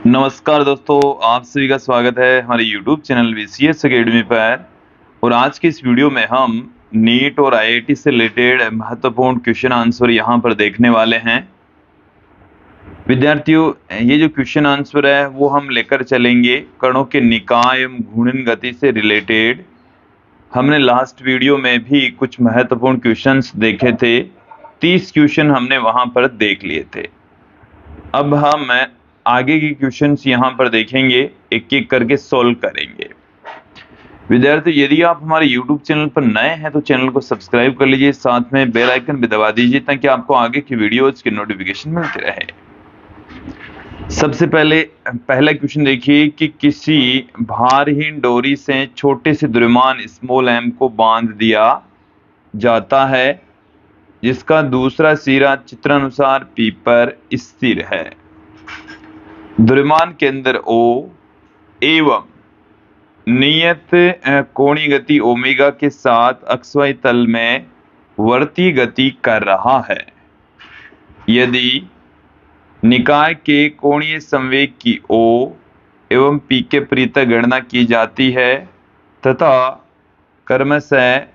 नमस्कार दोस्तों, आप सभी का स्वागत है हमारे YouTube चैनल VCS एकेडमी पर। और आज के इस वीडियो में हम नीट और IIT से रिलेटेड महत्वपूर्ण क्वेश्चन आंसर यहाँ पर देखने वाले हैं। विद्यार्थियों, ये जो क्वेश्चन आंसर है वो हम लेकर चलेंगे कणों के निकाय एवं घूर्णन गति से रिलेटेड। हमने लास्ट वीडियो में भी कुछ महत्वपूर्ण क्वेश्चंस देखे थे। 30 क्वेश्चन हमने वहां पर देख लिए थे। अब हम आगे के क्वेश्चंस यहाँ पर देखेंगे, एक एक करके सॉल्व करेंगे। विद्यार्थी, यदि आप हमारे YouTube चैनल पर नए हैं तो चैनल को सब्सक्राइब कर लीजिए, साथ में बेल आइकन भी दबा दीजिए ताकि आपको आगे की वीडियोज की नोटिफिकेशन मिलती रहे। सबसे पहला क्वेश्चन देखिए कि किसी भारहीन डोरी से छोटे से द्रव्यमान स्मॉल m को बांध दिया जाता है जिसका दूसरा सिरा चित्रानुसार P पर स्थिर है। द्रव्यमान के अंदर O एवं नियत कोणीय गति ओमेगा के साथ XY तल में वर्तीय गति कर रहा है। यदि निकाय के कोणीय संवेग की O एवं P के प्रति गणना की जाती है तथा क्रमशः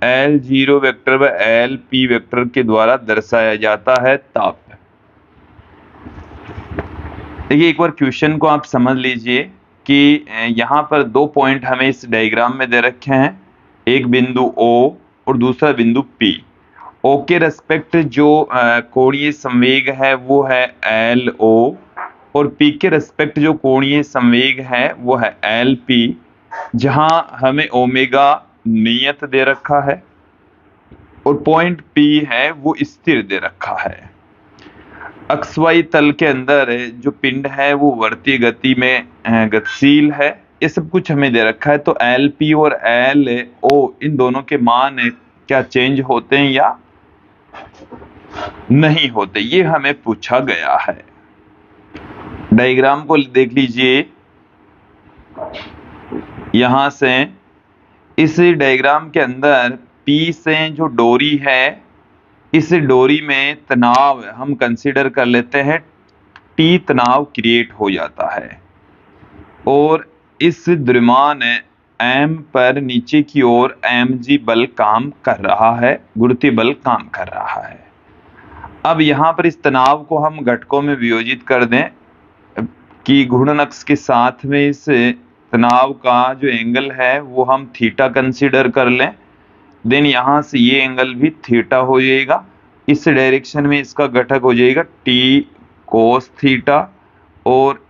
L0 वेक्टर व LP वेक्टर के द्वारा दर्शाया जाता है तब। देखिए, एक बार क्वेश्चन को आप समझ लीजिए कि यहाँ पर दो पॉइंट हमें इस डायग्राम में दे रखे हैं, एक बिंदु O और दूसरा बिंदु P। O के रेस्पेक्ट जो कोणीय संवेग है वो है LO और P के रेस्पेक्ट जो कोणीय संवेग है वो है LP, जहां हमें ओमेगा नियत दे रखा है और पॉइंट P है वो स्थिर दे रखा है। XY तल के अंदर जो पिंड है वो वर्तीय गति में गतिशील है। ये सब कुछ हमें दे रखा है। तो LP और LO इन दोनों के मान क्या चेंज होते हैं या नहीं होते, ये हमें पूछा गया है। डायग्राम को देख लीजिए। यहां से इस डायग्राम के अंदर P से जो डोरी है, इस डोरी में तनाव हम कंसीडर कर लेते हैं, T तनाव क्रिएट हो जाता है और इस द्रव्यमान M पर नीचे की ओर mg बल काम कर रहा है, गुरुत्वीय बल काम कर रहा है। अब यहाँ पर इस तनाव को हम घटकों में वियोजित कर दें कि घूर्णन अक्ष के साथ में इस तनाव का जो एंगल है वो हम थीटा कंसीडर कर लें। देन यहां से ये एंगल भी थीटा हो जाएगा। इस डायरेक्शन में इसका घटक हो जाएगा T कोस थीटा और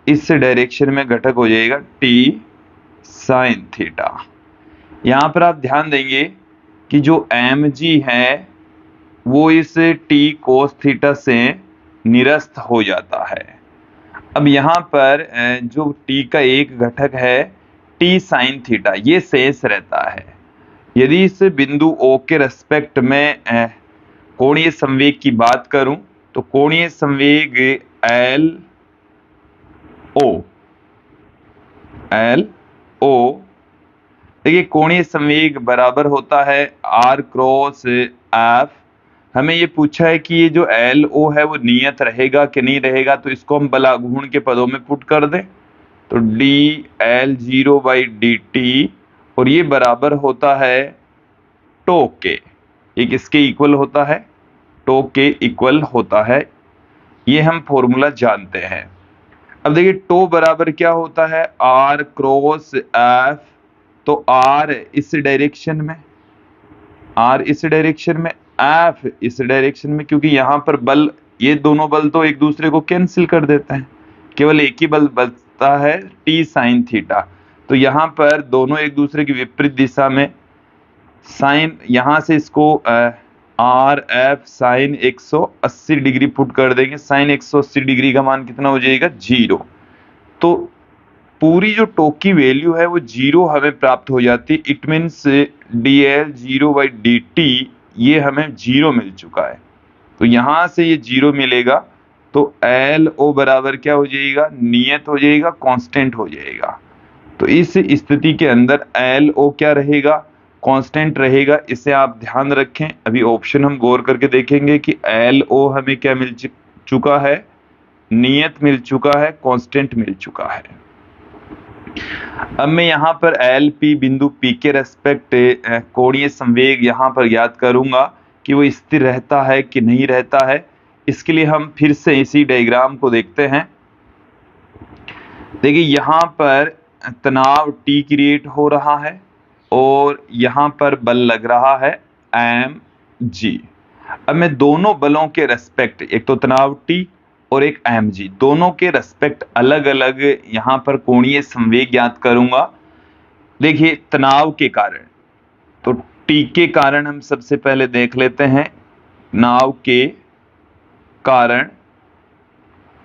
इस डायरेक्शन में घटक हो जाएगा T साइन थीटा। यहां पर आप ध्यान देंगे कि जो mg है वो इस T कोस थीटा से निरस्त हो जाता है। अब यहाँ पर जो T का एक घटक है T साइन थीटा, ये शेष रहता है। यदि इस बिंदु O के रेस्पेक्ट में कोणीय संवेग की बात करूं तो कोणीय संवेग LO, देखिए कोणीय संवेग बराबर होता है R क्रॉस F। हमें ये पूछा है कि ये जो LO है वो नियत रहेगा कि नहीं रहेगा, तो इसको हम बलाघूर्ण के पदों में पुट कर दें तो dL0/dt और ये बराबर होता है टो के। ये किसके इक्वल होता है? टो के इक्वल होता है। ये हम फॉर्मूला जानते हैं। अब देखिए टो बराबर क्या होता है? R cross F। तो R इस डायरेक्शन में, R इस डायरेक्शन में, F इस डायरेक्शन में, क्योंकि यहाँ पर बल, ये दोनों बल तो एक दूसरे को कैंसिल कर देते हैं, केवल एक ही बल बचता है T साइन थीटा। तो यहाँ पर दोनों एक दूसरे की विपरीत दिशा में, साइन यहां से इसको R F sine 180 degree put कर देंगे। साइन 180 डिग्री का मान कितना हो जाएगा? 0। तो पूरी जो टो की वैल्यू है वो 0 हमें प्राप्त हो जाती है। इट मीन्स dL0/dt ये हमें 0 मिल चुका है। तो यहां से ये 0 मिलेगा तो LO बराबर क्या हो जाएगा? नियत हो जाएगा, कांस्टेंट हो जाएगा। तो इस स्थिति के अंदर LO क्या रहेगा? कांस्टेंट रहेगा। इसे आप ध्यान रखें। अभी ऑप्शन हम गौर करके देखेंगे कि LO हमें क्या मिल चुका है? नियत मिल चुका है, कांस्टेंट मिल चुका है। अब मैं यहाँ पर एल पी बिंदु पी के रेस्पेक्ट कोणीय संवेग यहाँ पर ज्ञात करूंगा कि वो स्थिर रहता है कि नहीं रहता है। इसके लिए हम फिर से इसी डायग्राम को देखते हैं। देखिए यहाँ पर तनाव T क्रिएट हो रहा है और यहाँ पर बल लग रहा है mg। अब मैं दोनों बलों के रेस्पेक्ट, एक तो तनाव T और एक mg, दोनों के रेस्पेक्ट अलग अलग यहाँ पर कोणीय संवेग ज्ञात करूंगा। देखिए तनाव के कारण, तो T के कारण हम सबसे पहले देख लेते हैं। तनाव के कारण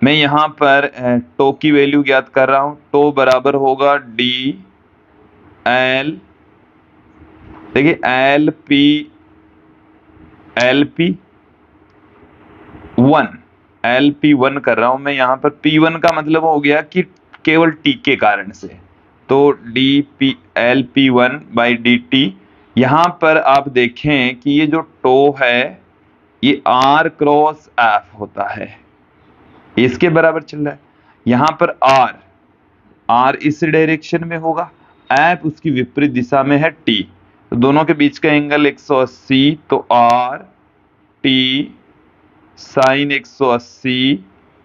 मैं यहाँ पर टो की वैल्यू ज्ञात कर रहा हूं। टो बराबर होगा डी एल, देखिए एल पी वन कर रहा हूं मैं यहाँ पर। P1 का मतलब हो गया कि केवल T के कारण से, तो L P one by D T. यहाँ पर आप देखें कि ये जो टो है ये R क्रॉस F होता है, इसके बराबर चल रहा है। यहाँ पर R इस डायरेक्शन में होगा, F उसकी विपरीत दिशा में है T, तो दोनों के बीच का एंगल 180, तो R T साइन 180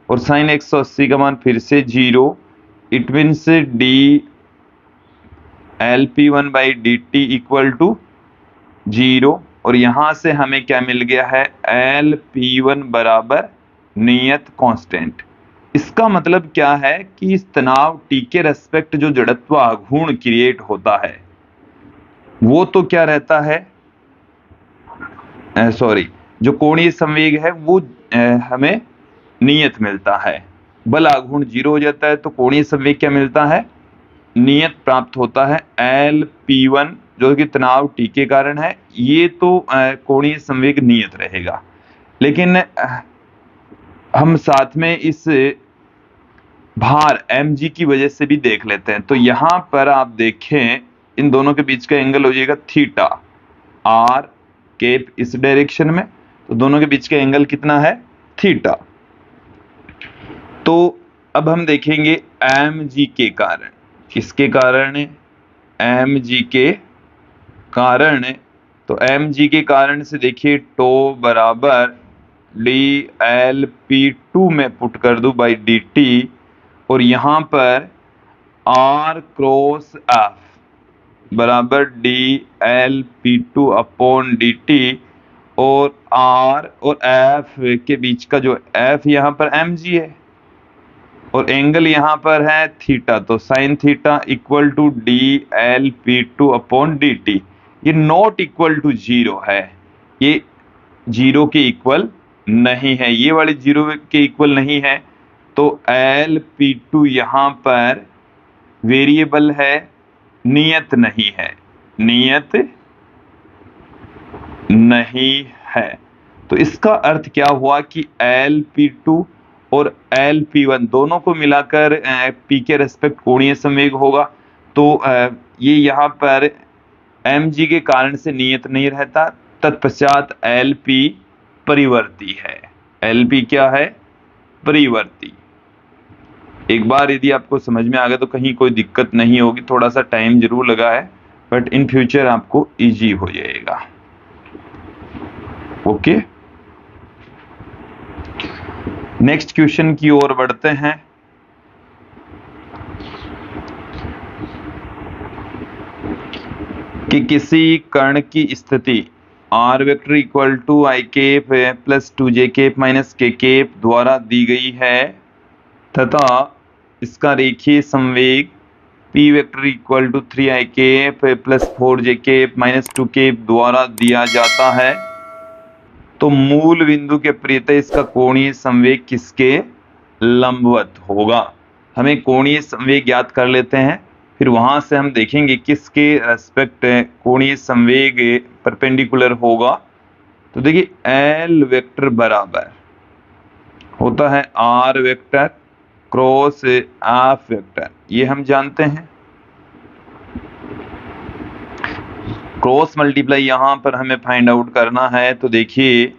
और साइन 180 का मान फिर से 0। It means D L P one by D T equal to 0। और यहां से हमें क्या मिल गया है, एल पी वन बराबर नियत कांस्टेंट। इसका मतलब क्या है कि इस तनाव T के रेस्पेक्ट जो जड़त्व आघूर्ण क्रिएट होता है वो तो क्या रहता है, जो कोणीय संवेग है वो हमें नियत मिलता है। बल आघूर्ण 0 हो जाता है तो कोणीय संवेग क्या मिलता है, नियत प्राप्त होता है। एल पी वन जो कि तनाव T के कारण है, ये तो कोणीय संवेग नियत रहेगा। लेकिन हम साथ में इस भार mg की वजह से भी देख लेते हैं। तो यहां पर आप देखें इन दोनों के बीच का एंगल हो जाएगा थीटा, r केप इस डायरेक्शन में, तो दोनों के बीच का एंगल कितना है, थीटा। तो अब हम देखेंगे mg के कारण, किसके कारण, mg के कारण। तो mg के कारण से देखिए टो बराबर डी एल पी टू में पुट कर दूं बाई डी टी, और यहां पर R क्रॉस F बराबर D L P two upon D T, और R और F के बीच का जो F यहाँ पर mg है और एंगल यहाँ पर है थीटा, तो sine theta equal to D L P two upon D T. ये नॉट इक्वल टू 0 है, ये 0 के इक्वल नहीं है, ये वाले 0 के इक्वल नहीं है। तो एल पी टू यहाँ पर वेरिएबल है, नियत नहीं है, नियत नहीं है। तो इसका अर्थ क्या हुआ कि एल पी टू और एल पी वन दोनों को मिलाकर P के रेस्पेक्ट कोणीय संवेग होगा। तो ये यहाँ पर mg के कारण से नियत नहीं रहता। तत्पश्चात एल पी परिवर्ती है, एल पी क्या है, परिवर्ती। एक बार यदि आपको समझ में आ गया तो कहीं कोई दिक्कत नहीं होगी, थोड़ा सा टाइम जरूर लगा है बट इन फ्यूचर आपको इजी हो जाएगा। ओके, नेक्स्ट क्वेश्चन की ओर बढ़ते हैं। कि किसी कण की स्थिति r vector equal to I cap plus 2j cap minus k cap द्वारा दी गई है तथा इसका रेखीय संवेग p vector equal to 3i cap plus 4j cap minus 2 cap द्वारा दिया जाता है, तो मूल बिंदु के प्रति इसका कोणीय संवेग किसके लंबवत होगा। हमें कोणीय संवेग ज्ञात कर लेते हैं, फिर वहां से हम देखेंगे किसके रेस्पेक्ट कोणीय संवेग परपेंडिकुलर होगा। तो देखिए एल वेक्टर बराबर होता है r vector cross F vector, ये हम जानते हैं। क्रॉस मल्टीप्लाई यहां पर हमें फाइंड आउट करना है। तो देखिए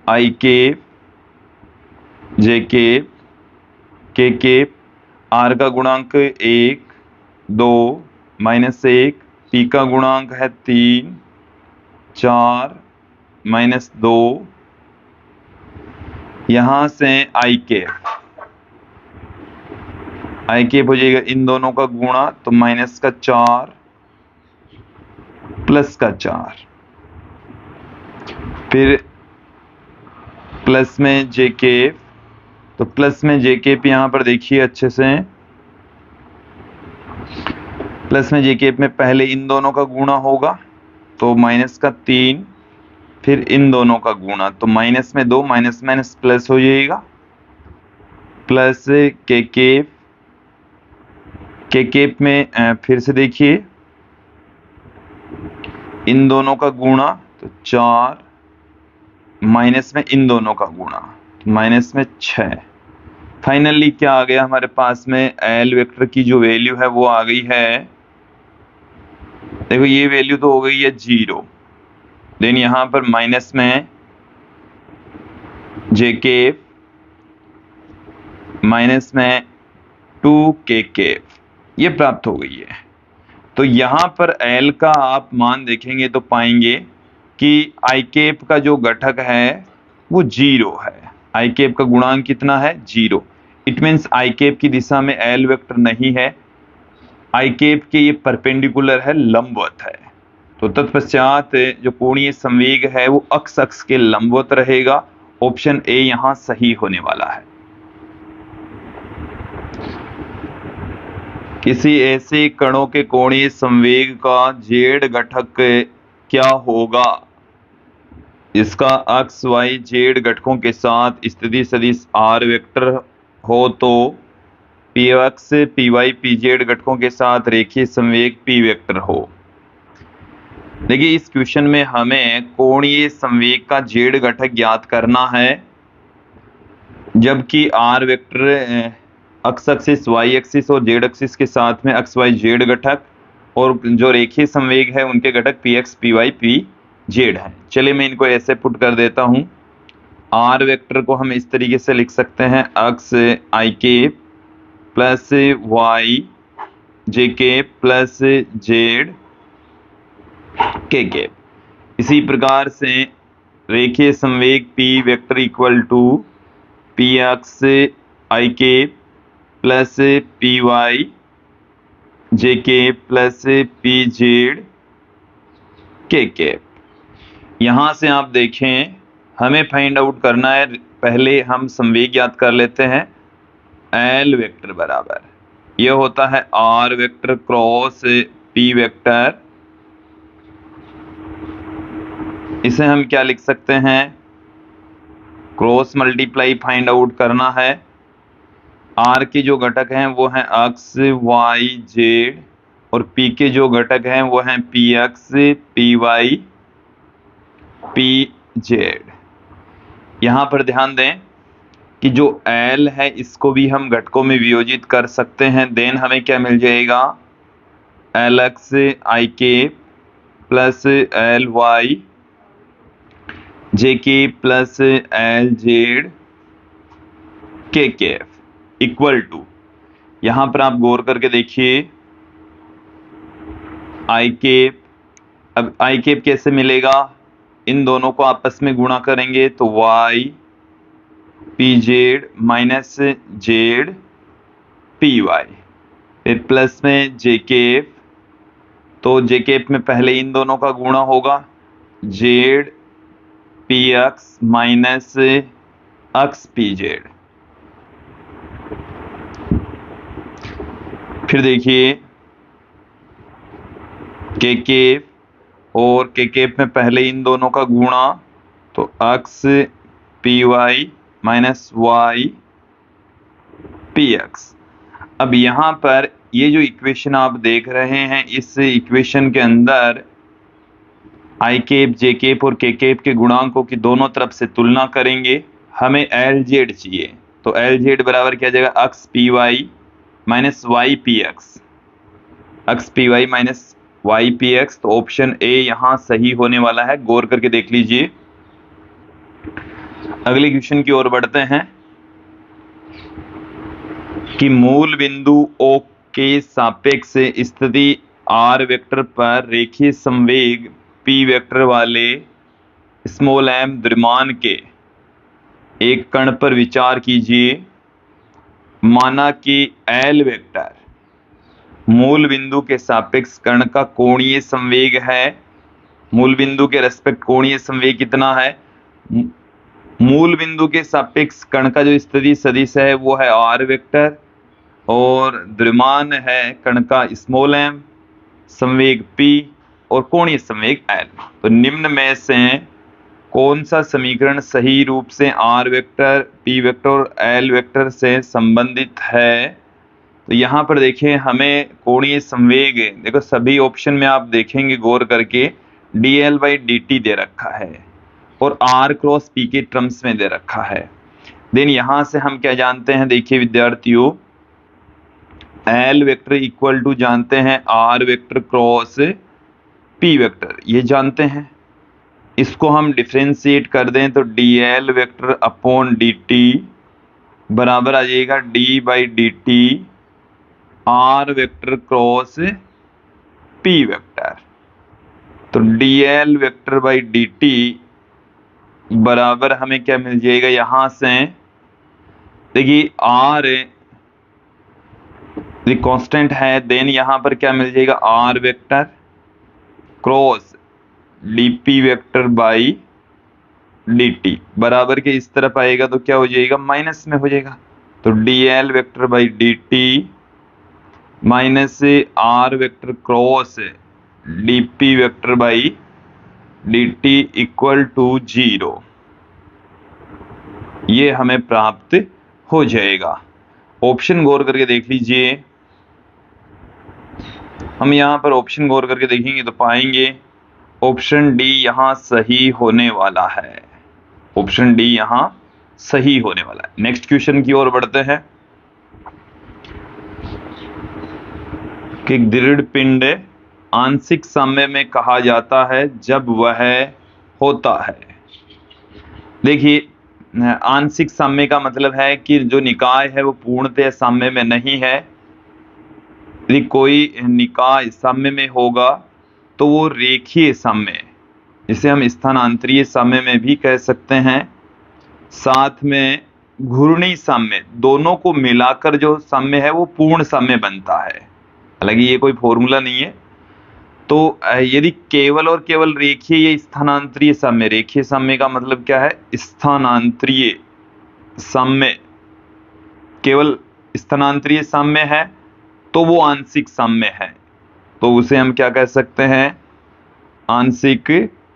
आई केप जे केप के आर का गुणांक 1 2 -1, पी का गुणांक है 3 4 -2, यहां से आई केप हो जाएगा इन दोनों का गुणा, तो -4 +4, फिर प्लस में जे केप, तो प्लस में जे केप यहां पर देखिए अच्छे से, प्लस में जे केप में पहले इन दोनों का गुणा होगा तो -3, फिर इन दोनों का गुणा, तो माइनस में 2, माइनस माइनस प्लस हो जाएगा, प्लस के केप में फिर से देखिए इन दोनों का गुणा, तो 4, माइनस में इन दोनों का गुणा, तो माइनस में 6। फाइनली क्या आ गया हमारे पास में, एल वेक्टर की जो वैल्यू है वो आ गई है, देखो ये वैल्यू तो हो गई है 0, देन यहां पर माइनस में जे केप, माइनस में 2 के केप, ये प्राप्त हो गई है। तो यहां पर एल का आप मान देखेंगे तो पाएंगे कि आई केप का जो घटक है वो 0 है, आई केप का गुणांक कितना है 0, इट मीन्स आई केप की दिशा में एल वेक्टर नहीं है, आई केप के ये परपेंडिकुलर है, लंबवत है। तो तत्पश्चात जो कोणीय संवेग है वो अक्ष के लंबवत रहेगा, ऑप्शन ए यहां सही होने वाला है। किसी ऐसे कणों के कोणीय संवेग का जेड घटक क्या होगा इसका एक्स वाई जेड घटकों के साथ स्थिति सदिश आर वेक्टर हो, तो P X P Y P Z घटकों के साथ रेखीय संवेग पी वेक्टर हो। देखिए इस क्वेश्चन में हमें कोणीय संवेग का जेड घटक ज्ञात करना है, जबकि R vector X axis Y axis और जेड एक्सिस के साथ में एक्स वाई जेड घटक, और जो रेखीय संवेग है उनके घटक P X P Y P Z है। चलिए मैं इनको ऐसे पुट कर देता हूं, आर वेक्टर को हम इस तरीके से लिख सकते हैं, x i cap plus y j cap plus z k cap. इसी प्रकार से रेखीय संवेग p vector equal to p x i cap plus p y j cap plus p z k cap. यहां से आप देखें हमें फाइंड आउट करना है, पहले हम संवेग ज्ञात कर लेते हैं, एल वेक्टर बराबर यह होता है R vector cross P vector, इसे हम क्या लिख सकते हैं, क्रॉस मल्टीप्लाई फाइंड आउट करना है। आर के जो घटक हैं वो हैं एक्स वाई जेड, और पी के जो घटक हैं वो हैं P X P Y P Z. यहां पर ध्यान दें कि जो एल है इसको भी हम घटकों में वियोजित कर सकते हैं, देन हमें क्या मिल जाएगा, एल एक्स आई के प्लस एल वाई जे के प्लस एल जेड के केफ इक्वल टू, यहां पर आप गौर करके देखिए आई केप, अब आई केप कैसे मिलेगा, इन दोनों को आपस में गुणा करेंगे तो Y P Z minus Z P Y, फिर प्लस में जे केप, तो जे केप में पहले इन दोनों का गुणा होगा, Z P x minus x P Z. फिर देखिए के केप, और के केप में पहले इन दोनों का गुणा, तो X P Y minus Y P X. अब यहां पर ये जो इक्वेशन आप देख रहे हैं, इस इक्वेशन के अंदर आई केप जे केप और के केप के गुणांकों की दोनों तरफ से तुलना करेंगे, हमें एल जेड चाहिए, तो एल जेड बराबर क्या जाएगा, X P Y minus Y P X, X P Y minus Y P X. तो ऑप्शन ए यहां सही होने वाला है, गौर करके देख लीजिए। अगले क्वेश्चन की ओर बढ़ते हैं। कि मूल बिंदु O के सापेक्ष स्थिति r वेक्टर पर रेखीय संवेग p वेक्टर वाले स्मॉल m द्रव्यमान के एक कण पर विचार कीजिए। माना कि L वेक्टर मूल बिंदु के सापेक्ष कण का कोणीय संवेग है। मूल बिंदु के रेस्पेक्ट कोणीय संवेग कितना है? मूल बिंदु के सापेक्ष कण का जो स्थिति सदिश है वो है r वेक्टर और द्रव्यमान है कण का स्मॉल m, संवेग p और कोणीय संवेग l। तो निम्न में से कौन सा समीकरण सही रूप से r वेक्टर, p वेक्टर और l वेक्टर से संबंधित है? तो यहाँ पर देखें हमें कोणीय संवेग, देखो सभी ऑप्शन में आप देखेंगे गौर करके dl/dt दे रखा है और r क्रॉस p के टर्म्स में दे रखा है। देन यहाँ से हम क्या जानते हैं, देखिए विद्यार्थियों, l वेक्टर इक्वल टू जानते हैं r vector cross p vector, ये जानते हैं। इसको हम डिफरेंशिएट कर दें तो dl वेक्टर अपॉन dt बराबर आ जाएगा d/dt r vector cross p vector. तो dl वेक्टर बाई dt बराबर हमें क्या मिल जाएगा, यहां से देखिए r कांस्टेंट है, देन यहां पर क्या मिल जाएगा r vector cross dp vector by dt बराबर के इस तरफ आएगा तो क्या हो जाएगा, माइनस में हो जाएगा। तो dl vector by dt minus r vector cross dp vector by dt equal to 0, ये हमें प्राप्त हो जाएगा। ऑप्शन गौर करके देख लीजिए, हम यहाँ पर ऑप्शन गौर करके देखेंगे तो पाएंगे ऑप्शन डी यहाँ सही होने वाला है। ऑप्शन डी यहाँ सही होने वाला है। नेक्स्ट क्वेश्चन की ओर बढ़ते हैं कि दृढ़ पिंड आंशिक साम्य में कहा जाता है जब वह होता है। देखिए आंशिक साम्य का मतलब है कि जो निकाय है वो पूर्णतः साम्य में नहीं है। यदि कोई निकाय साम्य में होगा तो वो रेखीय साम्य, जिसे हम स्थानांतरीय साम्य में भी कह सकते हैं, साथ में घूर्णी साम्य, दोनों को मिलाकर जो साम्य है वो पूर्ण साम्य बनता है। हालांकि ये कोई फॉर्मूला नहीं है। तो यदि केवल और केवल रेखीय या स्थानांतरीय साम्य, रेखीय साम्य का मतलब क्या है, स्थानांतरीय साम्य, केवल स्थानांतरीय साम्य है तो वो आंशिक साम्य है। तो उसे हम क्या कह सकते हैं, आंशिक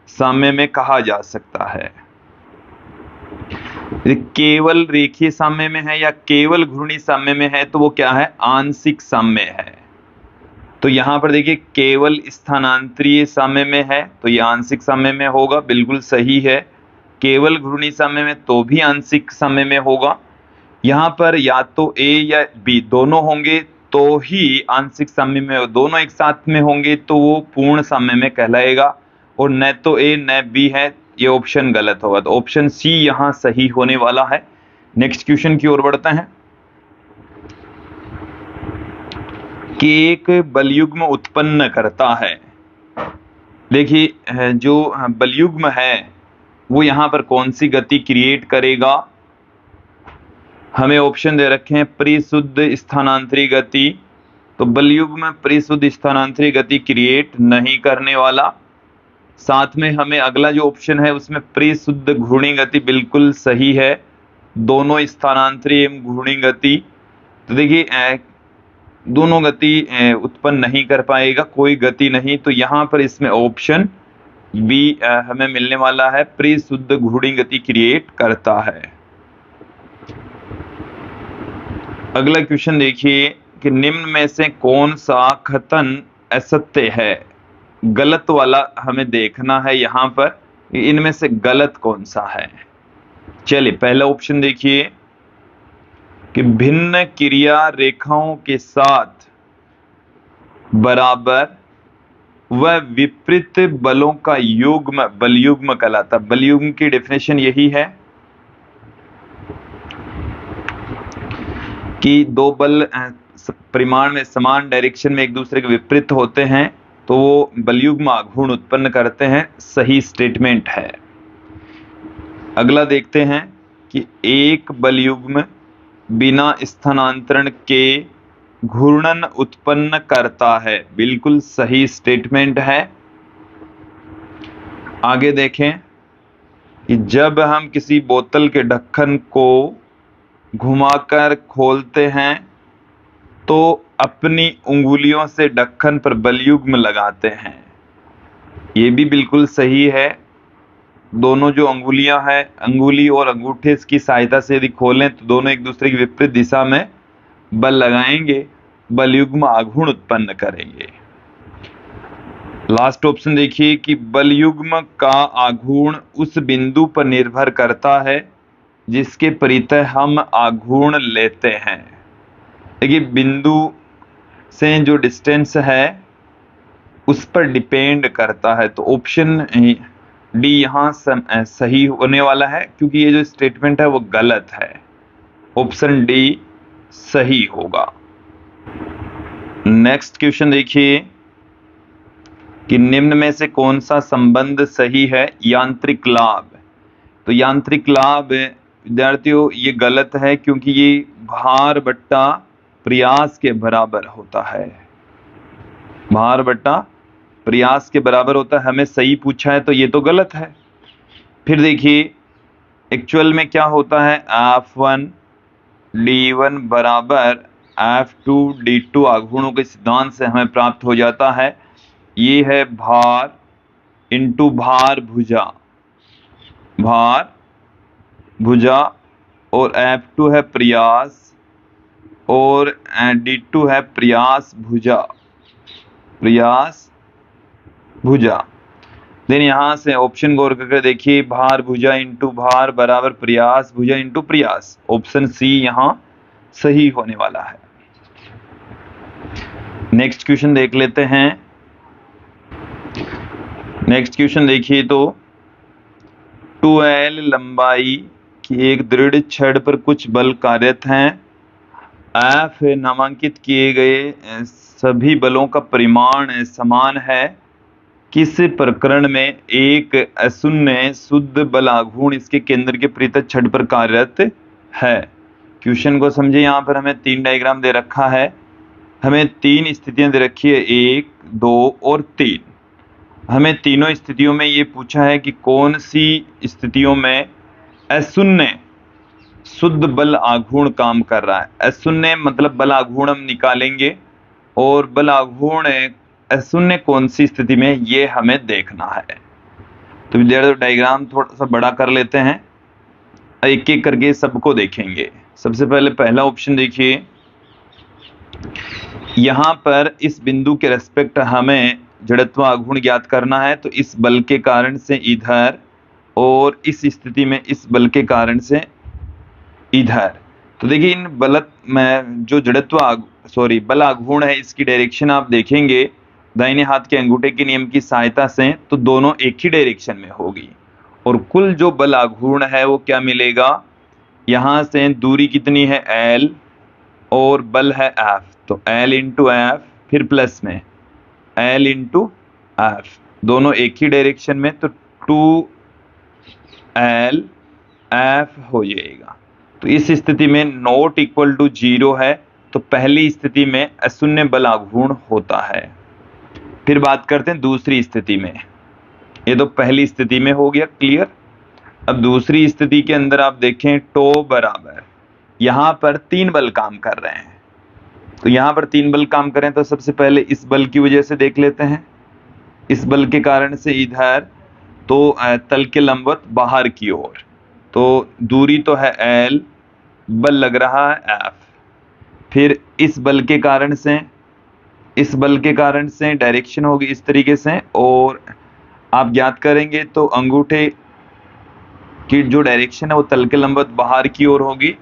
साम्य में कहा जा सकता है। केवल रेखीय साम्य में है या केवल घूर्णी साम्य में है तो वो क्या है, आंशिक साम्य है। तो यहां पर देखिए केवल स्थानांतरीय साम्य में है तो ये आंशिक साम्य में होगा, बिल्कुल सही है। केवल घूर्णी साम्य में तो भी आंशिक साम्य में होगा। यहाँ पर या तो ए या बी दोनों होंगे तो ही आंशिक साम्य में, दोनों एक साथ में होंगे तो वो पूर्ण साम्य में कहलाएगा, और न तो ए न बी है, ये ऑप्शन गलत होगा। तो ऑप्शन सी यहाँ सही होने वाला है। नेक्स्ट क्वेश्चन की ओर बढ़ते हैं कि एक बलयुग्म उत्पन्न करता है। देखिए जो बलयुग्म है वो यहाँ पर कौन सी गति क्रिएट करेगा, हमें ऑप्शन दे रखे हैं परिशुद्ध स्थानांतरी गति। तो बलयुग्म परिशुद्ध स्थानांतरी गति क्रिएट नहीं करने वाला। साथ में हमें अगला जो ऑप्शन है उसमें परिशुद्ध घूर्णी गति बिल्कुल सही है, दोनों स्थानांतरी एवं घूर्णी गति। तो देखिए दोनों गति उत्पन्न नहीं कर पाएगा, कोई गति नहीं। तो यहाँ पर इसमें ऑप्शन बी हमें मिलने वाला है, परिशुद्ध घूर्णी गति क्रिएट करता है। अगला क्वेश्चन देखिए कि निम्न में से कौन सा कथन असत्य है। गलत वाला हमें देखना है यहाँ पर, इनमें से गलत कौन सा है। चलिए पहला ऑप्शन देखिए कि भिन्न क्रिया रेखाओं के साथ बराबर व विपरीत बलों का युग्म बलयुग्म कहलाता। बलयुग्म की डेफिनेशन यही है कि दो बल परिमाण में समान डायरेक्शन में एक दूसरे के विपरीत होते हैं तो वो बलयुग्म आघूर्ण उत्पन्न करते हैं, सही स्टेटमेंट है। अगला देखते हैं कि एक बलयुग्म बिना स्थानांतरण के घूर्णन उत्पन्न करता है, बिल्कुल सही स्टेटमेंट है। आगे देखें कि जब हम किसी बोतल के ढक्कन को घुमाकर खोलते हैं तो अपनी उंगलियों से ढक्कन पर बलयुग्म लगाते हैं, ये भी बिल्कुल सही है। दोनों जो अंगुलियां हैं, अंगुली और अंगूठे की सहायता से यदि खोलें तो दोनों एक दूसरे की विपरीत दिशा में बल लगाएंगे, बलयुग्म आघूर्ण उत्पन्न करेंगे। लास्ट ऑप्शन देखिए कि बलयुग्म का आघूर्ण उस बिंदु पर निर्भर करता है जिसके परितः हम आघूर्ण लेते हैं। देखिए बिंदु से जो डिस्टेंस है उस पर डिपेंड करता है, तो ऑप्शन डी यहाँ सही होने वाला है, क्योंकि ये जो स्टेटमेंट है वो गलत है। ऑप्शन डी सही होगा। नेक्स्ट क्वेश्चन देखिए कि निम्न में से कौन सा संबंध सही है। यांत्रिक लाभ, तो यांत्रिक लाभ विद्यार्थियों ये गलत है, क्योंकि ये भार बट्टा प्रयास के बराबर होता है। भार बट्टा प्रयास के बराबर होता है, हमें सही पूछा है तो ये तो गलत है। फिर देखिए एक्चुअल में क्या होता है, F1 D1 बराबर F2 D2 आघूर्णों के सिद्धांत से हमें प्राप्त हो जाता है। ये है भार इंटू भार भुजा, भार भुजा, और F2 है प्रयास और D2 है प्रयास भुजा, प्रयास भुजा। देन यहां से ऑप्शन गौर करके देखिए, भार भुजा इंटू भार बराबर प्रयास भुजा इंटू प्रयास। ऑप्शन सी यहां सही होने वाला है। नेक्स्ट क्वेश्चन देख लेते हैं। नेक्स्ट क्वेश्चन देखिए तो 2L लंबाई की एक दृढ़ छड़ पर कुछ बल कार्यरत हैं। F नामांकित किए गए सभी बलों का परिमाण समान है। किस प्रकरण में एक अशून्य शुद्ध बल आघूर्ण इसके केंद्र के परितः छड़ पर कार्यरत है। क्वेश्चन को समझे, यहाँ पर हमें 3 डायग्राम दे रखा है, हमें 3 स्थितियां दे रखी है, 1, 2 और 3। हमें तीनों स्थितियों में ये पूछा है कि कौन सी स्थितियों में अशून्य शुद्ध बल आघूर्ण काम कर रहा है। अशून्य मतलब बल आघूर्ण हम निकालेंगे, और बल आघूर्ण अशून्य कौन सी स्थिति में, ये हमें देखना है। तो विद्यार्थियों डायग्राम थोड़ा सा बड़ा कर लेते हैं, एक एक करके सबको देखेंगे। सबसे पहले पहला ऑप्शन देखिए, यहां पर इस बिंदु के रेस्पेक्ट हमें जड़त्व आघूर्ण ज्ञात करना है, तो इस बल के कारण से इधर, और इस स्थिति में इस बल के कारण से इधर। तो देखिए इन में जो बल आघूर्ण है, इसकी डायरेक्शन आप देखेंगे दाहिने हाथ के अंगूठे के नियम की सहायता से, तो दोनों एक ही डायरेक्शन में होगी, और कुल जो बल आघूर्ण है वो क्या मिलेगा, यहां से दूरी कितनी है L और बल है F, तो L इंटू एफ, फिर प्लस में L इंटू एफ, दोनों एक ही डायरेक्शन में, तो 2L F हो जाएगा। तो इस स्थिति में नॉट इक्वल टू 0 है, तो पहली स्थिति में अशून्य बल आघूर्ण होता है। फिर बात करते हैं दूसरी स्थिति में। ये तो पहली स्थिति में हो गया क्लियर। अब दूसरी स्थिति के अंदर आप देखें टो बराबर, यहां पर 3 बल काम कर रहे हैं, तो यहां पर 3 बल काम करें तो सबसे पहले इस बल की वजह से देख लेते हैं। इस बल के कारण से इधर तो तल के लंबवत बाहर की ओर, तो दूरी तो है L, बल लग रहा है F। फिर इस बल के कारण से, इस बल के कारण से डायरेक्शन होगी इस तरीके से, और आप ज्ञात करेंगे तो अंगूठे की जो डायरेक्शन है वो तल के लंबवत बाहर की ओर होगी,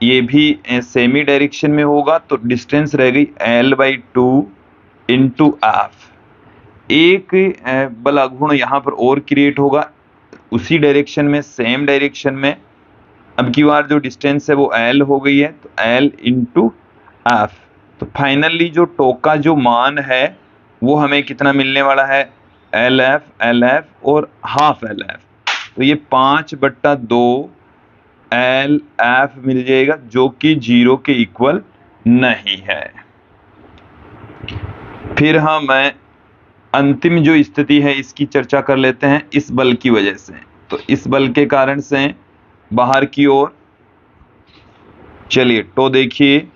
ये भी सेमी डायरेक्शन में होगा, तो डिस्टेंस रह गई L/2 इंटू एफ। एक बल आघूर्ण यहाँ पर और क्रिएट होगा उसी डायरेक्शन में, सेम डायरेक्शन में, अब की बार जो डिस्टेंस है वो एल हो गई है, तो एल इंटू एफ। तो फाइनली जो टो का जो मान है वो हमें कितना मिलने वाला है, एल एफ और हाफ एल एफ। तो ये 5/2 एल एफ मिल जाएगा, जो कि 0 के इक्वल नहीं है। फिर हम अंतिम जो स्थिति है इसकी चर्चा कर लेते हैं इस बल की वजह से। तो इस बल के कारण से बाहर की ओर, चलिए तो देखिए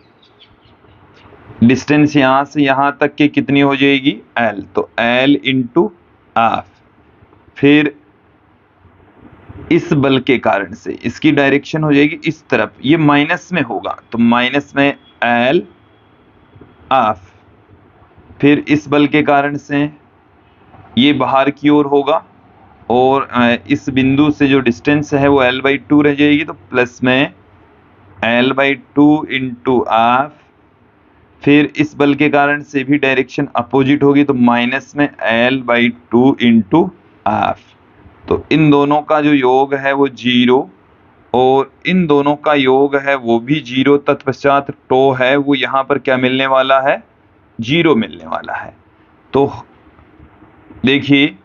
डिस्टेंस यहां से यहां तक की कितनी हो जाएगी, एल। तो एल इंटू एफ। फिर इस बल के कारण से इसकी डायरेक्शन हो जाएगी इस तरफ, ये माइनस में होगा, तो माइनस में एल एफ। फिर इस बल के कारण से ये बाहर की ओर होगा, और इस बिंदु से जो डिस्टेंस है वो l/2 रह जाएगी, तो प्लस में l/2 इंटू एफ। फिर इस बल के कारण से भी डायरेक्शन अपोजिट होगी, तो माइनस में l/2 इंटू एफ। तो इन दोनों का जो योग है वो 0, और इन दोनों का योग है वो भी 0। तत्पश्चात टो है वो यहाँ पर क्या मिलने वाला है, 0 मिलने वाला है। तो देखिए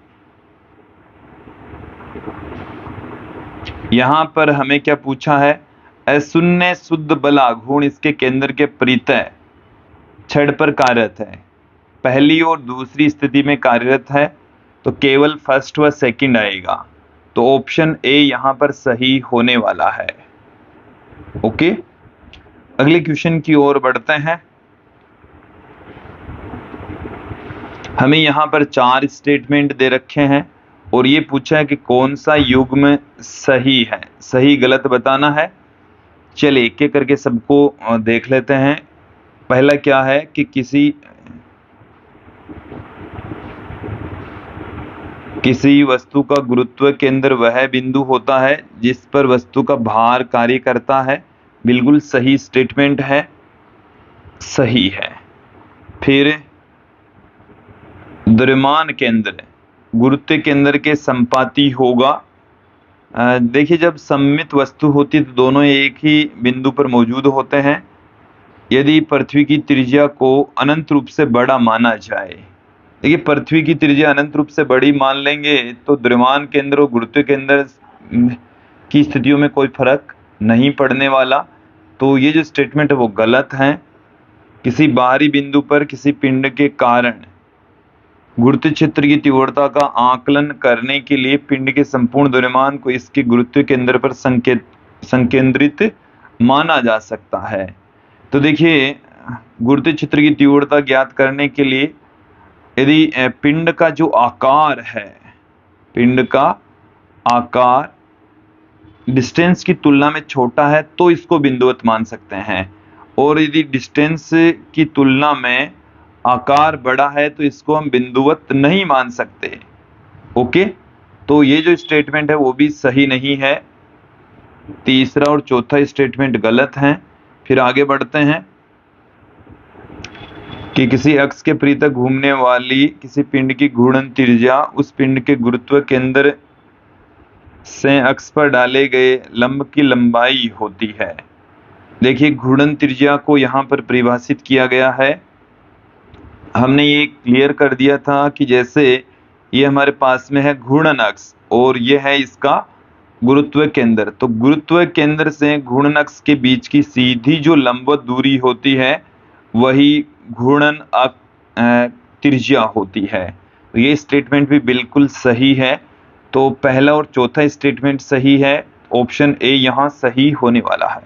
यहां पर हमें क्या पूछा है, अशून्य शुद्ध बला घूर्ण इसके केंद्र के परितः छड़ पर कार्यरत है, पहली और दूसरी स्थिति में कार्यरत है, तो केवल फर्स्ट व सेकंड आएगा। तो ऑप्शन ए यहां पर सही होने वाला है। ओके, अगले क्वेश्चन की ओर बढ़ते हैं। हमें यहां पर 4 स्टेटमेंट दे रखे हैं, और ये पूछा है कि कौन सा युग्म सही है, सही गलत बताना है। चलिए एक एक करके सबको देख लेते हैं। पहला क्या है कि किसी वस्तु का गुरुत्व केंद्र वह बिंदु होता है जिस पर वस्तु का भार कार्य करता है। बिल्कुल सही स्टेटमेंट है, सही है। फिर द्रव्यमान केंद्र गुरुत्व केंद्र के संपाती होगा। देखिए जब सममित वस्तु होती है तो दोनों एक ही बिंदु पर मौजूद होते हैं। यदि पृथ्वी की त्रिज्या को अनंत रूप से बड़ा माना जाए, देखिए पृथ्वी की त्रिज्या अनंत रूप से बड़ी मान लेंगे तो द्रव्यमान केंद्र और गुरुत्व केंद्र की स्थितियों में कोई फर्क नहीं पड़ने वाला। तो ये जो स्टेटमेंट है वो गलत है। किसी बाहरी बिंदु पर किसी पिंड के कारण गुरुत्व क्षेत्र की तीव्रता का आकलन करने के लिए पिंड के संपूर्ण द्रव्यमान को इसके गुरुत्व केंद्र पर संकेंद्रित माना जा सकता है। तो देखिए गुरुत्व क्षेत्र की तीव्रता ज्ञात करने के लिए यदि पिंड का जो आकार है, पिंड का आकार डिस्टेंस की तुलना में छोटा है तो इसको बिंदुवत मान सकते हैं, और यदि डिस्टेंस की तुलना में आकार बड़ा है तो इसको हम बिंदुवत नहीं मान सकते। ओके, तो ये जो स्टेटमेंट है वो भी सही नहीं है। तीसरा और चौथा स्टेटमेंट गलत हैं। फिर आगे बढ़ते हैं कि किसी अक्ष के परितः घूमने वाली किसी पिंड की घूर्णन त्रिज्या उस पिंड के गुरुत्व केंद्र से अक्ष पर डाले गए लंब की लंबाई होती है। देखिए घूर्णन त्रिज्या को यहाँ पर परिभाषित किया गया है। हमने ये क्लियर कर दिया था कि जैसे ये हमारे पास में है घूर्णन अक्ष और ये है इसका गुरुत्व केंद्र, तो गुरुत्व केंद्र से घूर्णन अक्ष के बीच की सीधी जो लंबवत दूरी होती है वही घूर्णन त्रिज्या होती है। तो ये स्टेटमेंट भी बिल्कुल सही है। तो पहला और चौथा स्टेटमेंट सही है, ऑप्शन ए यहां सही होने वाला है।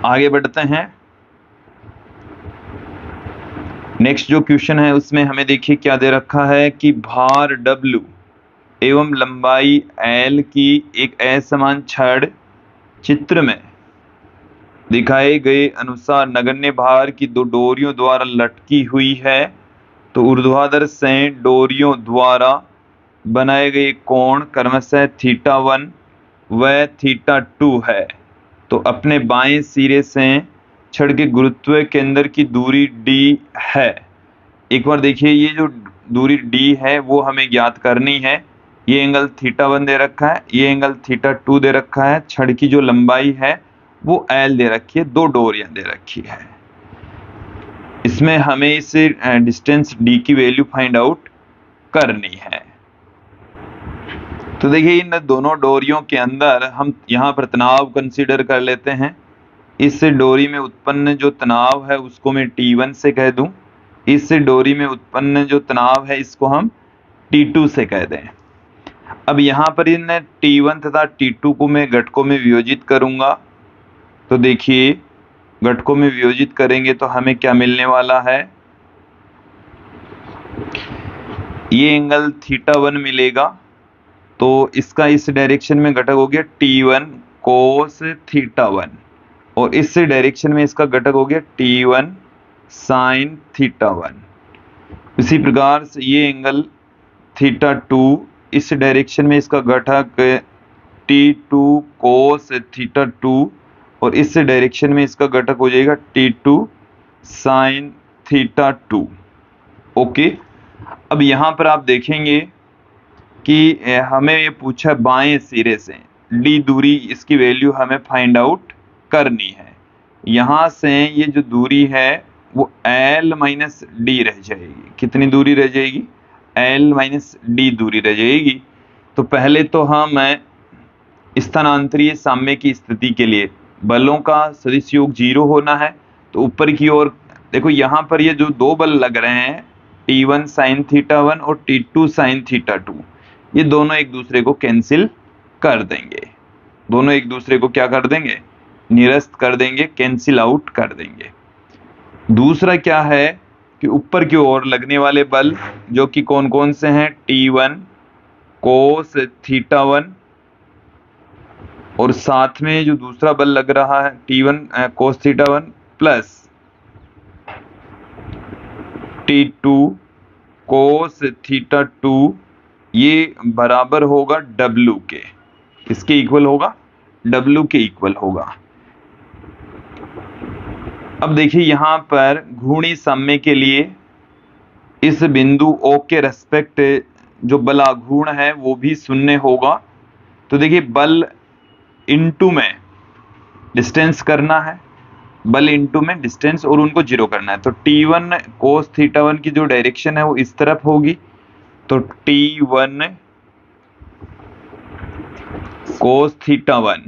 आगे बढ़ते हैं। नेक्स्ट जो क्वेश्चन है उसमें हमें देखिए क्या दे रखा है कि भार W एवं लंबाई L की एक असमान छड़ चित्र में दिखाए गए अनुसार नगण्य भार की 2 डोरियों द्वारा लटकी हुई है। तो ऊर्ध्वाधर से डोरियों द्वारा बनाए गए कोण क्रमशः θ1 व θ2 है। तो अपने बाएं सिरे से छड़ के गुरुत्व केंद्र की दूरी d है। एक बार देखिए ये जो दूरी d है वो हमें ज्ञात करनी है। ये एंगल θ1 दे रखा है, ये एंगल θ2 दे रखा है, छड़ की जो लंबाई है वो L दे रखी है, 2 डोरियां दे रखी है। इसमें हमें इस डिस्टेंस d की वैल्यू फाइंड आउट करनी है। तो देखिए इन दोनों डोरियों के अंदर हम यहाँ पर तनाव कंसीडर कर लेते हैं। इस डोरी में उत्पन्न जो तनाव है उसको मैं T1 से कह दूं, इस डोरी में उत्पन्न जो तनाव है इसको हम T2 से कह दें। अब यहाँ पर इन T1 तथा T2 को मैं घटकों में वियोजित करूंगा। तो देखिए घटकों में वियोजित करेंगे तो हमें क्या मिलने वाला है, ये एंगल θ1 मिलेगा। तो इसका इस डायरेक्शन में घटक हो गया T1 cos θ1 और इस डायरेक्शन में इसका घटक हो गया T1 sin θ1। इसी प्रकार से ये एंगल θ2 इस डायरेक्शन में इसका घटक T2 cos θ2 और इस डायरेक्शन में इसका घटक हो जाएगा T2 sin θ2। ओके, अब यहाँ पर आप देखेंगे कि हमें ये पूछा बाएं सिरे से d दूरी, इसकी वैल्यू हमें फाइंड आउट करनी है। यहाँ से ये जो दूरी है वो L माइनस डी रह जाएगी। कितनी दूरी रह जाएगी, L माइनस डी दूरी रह जाएगी। तो पहले तो हम स्थानांतरीय साम्य की स्थिति के लिए बलों का सदिश योग 0 होना है। तो ऊपर की ओर देखो, यहाँ पर ये जो दो बल लग रहे हैं T1 sin θ1 और T2 sin θ2, ये दोनों एक दूसरे को कैंसिल कर देंगे। दोनों एक दूसरे को क्या कर देंगे, निरस्त कर देंगे, कैंसिल आउट कर देंगे। दूसरा क्या है कि ऊपर की ओर लगने वाले बल जो कि कौन कौन से हैं, T1 cos θ1 और साथ में जो दूसरा बल लग रहा है T1 cos θ1 plus T2 cos θ2, ये बराबर होगा W के। किसके इक्वल होगा, W के इक्वल होगा। अब देखिए यहाँ पर घूर्णी साम्य के लिए इस बिंदु O के रेस्पेक्ट जो बल आघूर्ण है वो भी शून्य होगा। तो देखिए बल इनटू में डिस्टेंस करना है, बल इनटू में डिस्टेंस और उनको 0 करना है। तो T1 cos θ1 की जो डायरेक्शन है वो इस तरफ होगी। तो T1 cos θ1,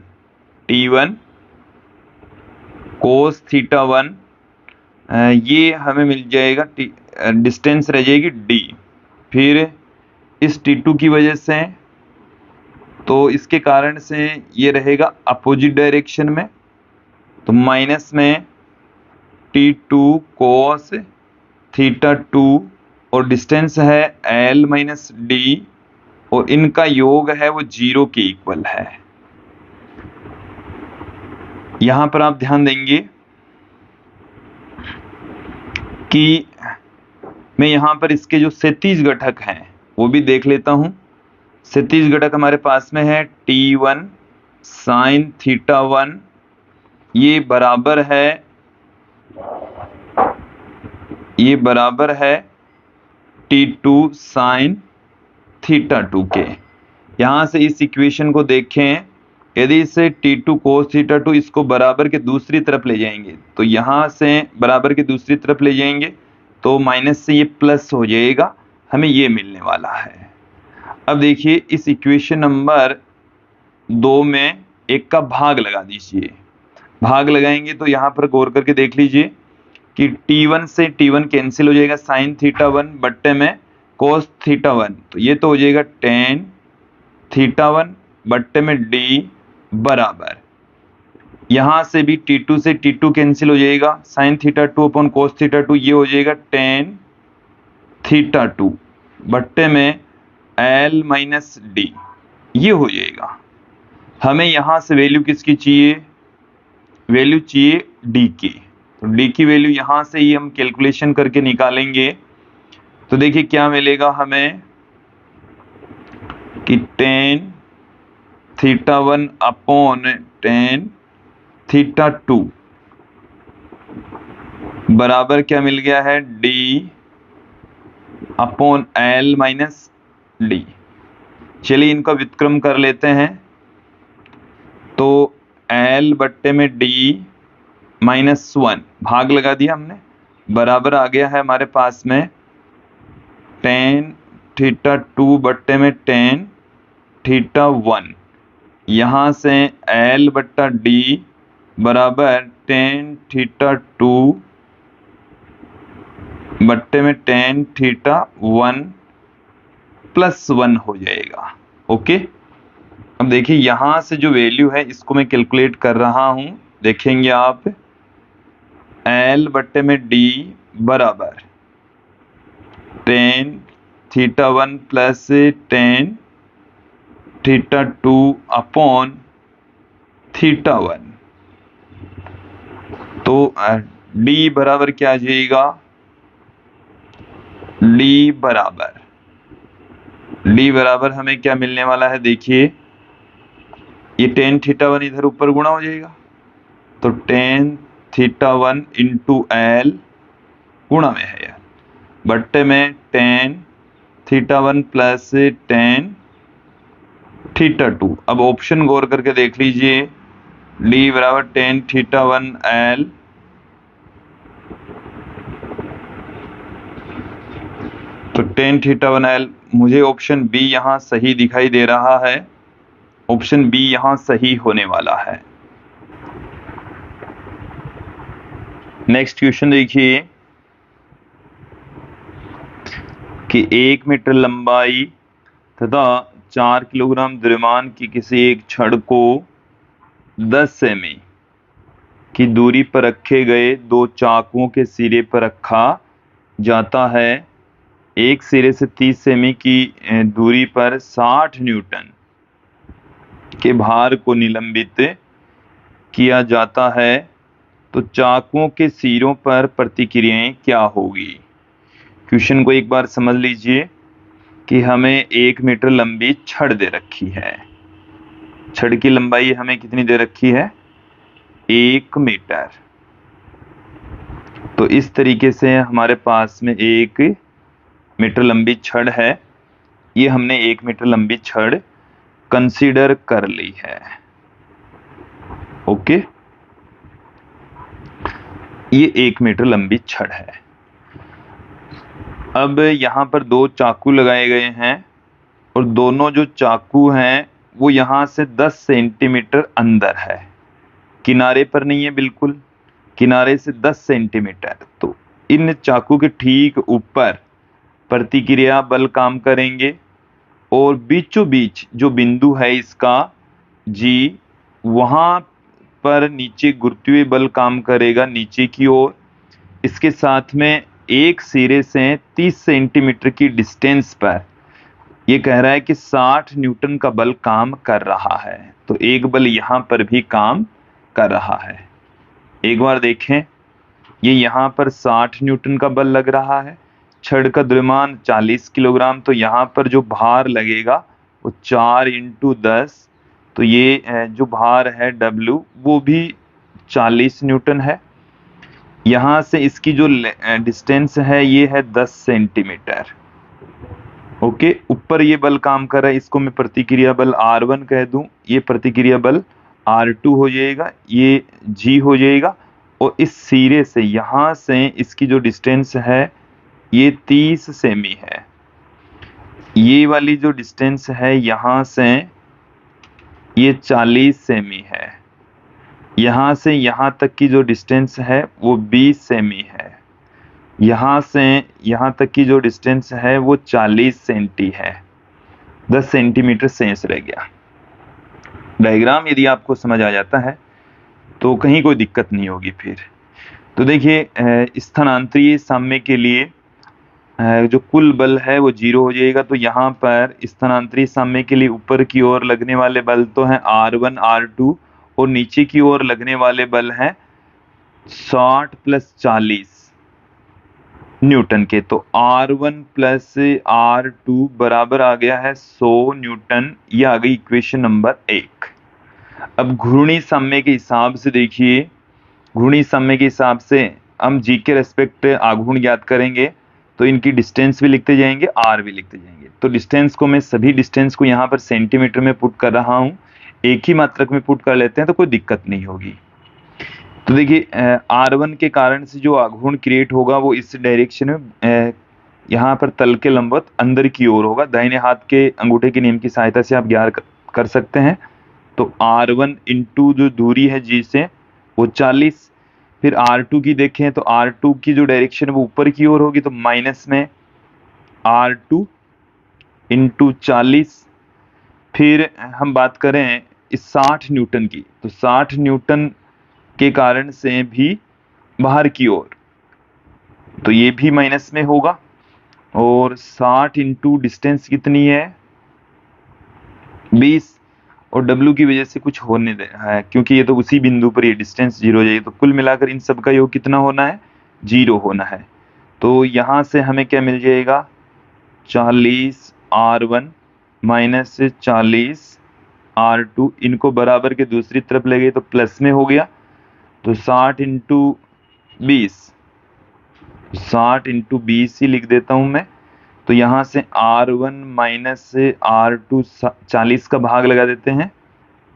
T1 cos θ1 ये हमें मिल जाएगा, डिस्टेंस रह जाएगी D। फिर इस T2 की वजह से तो इसके कारण से ये रहेगा अपोजिट डायरेक्शन में, तो माइनस में T2 cos θ2 और डिस्टेंस है L माइनस डी और इनका योग है वो 0 के इक्वल है। यहां पर आप ध्यान देंगे कि मैं यहां पर इसके जो क्षैतिज घटक हैं वो भी देख लेता हूं। क्षैतिज घटक हमारे पास में है T1 sin θ1, ये बराबर है T2 sin θ2 के। यहां से इस इक्वेशन को देखें, यदि इसे T2 cos θ2 इसको बराबर के दूसरी तरफ ले जाएंगे, तो यहां से बराबर के दूसरी तरफ ले जाएंगे तो माइनस से ये प्लस हो जाएगा, हमें ये मिलने वाला है। अब देखिए इस इक्वेशन नंबर 2 में एक का भाग लगा दीजिए। भाग लगाएंगे तो यहाँ पर गौर करके देख लीजिए कि T1 से T1 कैंसिल हो जाएगा, sin θ1 बट्टे में cos θ1, तो ये तो हो जाएगा tan θ1 बट्टे में D बराबर, यहां से भी T2 से T2 कैंसिल हो जाएगा, sin θ2 अपॉन cos θ2, ये हो जाएगा tan θ2 बट्टे में L माइनस डी, ये हो जाएगा। हमें यहां से वैल्यू किसकी चाहिए, वैल्यू चाहिए D की। तो D की वैल्यू यहां से ही हम कैलकुलेशन करके निकालेंगे। तो देखिए क्या मिलेगा हमें कि tan θ1 अपॉन tan θ2 बराबर क्या मिल गया है, D upon L minus D. चलिए इनका व्युत्क्रम कर लेते हैं। तो L बट्टे में D -1 भाग लगा दिया हमने, बराबर आ गया है हमारे पास में tan θ2 बट्टे में tan θ1। यहाँ से L बट्टा D बराबर tan θ2 बट्टे में tan θ1 +1 हो जाएगा। ओके, अब देखिए यहां से जो वैल्यू है इसको मैं कैलकुलेट कर रहा हूं, देखेंगे आप। L बट्टे में D बराबर tan θ1 प्लस tan θ2 अपॉन θ1। तो D बराबर क्या आ जाएगा? D बराबर हमें क्या मिलने वाला है? देखिए ये tan θ1 इधर ऊपर गुणा हो जाएगा, तो tan θ1 इंटू L गुणा में है यार, बट्टे में tan θ1 प्लस tan θ2। अब ऑप्शन गौर करके देख लीजिए, D बराबर tan θ1 L तो tan θ1 L, मुझे ऑप्शन बी यहां सही दिखाई दे रहा है। ऑप्शन बी यहां सही होने वाला है। नेक्स्ट क्वेश्चन देखिए कि 1 मीटर लंबाई तथा 4 किलोग्राम द्रव्यमान की किसी एक छड़ को 10 सेमी की दूरी पर रखे गए दो चाकुओं के सिरे पर रखा जाता है। एक सिरे से 30 सेमी की दूरी पर 60 न्यूटन के भार को निलंबित किया जाता है, तो चाकुओं के सिरों पर प्रतिक्रियाएं क्या होगी? क्वेश्चन को एक बार समझ लीजिए कि हमें 1 मीटर लंबी छड़ दे रखी है। छड़ की लंबाई हमें कितनी दे रखी है? 1 मीटर। तो इस तरीके से हमारे पास में 1 मीटर लंबी छड़ है। ये हमने 1 मीटर लंबी छड़ कंसीडर कर ली है। ओके, ये 1 मीटर लंबी छड़ है। अब यहां पर दो चाकू लगाए गए हैं और दोनों जो चाकू हैं वो यहां से 10 सेंटीमीटर अंदर है, किनारे पर नहीं है, बिल्कुल किनारे से 10 सेंटीमीटर। तो इन चाकू के ठीक ऊपर प्रतिक्रिया बल काम करेंगे और बीचों बीच जो बिंदु है इसका G, वहां पर नीचे गुरुत्वीय बल काम करेगा नीचे की ओर। इसके साथ में एक सिरे से 30 सेंटीमीटर की डिस्टेंस पर यह कह रहा है कि 60 न्यूटन का बल काम कर रहा है। तो एक बल यहां पर भी काम कर रहा है। एक बार देखें, ये यहां पर 60 न्यूटन का बल लग रहा है। छड़ का द्रव्यमान 40 किलोग्राम, तो यहां पर जो भार लगेगा वो 4 × 10, तो ये जो भार है W वो भी 40 न्यूटन है। यहां से इसकी जो डिस्टेंस है ये है 10 सेंटीमीटर। ओके, ऊपर ये बल काम कर रहा है, इसको मैं प्रतिक्रिया बल R1 कह दूं, ये प्रतिक्रिया बल R2 हो जाएगा, ये G हो जाएगा। और इस सिरे से यहां से इसकी जो डिस्टेंस है ये 30 सेमी है। ये वाली जो डिस्टेंस है यहां से ये 40 सेमी है। यहां से यहां तक की जो डिस्टेंस है वो 20 सेमी है। यहां से यहां तक की जो डिस्टेंस है वो 40 सेंटी है। 10 सेंटीमीटर शेष रह गया। डायग्राम यदि आपको समझ आ जाता है तो कहीं कोई दिक्कत नहीं होगी फिर। तो देखिए स्थानांतरीय साम्य के लिए जो कुल बल है वो 0 हो जाएगा। तो यहाँ पर स्थानांतरीय साम्य के लिए ऊपर की ओर लगने वाले बल तो हैं R1 R2 और नीचे की ओर लगने वाले बल हैं 60 + 40 न्यूटन के। तो R1 + R2 बराबर आ गया है 100 न्यूटन। यह आ गई इक्वेशन नंबर 1। अब घूर्णी साम्य के हिसाब से देखिए, घूर्णी साम्य के हिसाब से हम G के रेस्पेक्ट आघूर्ण ज्ञात करेंगे। तो इनकी डिस्टेंस भी लिखते जाएंगे, आर भी लिखते जाएंगे। तो डिस्टेंस को मैं सभी डिस्टेंस को यहाँ पर सेंटीमीटर में पुट कर रहा हूँ, एक ही मात्रक में पुट कर लेते हैं तो कोई दिक्कत नहीं होगी। तो देखिए R1 के कारण से जो आघूर्ण क्रिएट होगा वो इस डायरेक्शन में यहाँ पर तल के लंबवत अंदर की ओर होगा। दाहिने हाथ के अंगूठे के नियम की सहायता से आप ज्ञात कर सकते हैं। तो R1 इंटू जो दूरी है G से वो 40, फिर R2 की देखें तो R2 की जो डायरेक्शन है वो ऊपर की ओर होगी, तो माइनस में R2 इंटू 40। फिर हम बात करें इस 60 न्यूटन की, तो 60 न्यूटन के कारण से भी बाहर की ओर, तो ये भी माइनस में होगा। और 60 इंटू डिस्टेंस कितनी है 20, और W की वजह से कुछ होने दे है क्योंकि ये तो उसी बिंदु पर ये डिस्टेंस 0 हो जाएगी। तो कुल मिलाकर इन सब का योग कितना होना है 0 होना है। तो यहाँ से हमें क्या मिल जाएगा 40 R1 माइनस 40 R2, इनको बराबर के दूसरी तरफ ले गए तो प्लस में हो गया। तो 60 इंटू 20, 60 इंटू 20 ही लिख देता हूं मैं। तो यहाँ से R1 माइनस R2 40 का भाग लगा देते हैं,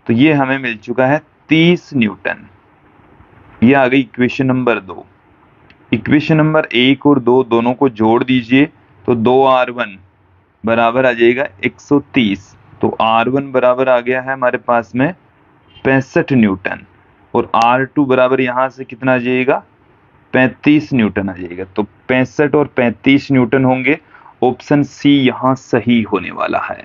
तो ये हमें मिल चुका है 30 न्यूटन। ये आ गई इक्वेशन नंबर 2। इक्वेशन नंबर 1 और 2 दोनों को जोड़ दीजिए तो 2R1 बराबर आ जाएगा 130। तो R1 बराबर आ गया है हमारे पास में 65 न्यूटन, और R2 बराबर यहाँ से कितना आ जाएगा 35 न्यूटन आ जाएगा। तो 65 और 35 न्यूटन होंगे। ऑप्शन सी यहाँ सही होने वाला है।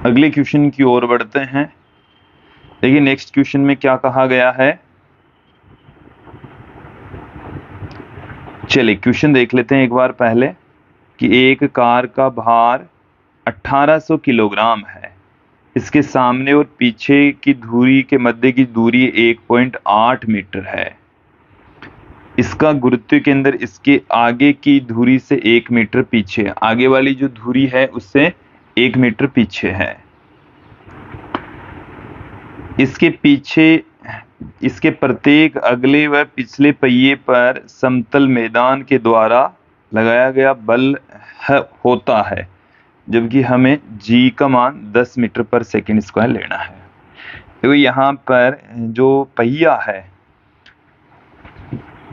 अगले क्वेश्चन की ओर बढ़ते हैं। देखिए नेक्स्ट क्वेश्चन में क्या कहा गया है, चलिए क्वेश्चन देख लेते हैं एक बार पहले कि एक कार का भार 1800 किलोग्राम है, इसके सामने और पीछे की धुरी के मध्य की दूरी 1.8 मीटर है। इसका गुरुत्व केंद्र इसके आगे की धुरी से 1 मीटर पीछे, आगे वाली जो धुरी है उससे 1 मीटर पीछे है। इसके पीछे इसके प्रत्येक अगले व पिछले पहिए पर समतल मैदान के द्वारा लगाया गया बल होता है, जबकि हमें G का मान 10 मीटर पर सेकंड स्क्वायर लेना है। तो यहाँ पर जो पहिया है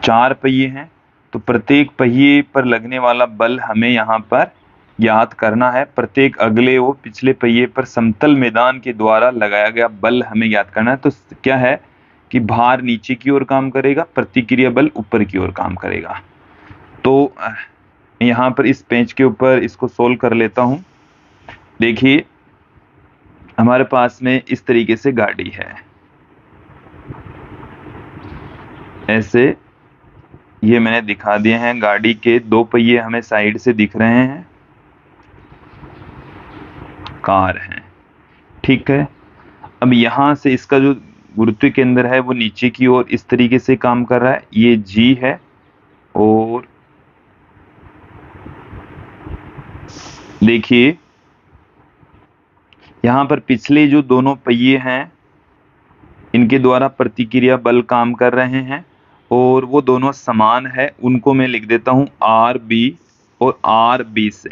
4 पहिए हैं, तो प्रत्येक पहिए पर लगने वाला बल हमें यहाँ पर ज्ञात करना है। प्रत्येक अगले व पिछले पहिए पर समतल मैदान के द्वारा लगाया गया बल हमें ज्ञात करना है। तो क्या है कि भार नीचे की ओर काम करेगा, प्रतिक्रिया बल ऊपर की ओर काम करेगा। तो यहाँ पर इस पेज के ऊपर इसको सोल्व कर लेता हूँ। देखिए हमारे पास में इस तरीके से गाड़ी है, ऐसे ये मैंने दिखा दिए हैं। गाड़ी के 2 पहिए हमें साइड से दिख रहे हैं, कार है, ठीक है। अब यहाँ से इसका जो गुरुत्व केंद्र है वो नीचे की ओर इस तरीके से काम कर रहा है, ये G है। और देखिए यहाँ पर पिछले जो दोनों पहिए हैं इनके द्वारा प्रतिक्रिया बल काम कर रहे हैं और वो दोनों समान है, उनको मैं लिख देता हूं RB और RB से।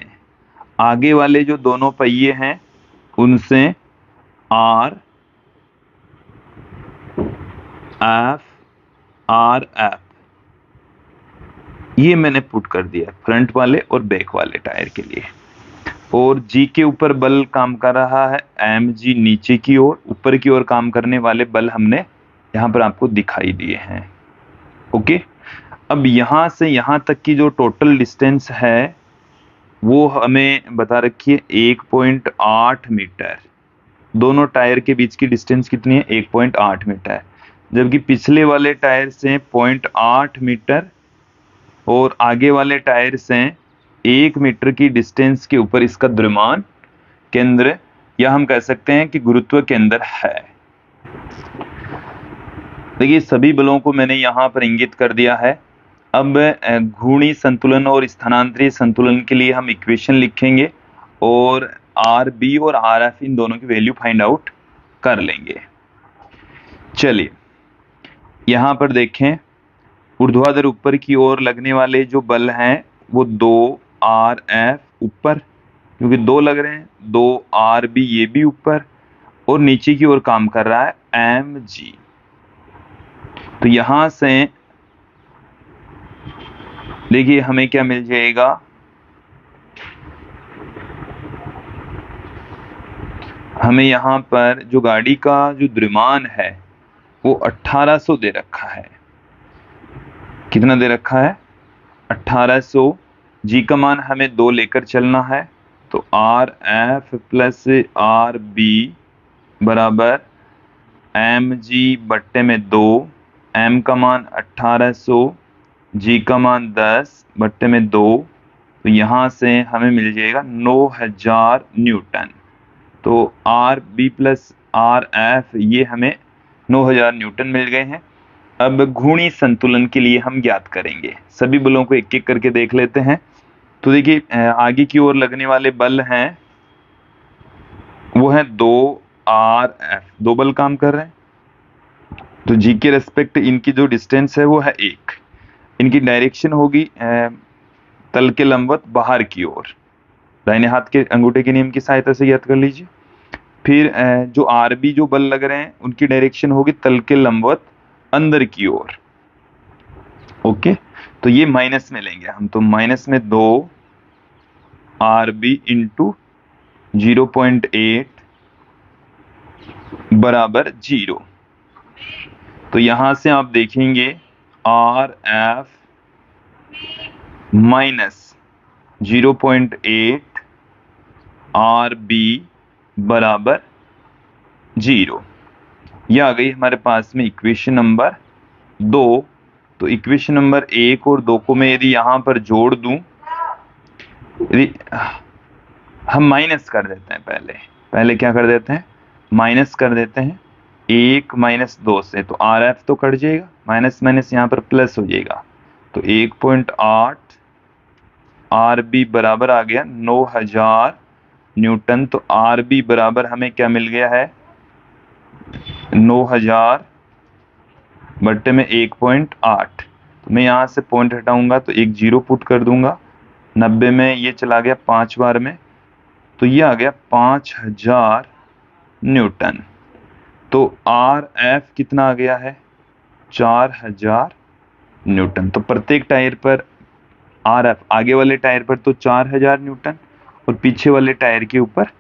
आगे वाले जो दोनों पहिए हैं उनसे RF RF, ये मैंने पुट कर दिया फ्रंट वाले और बैक वाले टायर के लिए। और G के ऊपर बल काम कर रहा है mg, नीचे की ओर, ऊपर की ओर काम करने वाले बल हमने यहाँ पर आपको दिखाई दिए हैं। ओके, अब यहाँ से यहाँ तक की जो टोटल डिस्टेंस है वो हमें बता रखी है 1.8 मीटर। दोनों टायर के बीच की डिस्टेंस कितनी है 1.8 मीटर, जबकि पिछले वाले टायर से 0.8 मीटर और आगे वाले टायर से 1 मीटर की डिस्टेंस के ऊपर इसका द्रव्यमान केंद्र, या हम कह सकते हैं कि गुरुत्व केंद्र है। देखिए सभी बलों को मैंने यहाँ पर इंगित कर दिया है। अब घूर्णी संतुलन और स्थानांतरित संतुलन के लिए हम इक्वेशन लिखेंगे और RB और RF इन दोनों की वैल्यू फाइंड आउट कर लेंगे। चलिए यहाँ पर देखें ऊर्ध्वाधर ऊपर की ओर लगने वाले जो बल हैं वो 2 RF ऊपर, क्योंकि 2 लग रहे हैं, 2 RB ये भी ऊपर, और नीचे की ओर काम कर रहा है mg। तो यहां से देखिए हमें क्या मिल जाएगा, हमें यहाँ पर जो गाड़ी का जो द्रव्यमान है वो 1800 दे रखा है। कितना दे रखा है? 1800। जी का मान हमें 2 लेकर चलना है, तो RF प्लस RB बराबर mg बट्टे में 2, m का मान 1800, g का मान 10 बट्टे में 2, तो यहाँ से हमें मिल जाएगा 9000 न्यूटन। तो RB प्लस RF ये हमें 9000 न्यूटन मिल गए हैं। अब घूर्णी संतुलन के लिए हम ज्ञात करेंगे, सभी बलों को एक एक करके देख लेते हैं। तो देखिए आगे की ओर लगने वाले बल हैं वो है 2RF, 2 बल काम कर रहे हैं। तो जी के रेस्पेक्ट इनकी जो डिस्टेंस है वो है 1। इनकी डायरेक्शन होगी तल के लंबवत बाहर की ओर, दाहिने हाथ के अंगूठे के नियम की सहायता से ज्ञात कर लीजिए। फिर जो RB जो बल लग रहे हैं उनकी डायरेक्शन होगी तल के लंबवत अंदर की ओर। ओके, तो ये माइनस में लेंगे हम, तो माइनस में 2 RB इंटू 0.8 बराबर 0। तो यहां से आप देखेंगे RF माइनस 0.8 RB बराबर 0। यह आ गई हमारे पास में इक्वेशन नंबर 2। तो इक्वेशन नंबर 1 और 2 को मैं यदि यहां पर जोड़ दूं, यदि हम माइनस कर देते हैं, पहले क्या कर देते हैं, माइनस कर देते हैं 1 माइनस 2 से, तो RF तो कट जाएगा, माइनस माइनस यहाँ पर प्लस हो जाएगा, तो 1.8 RB बराबर आ गया 9000 न्यूटन। तो RB बराबर हमें क्या मिल गया है, 9000 बट्टे में 1.8। तो मैं यहाँ से पॉइंट हटाऊंगा तो एक 0 पुट कर दूंगा, 90 में ये चला गया 5 बार में, तो ये आ गया 5000 न्यूटन। तो RF कितना आ गया है, 4000 न्यूटन। तो प्रत्येक टायर पर RF, आगे वाले टायर पर तो 4000 न्यूटन और पीछे वाले टायर के ऊपर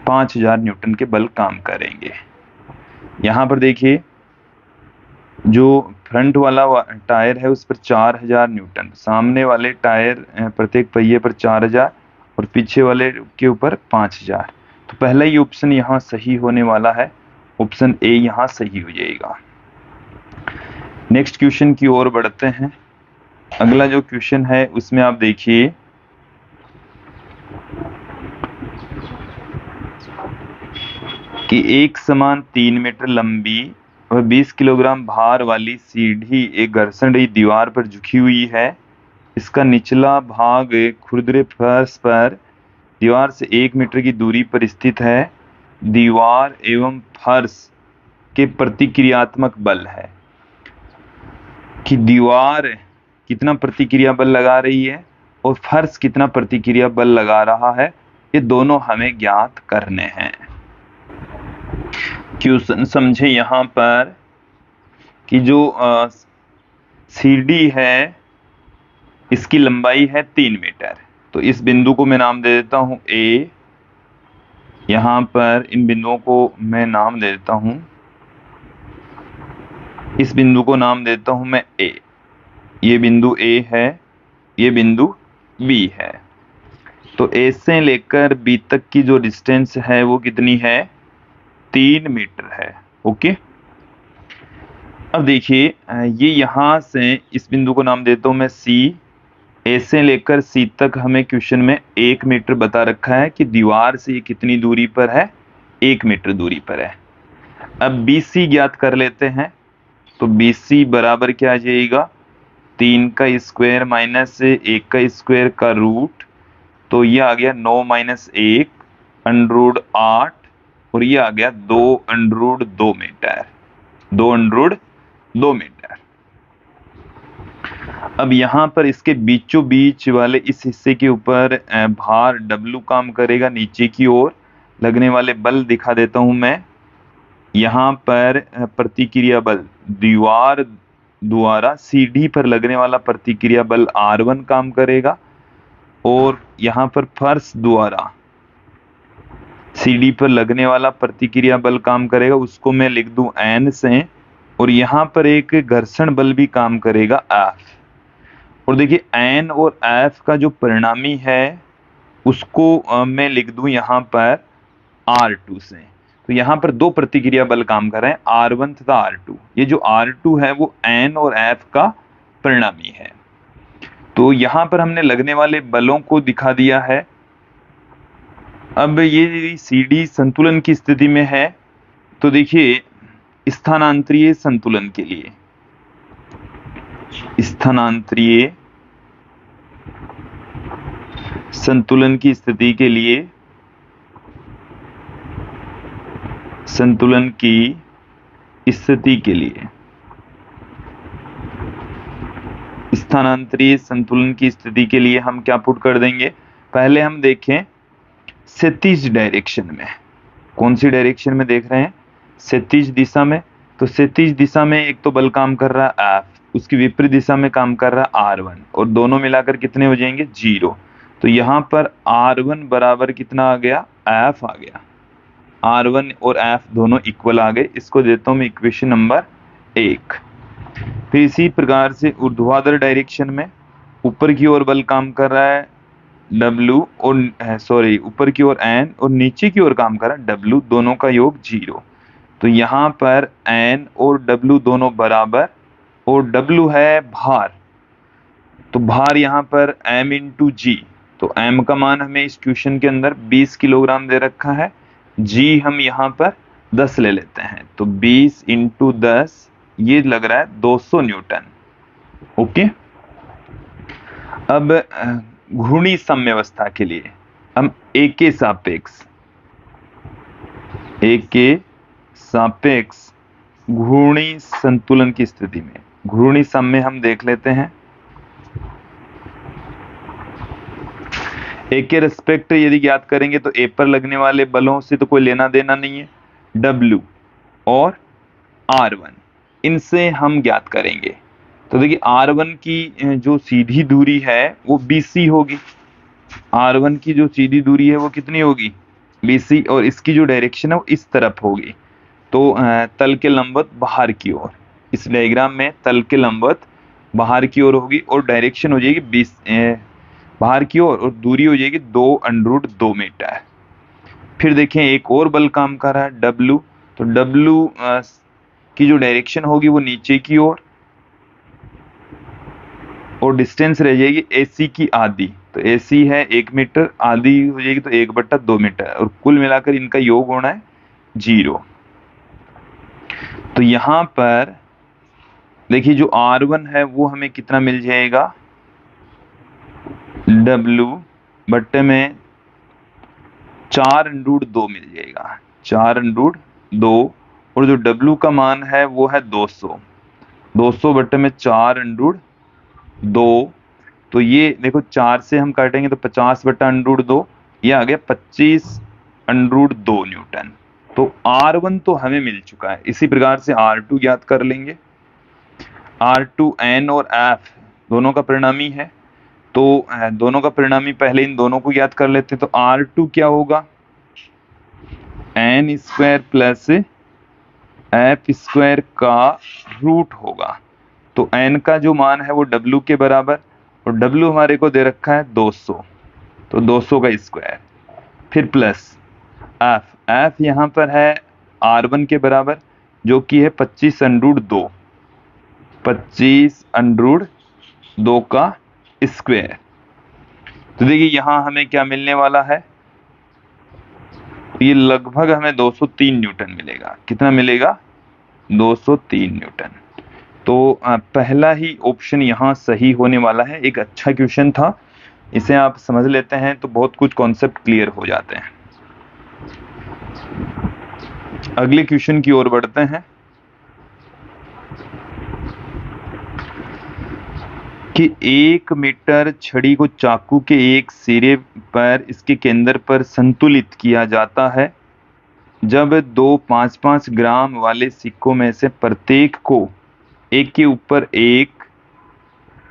5000 न्यूटन के बल काम करेंगे। यहां पर देखिए जो फ्रंट वाला टायर है उस पर 4000 न्यूटन, सामने वाले टायर प्रत्येक पहिए पर 4000 और पीछे वाले के ऊपर 5000। तो पहला ही ऑप्शन यहाँ सही होने वाला है, ऑप्शन ए यहाँ सही हो जाएगा। नेक्स्ट क्वेश्चन की ओर बढ़ते हैं। अगला जो क्वेश्चन है उसमें आप देखिए कि एक समान 3 मीटर लंबी वह 20 किलोग्राम भार वाली सीढ़ी एक घर्षण रहित दीवार पर झुकी हुई है। इसका निचला भाग खुरदरे फर्श पर दीवार से 1 मीटर की दूरी पर स्थित है। दीवार एवं फर्श के प्रतिक्रियात्मक बल है कि दीवार कितना प्रतिक्रिया बल लगा रही है और फर्श कितना प्रतिक्रिया बल लगा रहा है, ये दोनों हमें ज्ञात करने हैं। क्वेश्चन समझे यहाँ पर कि जो सीढ़ी है इसकी लंबाई है 3 मीटर। तो इस बिंदु को मैं नाम दे देता हूं A, यहाँ पर इन बिंदुओं को मैं नाम दे देता हूं, इस बिंदु को नाम देता हूं मैं A। ये बिंदु A है, ये बिंदु B है। तो A से लेकर B तक की जो डिस्टेंस है वो कितनी है, 3 मीटर है। ओके, अब देखिए ये यहां से इस बिंदु को नाम देता हूं मैं C। A से लेकर C तक हमें क्वेश्चन में 1 मीटर बता रखा है कि दीवार से ये कितनी दूरी पर है, 1 मीटर दूरी पर है। अब BC ज्ञात कर लेते हैं। तो BC बराबर क्या आ जाएगा, 3 का स्क्वायर माइनस 1 का स्क्वायर का रूट, तो ये आ गया 9 माइनस 1 √8 और ये आ गया 2 √2 मीटर। 2 मीटर। अब यहां पर इसके बीचों बीच वाले इस हिस्से के ऊपर भार W काम करेगा। नीचे की ओर लगने वाले बल दिखा देता हूं मैं। यहाँ पर प्रतिक्रिया बल दीवार द्वारा सीढ़ी पर लगने वाला प्रतिक्रिया बल R1 काम करेगा, और यहाँ पर फर्श द्वारा सीढ़ी पर लगने वाला प्रतिक्रिया बल काम करेगा, उसको मैं लिख दूं N से। और यहाँ पर एक घर्षण बल भी काम करेगा F। और देखिए N और F का जो परिणामी है उसको मैं लिख दूं यहाँ पर R2 से। तो यहाँ पर दो प्रतिक्रिया बल काम कर रहे हैं, R1 तथा R2। ये जो R2 है वो N और F का परिणामी है। तो यहाँ पर हमने लगने वाले बलों को दिखा दिया है। अब ये सीढ़ी संतुलन की स्थिति में है, तो देखिए स्थानांतरीय संतुलन के लिए, स्थानांतरीय संतुलन की स्थिति के लिए, संतुलन की स्थिति के लिए, स्थानांतरीय संतुलन की स्थिति के लिए हम क्या पुट कर देंगे? पहले हम देखें क्षैतिज डायरेक्शन में। कौन सी डायरेक्शन में देख रहे हैं? क्षैतिज दिशा में। तो क्षैतिज दिशा में एक तो बल काम कर रहा है F, उसकी विपरीत दिशा में काम कर रहा है R1, और दोनों मिलाकर कितने हो जाएंगे? 0। तो यहाँ पर R1 बराबर कितना आ गया? F आ गया। R1 और F दोनों इक्वल आ गए। इसको देता हूं मैं इक्वेशन नंबर 1। फिर इसी प्रकार से ऊर्ध्वाधर डायरेक्शन में ऊपर की ओर बल काम कर रहा है W, और ऊपर की ओर N, और नीचे की ओर काम कर रहा है W, दोनों का योग 0। तो यहाँ पर N और W दोनों बराबर, और W है भार, तो भार यहाँ पर M × G। तो M का मान हमें इस क्वेश्चन के अंदर 20 किलोग्राम दे रखा है, G हम यहाँ पर 10 ले लेते हैं, तो 20 × 10 ये लग रहा है 200 न्यूटन। ओके। अब घूर्णी साम्यावस्था के लिए हम A के सापेक्ष घूर्णी संतुलन की स्थिति में घूर्णी साम्य हम देख लेते हैं। A के रेस्पेक्ट यदि ज्ञात करेंगे तो A पर लगने वाले बलों से तो कोई लेना देना नहीं है, W और R1 इनसे हम ज्ञात करेंगे। तो देखिए R1 की जो सीधी दूरी है वो BC होगी। R1 की जो सीधी दूरी है वो कितनी होगी? BC, और इसकी जो डायरेक्शन है वो इस तरफ होगी। तो तल के लंबवत बाहर की ओर, इस डायग्राम में तल के लंबवत बाहर की ओर होगी, और डायरेक्शन हो जाएगी 20 बाहर की ओर, और दूरी हो जाएगी 2√2 मीटर। फिर देखें एक और बल काम कर रहा है W। तो W की जो डायरेक्शन होगी वो नीचे की ओर, और डिस्टेंस रह जाएगी AC की आधी। तो AC है 1 मीटर, आधी हो जाएगी तो 1/2 मीटर, और कुल मिलाकर इनका योग होना है 0। तो यहाँ पर देखिए जो R1 है वो हमें कितना मिल जाएगा? W बट्टे में 4√2 मिल जाएगा, 4√2, और जो W का मान है वो है 200, 200 बट्टे में 4√2। तो ये देखो 4 से हम काटेंगे तो 50/√2, ये आ गया 25√2 न्यूटन। तो R1 तो हमें मिल चुका है। इसी प्रकार से R2 ज्ञात कर लेंगे। R2 N और F दोनों का परिणामी है, तो दोनों का परिणामी पहले इन दोनों को ज्ञात कर लेते हैं। तो R2 क्या होगा? N² प्लस F² का रूट होगा। तो N का जो मान है वो W के बराबर, और W हमारे को दे रखा है 200, तो 200 का स्क्वायर, फिर प्लस F यहाँ पर है R1 के बराबर, जो कि है 25√2, 25√2 का स्क्वायर। तो देखिए यहाँ हमें क्या मिलने वाला है? ये लगभग हमें 203 न्यूटन मिलेगा। कितना मिलेगा? 203 न्यूटन। तो पहला ही ऑप्शन यहाँ सही होने वाला है। एक अच्छा क्वेश्चन था, इसे आप समझ लेते हैं तो बहुत कुछ कॉन्सेप्ट क्लियर हो जाते हैं। अगले क्वेश्चन की ओर बढ़ते हैं। कि 1 मीटर छड़ी को चाकू के एक सिरे पर इसके केंद्र पर संतुलित किया जाता है जब दो 5-5 ग्राम वाले सिक्कों में से प्रत्येक को एक के ऊपर एक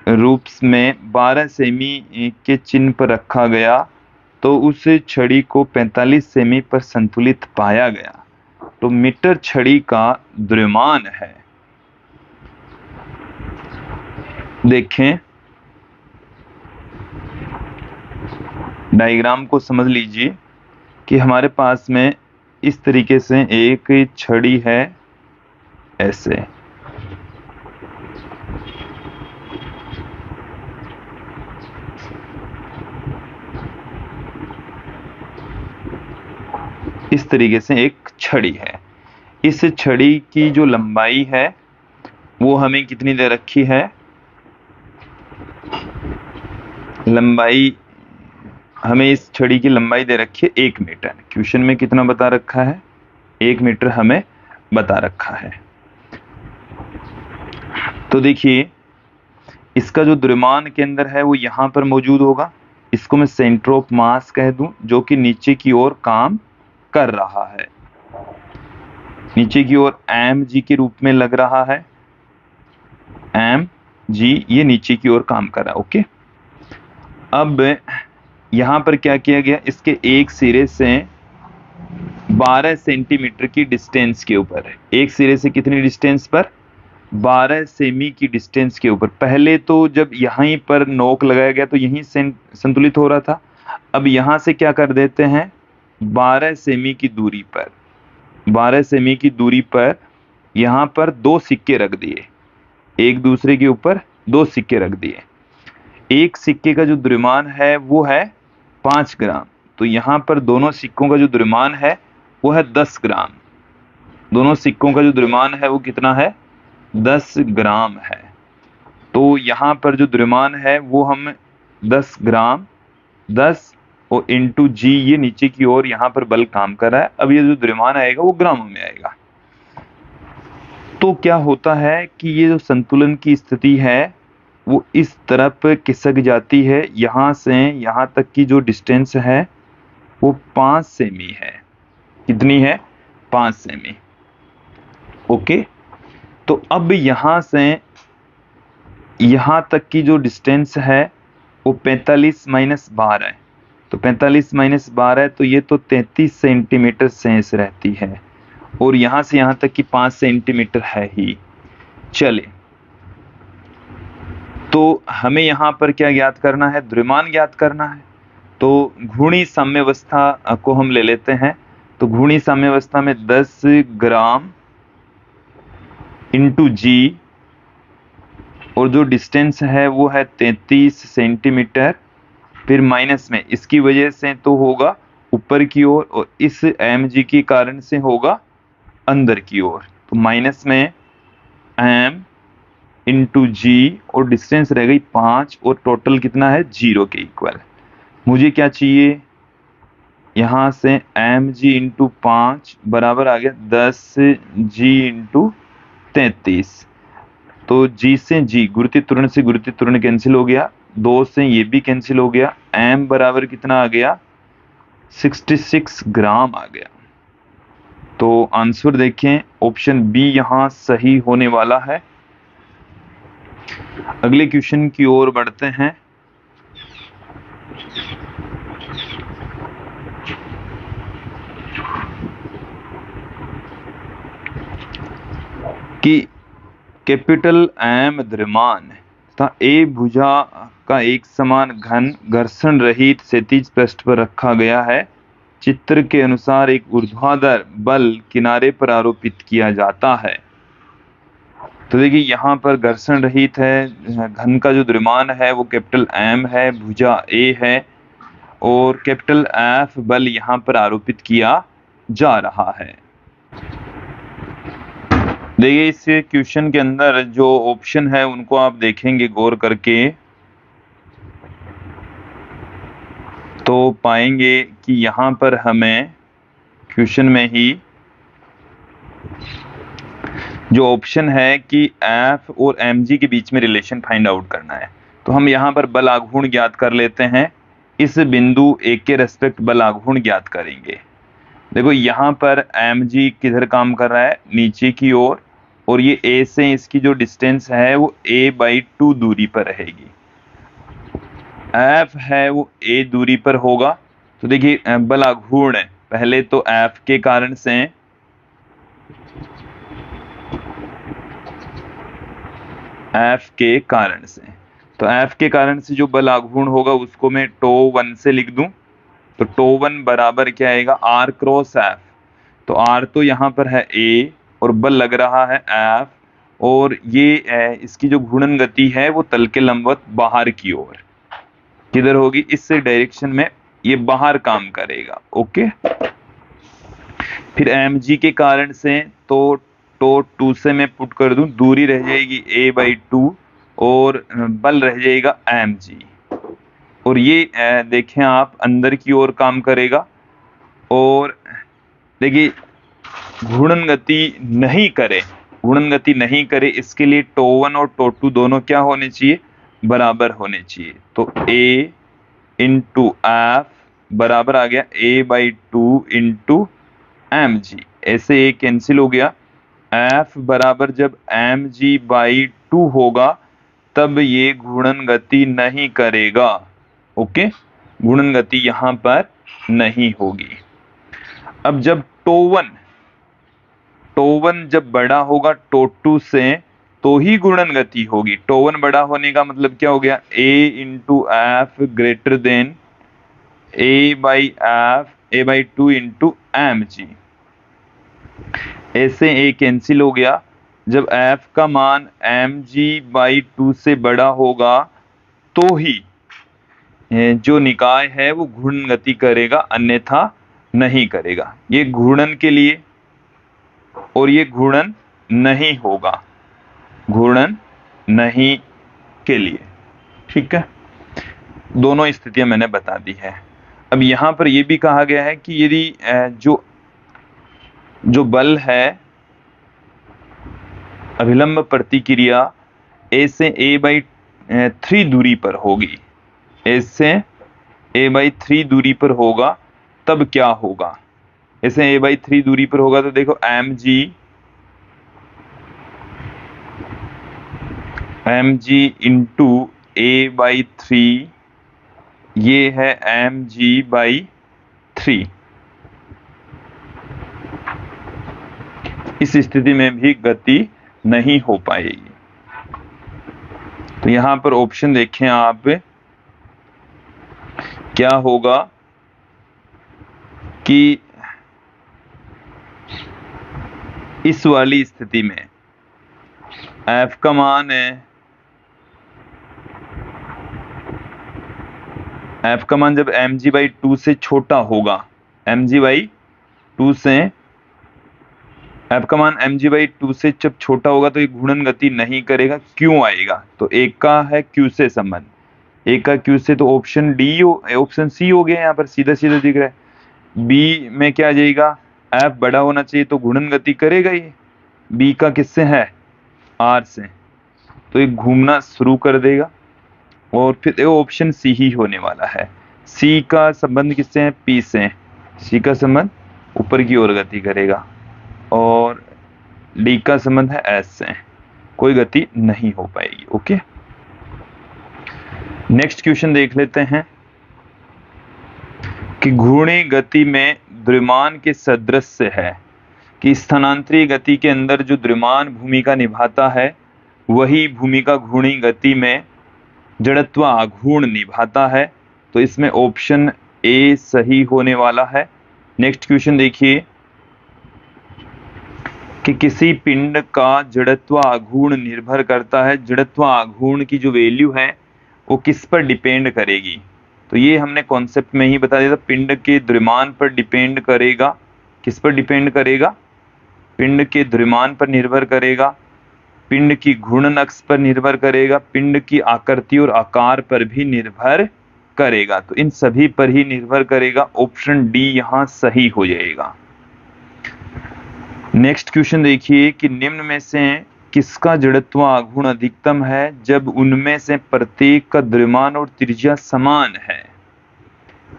रूप में 12 सेमी के चिन्ह पर रखा गया तो उस छड़ी को 45 सेमी पर संतुलित पाया गया। तो मीटर छड़ी का द्रव्यमान है। देखें, डायग्राम को समझ लीजिए कि हमारे पास में इस तरीके से एक छड़ी है, ऐसे इस तरीके से एक छड़ी है। इस छड़ी की जो लंबाई है वो हमें कितनी दे रखी है? लंबाई हमें इस छड़ी की लंबाई दे रखी है 1 मीटर। क्वेश्चन में कितना बता रखा है? 1 मीटर हमें बता रखा है। तो देखिए, इसका जो द्रव्यमान केंद्र है वो यहां पर मौजूद होगा। इसको मैं सेंटर ऑफ मास कह दूं, जो कि नीचे की ओर काम कर रहा है, नीचे की ओर mg के रूप में लग रहा है। mg ये नीचे की ओर काम कर रहा है। ओके, अब यहां पर क्या किया गया, इसके एक सिरे से 12 सेंटीमीटर की डिस्टेंस के ऊपर, एक सिरे से कितनी डिस्टेंस पर? 12 सेमी की डिस्टेंस के ऊपर। पहले तो जब यहीं पर नोक लगाया गया तो यहीं संतुलित हो रहा था। अब यहां से क्या कर देते हैं, 12 सेमी की दूरी पर, 12 सेमी की दूरी पर यहां पर 2 सिक्के रख दिए, एक दूसरे के ऊपर 2 सिक्के रख दिए। एक सिक्के का जो द्रव्यमान है वो है 5 ग्राम। तो यहां पर दोनों सिक्कों का जो द्रव्यमान है वो है 10 ग्राम। दोनों सिक्कों का जो द्रव्यमान है वो कितना है? 10 ग्राम है। तो यहां पर जो द्रव्यमान है वो हम 10 ग्राम, 10 और इंटू जी, ये नीचे की ओर यहां पर बल काम कर रहा है। अब ये जो द्रव्यमान आएगा वो ग्रामों में आएगा। तो क्या होता है कि ये जो संतुलन की स्थिति है वो इस तरफ खिसक जाती है। यहां से यहां तक की जो डिस्टेंस है वो 5 सेमी है। कितनी है? 5 सेमी। ओके, तो अब यहां से यहां तक की जो डिस्टेंस है वो 45 माइनस 12 है। तो 45 माइनस 12 तो ये तो 33 सेंटीमीटर शेष रहती है, और यहां से यहां तक की 5 सेंटीमीटर है ही। चले, तो हमें यहां पर क्या ज्ञात करना है? द्रव्यमान ज्ञात करना है। तो घूर्णी साम्यावस्था को हम ले लेते हैं। तो घूर्णी साम्यावस्था में 10 ग्राम इंटू जी, और जो डिस्टेंस है वो है 33 सेंटीमीटर, फिर माइनस में इसकी वजह से तो होगा ऊपर की ओर, और इस mg के कारण से होगा अंदर की ओर। तो माइनस में m इंटू जी, और डिस्टेंस रह गई 5, और टोटल कितना है? 0 के इक्वल। मुझे क्या चाहिए? यहां से mg इंटू 5 बराबर आ गया 10g इंटू 33। तो g से g, गुरुत्वीय त्वरण से गुरुत्वीय त्वरण कैंसिल हो गया, 2 से ये भी कैंसिल हो गया। m बराबर कितना आ गया? 66 ग्राम आ गया। तो आंसर देखें, ऑप्शन बी यहां सही होने वाला है। अगले क्वेश्चन की ओर बढ़ते हैं। कि कैपिटल एम द्रव्यमान तथा ए भुजा का एक समान घन घर्षण रहित क्षैतिज पृष्ठ पर रखा गया है। चित्र के अनुसार एक ऊर्ध्वाधर बल किनारे पर आरोपित किया जाता है। तो देखिए, यहाँ पर घर्षण रहित है, घन का जो द्रव्यमान है वो कैपिटल एम है, भुजा ए है, और कैपिटल एफ बल यहाँ पर आरोपित किया जा रहा है। देखिए, इस क्वेश्चन के अंदर जो ऑप्शन है उनको आप देखेंगे गौर करके, तो पाएंगे कि यहाँ पर हमें क्वेश्चन में ही जो ऑप्शन है कि एफ और mg के बीच में रिलेशन फाइंड आउट करना है। तो हम यहाँ पर बल आघूर्ण ज्ञात कर लेते हैं। इस बिंदु ए के रेस्पेक्ट बल आघूर्ण ज्ञात करेंगे। देखो यहाँ पर mg किधर काम कर रहा है, नीचे की ओर, और ये a से इसकी जो डिस्टेंस है वो a/2 दूरी पर रहेगी। F है वो a दूरी पर होगा। तो देखिए बल आघूर्ण है, पहले तो F के कारण से तो F के कारण से जो बल आघूर्ण होगा उसको मैं τ1 से लिख दूं। तो τ1 बराबर क्या आएगा, r क्रॉस F। तो r तो यहाँ पर है a और बल लग रहा है F, और ये इसकी जो घूर्णन गति है वो तल के लंबवत बाहर की ओर किधर होगी, इस डायरेक्शन में ये बाहर काम करेगा। ओके, फिर mg के कारण से तो τ2 से मैं पुट कर दूं, दूरी रह जाएगी a/2 और बल रह जाएगा mg, और ये देखें आप अंदर की ओर काम करेगा। और देखिए घूर्णन गति नहीं करे इसके लिए τ1 और τ2 दोनों क्या होने चाहिए, बराबर होने चाहिए। तो a इंटू एफ बराबर आ गया a/2 इंटू mg, ऐसे a कैंसिल हो गया। F बराबर जब mg/2 होगा तब ये घूर्णन गति नहीं करेगा। ओके, घूर्णन गति यहां पर नहीं होगी। अब जब τ1 जब बड़ा होगा τ2 से तो ही घूर्णन गति होगी। τ1 बड़ा होने का मतलब क्या हो गया, a into F greater than a/2 into mg, ऐसे a कैंसिल हो गया। जब f का मान mg/2 से बड़ा होगा तो ही जो निकाय है वो घूर्णन गति करेगा, अन्यथा नहीं करेगा। ये घूर्णन के लिए और ये घूर्णन नहीं होगा, घूर्णन नहीं के लिए। ठीक है, दोनों स्थितियां मैंने बता दी है। अब यहां पर यह भी कहा गया है कि यदि जो बल है अभिलंब प्रतिक्रिया a से a/3 दूरी पर होगी, a से a/3 दूरी पर होगा, तब क्या होगा, ऐसे a/3 दूरी पर होगा तो देखो mg इंटू a/3, ये है mg/3। इस स्थिति में भी गति नहीं हो पाएगी। तो यहां पर ऑप्शन देखें आप, क्या होगा कि इस वाली स्थिति में f का मान है, f का मान जब mg/2 से छोटा होगा, mg/2 से f का मान mg/2 से जब छोटा होगा तो ये घूर्णन गति नहीं करेगा। क्यों आएगा, तो एक का है q से संबंध, एक का q से, तो ऑप्शन सी हो गया। यहाँ पर सीधा सीधा दिख रहा है। b में क्या आ जाएगा, f बड़ा होना चाहिए तो घूर्णन गति करेगा ये, b का किससे है, r से, तो ये घूमना शुरू कर देगा। और फिर ऑप्शन सी ही होने वाला है। c का संबंध किससे है, p से, c का संबंध ऊपर की ओर गति करेगा, और d का संबंध है s से, कोई गति नहीं हो पाएगी। ओके, नेक्स्ट क्वेश्चन देख लेते हैं कि घूर्णी गति में द्रव्यमान के सदृश्य है कि स्थानांतरीय गति के अंदर जो द्रव्यमान भूमिका निभाता है वही भूमिका घूर्णी गति में जड़त्व आघूर्ण निभाता है। तो इसमें ऑप्शन ए सही होने वाला है। नेक्स्ट क्वेश्चन देखिए कि किसी पिंड का जड़त्व आघूर्ण निर्भर करता है, जड़त्व आघूर्ण की जो वैल्यू है वो किस पर डिपेंड करेगी, तो ये हमने कॉन्सेप्ट में ही बता दिया था, पिंड के द्रव्यमान पर डिपेंड करेगा। किस पर डिपेंड करेगा, पिंड के द्रव्यमान पर निर्भर करेगा, पिंड की घूर्णन अक्ष पर निर्भर करेगा, पिंड की आकृति और आकार पर भी निर्भर करेगा। तो इन सभी पर ही निर्भर करेगा। ऑप्शन डी यहां सही हो जाएगा। नेक्स्ट क्वेश्चन देखिए कि निम्न में से किसका जड़त्व आघूर्ण अधिकतम है? जब उनमें से प्रत्येक का द्रव्यमान और त्रिज्या समान है।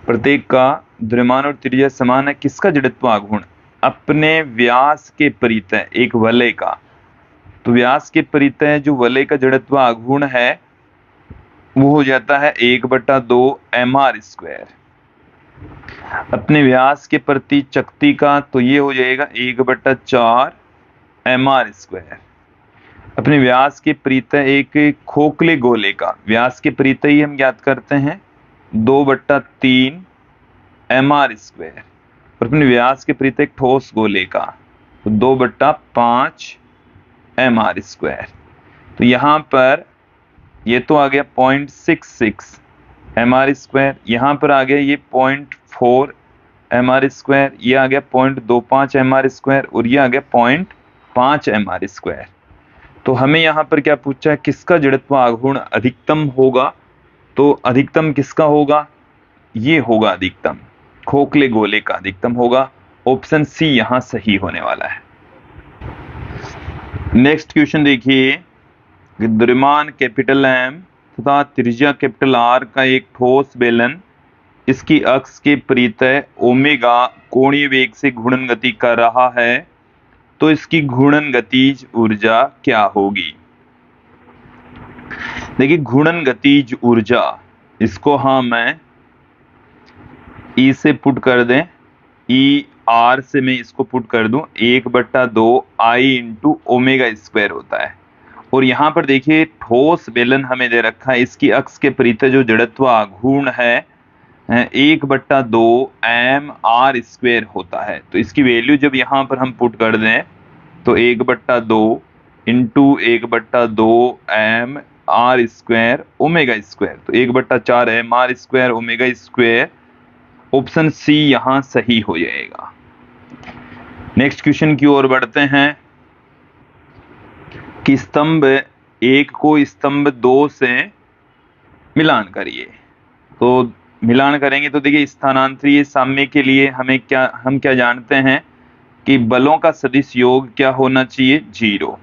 प्रत्येक का द्रव्यमान और त्रिज्या समान है। किसका जड़त्व आघूर्ण? अपने व्यास के परितः एक वलय का। तो व्यास के परितः जो वलय का जड़त्व आघूर्ण है वो हो जाता है 1/2 mr²। अपने व्यास के प्रति चक्ति का तो ये हो जाएगा 1/4 mr²। अपने व्यास के परितः एक खोखले गोले का, व्यास के परितः ही हम ज्ञात करते हैं 2/3 mr²। और अपने व्यास के परितः एक ठोस गोले का तो 2/5 mr²। तो यहां पर ये तो आ गया 0.66 mr², यहां पर आ गया ये 0.4 mr², ये आ गया 0.25 mr² और ये आ गया 0.5 mr²। तो हमें यहाँ पर क्या पूछा है? किसका जड़त्व आघूर्ण अधिकतम होगा? तो अधिकतम किसका होगा? ये होगा अधिकतम खोखले गोले का अधिकतम होगा। ऑप्शन सी यहां सही होने वाला है। नेक्स्ट क्वेश्चन देखिए, द्रव्यमान कैपिटल एम तथा त्रिज्या कैपिटल आर का एक ठोस बेलन इसकी अक्ष के परितः ओमेगा कोणीय वेग से घूर्णन गति कर रहा है, तो इसकी घूर्णन गतिज ऊर्जा क्या होगी? देखिए घूर्णन गतिज ऊर्जा, इसको हम ई से पुट कर दें, ई आर से मैं इसको पुट कर दूं 1/2 आई इंटू ओमेगा² होता है। और यहां पर देखिए ठोस बेलन हमें दे रखा है, इसकी अक्ष के परितः जो जड़त्व आघूर्ण है 1/2 mr² होता है। तो इसकी वैल्यू जब यहां पर हम पुट कर दें तो 1/2 इंटू 1/2 mr² ओमेगा², तो 1/4 mr² ओमेगा²। ऑप्शन सी यहां सही हो जाएगा। नेक्स्ट क्वेश्चन की ओर बढ़ते हैं कि स्तंभ 1 को स्तंभ 2 से मिलान करिए। तो मिलान करेंगे तो देखिए स्थानांतरीय साम्य के लिए हम क्या जानते हैं कि बलों का सदिश योग क्या होना चाहिए? 0।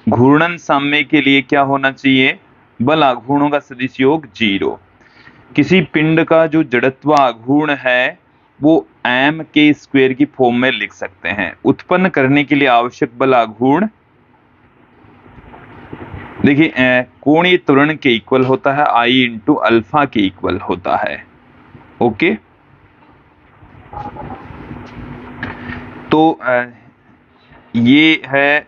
घूर्णन साम्य के लिए क्या होना चाहिए? बल आघूर्णों का सदिश योग 0। किसी पिंड का जो जड़त्व आघूर्ण है वो m² की फॉर्म में लिख सकते हैं। उत्पन्न करने के लिए आवश्यक बल आघूर्ण देखिए कोणीय त्वरण के इक्वल होता है, I इंटू अल्फा के इक्वल होता है। ओके, तो ये है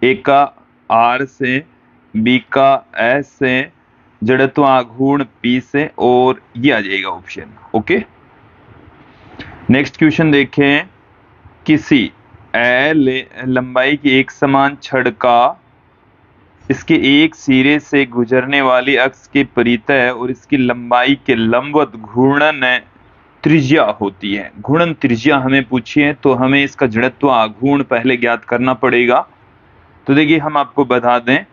A का R से, B का S से, जड़त्व आघूर्ण P से, और ये आ जाएगा ऑप्शन। ओके, नेक्स्ट क्वेश्चन देखें, किसी लंबाई की एक समान छड़ का इसके एक सिरे से गुजरने वाली अक्ष के परितः और इसकी लंबाई के लंबवत घूर्णन त्रिज्या होती है। घूर्णन त्रिज्या हमें पूछी है तो हमें इसका जड़त्व आघूर्ण पहले ज्ञात करना पड़ेगा। तो देखिए हम आपको बता दें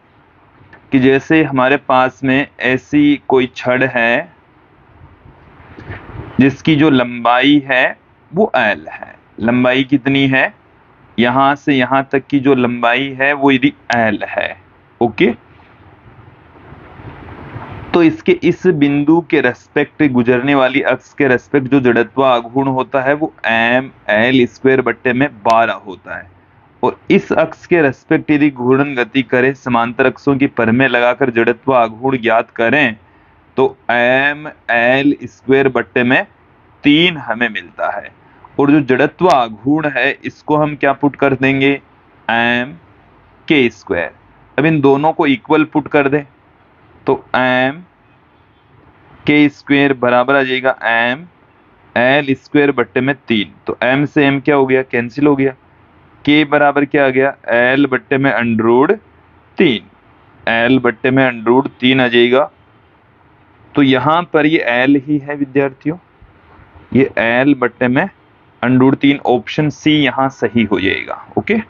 कि जैसे हमारे पास में ऐसी कोई छड़ है जिसकी जो लंबाई है वो L है। लंबाई कितनी है? यहां से यहां तक की जो लंबाई है वो यदि L है। ओके, तो इसके इस बिंदु के रेस्पेक्ट गुजरने वाली अक्ष के रेस्पेक्ट जो जड़त्व आघूर्ण होता है वो mL²/12 होता है। और इस अक्ष के रेस्पेक्ट यदि घूर्णन गति करें, समांतर अक्षों की परमें लगाकर जड़त्व आघूर्ण ज्ञात करें तो mL²/3 हमें मिलता है। और जो जड़त्व आघूर्ण है इसको हम क्या पुट कर देंगे? mk²। अब इन दोनों को इक्वल पुट कर दे तो mk² बराबर आ जाएगा mL²/3। तो m से m क्या हो गया? कैंसिल हो गया। k बराबर क्या आ गया? L/√3। L/√3 आ जाएगा। तो यहां पर ये L ही है विद्यार्थियों, ये L/√3। ऑप्शन सी यहां सही हो जाएगा। ओके,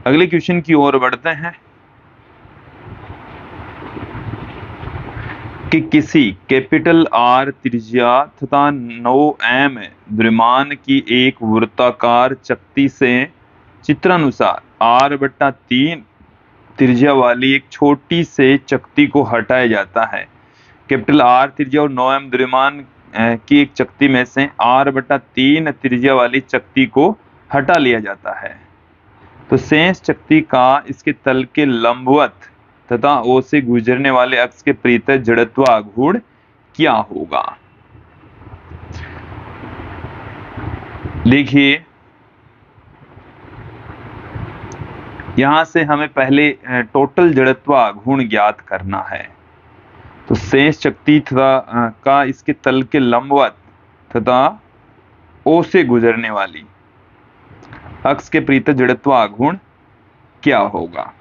अगले क्वेश्चन की ओर बढ़ते हैं कि किसी कैपिटल R त्रिज्या तथा 9 m द्रव्यमान की एक वृत्ताकार चकती से चित्रानुसार R/3 त्रिज्या वाली एक छोटी से चकती को हटाया जाता है। कैपिटल R त्रिज्या और 9m द्रव्यमान की एक चकती में से R/3 त्रिज्या वाली चकती को हटा लिया जाता है, तो शेष चकती का इसके तल के लंबवत तथा O से गुजरने वाले अक्ष के परितः जड़त्व आघूर्ण क्या होगा। देखिए यहां से हमें पहले टोटल जड़त्व आघूर्ण ज्ञात करना है। तो शेष चकती तथा का इसके तल के लंबवत तथा O से गुजरने वाली अक्ष के परितः जड़त्व आघूर्ण क्या होगा।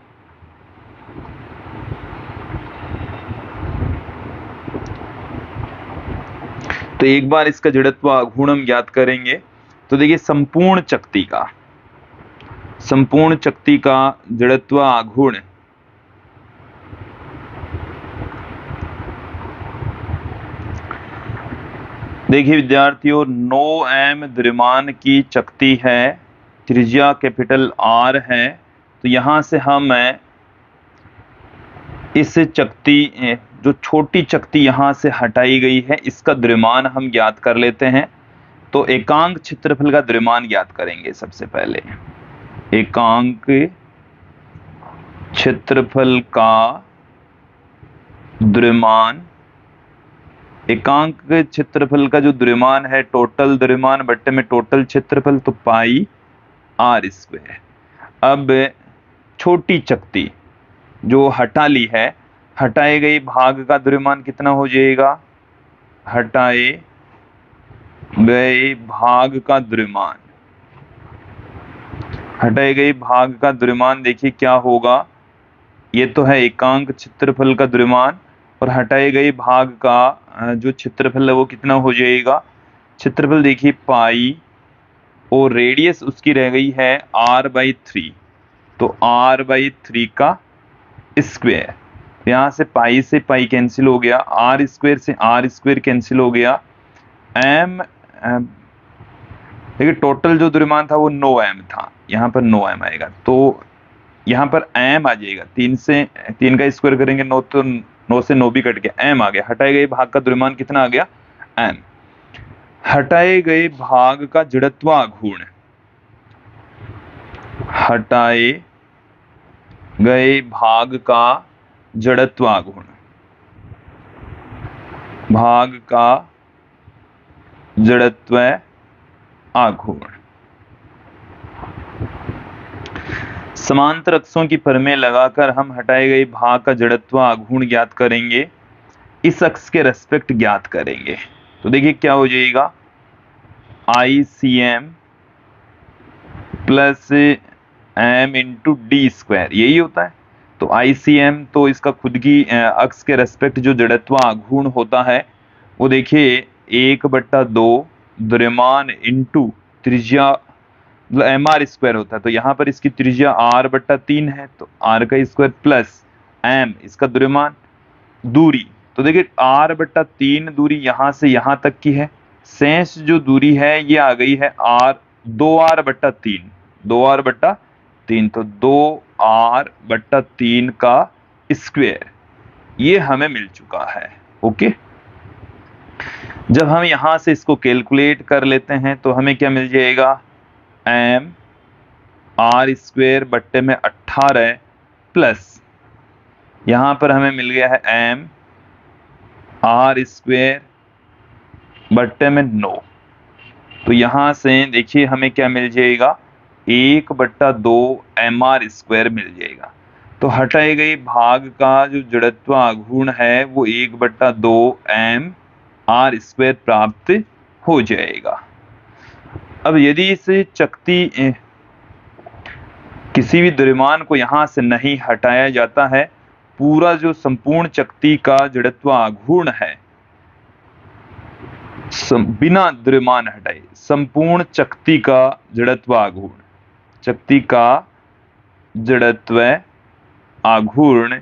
तो एक बार इसका जड़त्व आघूर्ण हम ज्ञात करेंगे। तो देखिए संपूर्ण चकती का जड़त्व आघूर्ण देखिए विद्यार्थियों 9m द्रव्यमान की चकती है, त्रिज्या कैपिटल R है। तो यहां से हम इस चकती जो छोटी चकती यहां से हटाई गई है इसका द्रव्यमान हम ज्ञात कर लेते हैं। तो एकांक क्षेत्रफल का द्रव्यमान ज्ञात करेंगे। सबसे पहले एकांक क्षेत्रफल का द्रव्यमान, एकांक क्षेत्रफल का जो द्रव्यमान है टोटल द्रव्यमान बट्टे में टोटल क्षेत्रफल, तो पाई R²। अब छोटी चकती जो हटा ली है, हटाए गए भाग का द्रव्यमान कितना हो जाएगा, हटाए गए भाग का द्रव्यमान, हटाए गए भाग का द्रव्यमान देखिए क्या होगा। ये तो है एकांक क्षेत्रफल का द्रव्यमान और हटाए गए भाग का जो क्षेत्रफल है वो कितना हो जाएगा। क्षेत्रफल देखिए पाई और रेडियस उसकी रह गई है R/3, तो R/3 का स्क्वायर। यहां से पाई कैंसिल हो गया, R² से R² कैंसिल हो गया। m देखिए टोटल जो द्रव्यमान था वो 9m था, यहाँ पर 9m आएगा, तो यहाँ पर m आ जाएगा। 3 का स्क्वायर करेंगे 9, तो 9 से 9 भी कट गया, m आ गया। हटाए गए भाग का द्रव्यमान कितना आ गया, m। हटाए गए भाग का जड़त्व आघूर्ण, हटाए गए भाग का जड़त्व आघूर्ण, भाग का जड़त्व आघूर्ण समांतर अक्षों की परमें लगाकर हम हटाए गए भाग का जड़त्व आघूर्ण ज्ञात करेंगे। इस अक्ष के रेस्पेक्ट ज्ञात करेंगे। तो देखिए क्या हो जाएगा, ICM plus m into d², यही होता है। तो ICM तो इसका खुद की अक्ष के रेस्पेक्ट जो जड़त्व आघूर्ण होता है वो देखिए 1/2 द्रव्यमान इंटू त्रिज्या mr² होता है। तो यहाँ पर इसकी त्रिज्या R/3 है, तो R का स्क्वायर प्लस m इसका द्रव्यमान, दूरी तो देखिए R/3 दूरी यहां से यहां तक की है, शेष जो दूरी है ये आ गई है 2R/3, 2R/3, तो 2R/3 का स्क्वायर ये हमें मिल चुका है। ओके, जब हम यहां से इसको कैलकुलेट कर लेते हैं तो हमें क्या मिल जाएगा, m R² बट्टे में 18 प्लस यहां पर हमें मिल गया है m R² बट्टे में 9। तो यहां से देखिए हमें क्या मिल जाएगा, 1/2 mr² मिल जाएगा। तो हटाए गए भाग का जो जड़त्व आघूर्ण है वो 1/2 mr² प्राप्त हो जाएगा। अब यदि इस चकती किसी भी द्रव्यमान को यहां से नहीं हटाया जाता है, पूरा जो संपूर्ण चकती का जड़त्व आघूर्ण है बिना द्रव्यमान हटाए, संपूर्ण चकती का जड़त्व आघूर्ण, चकती का जड़त्व आघूर्ण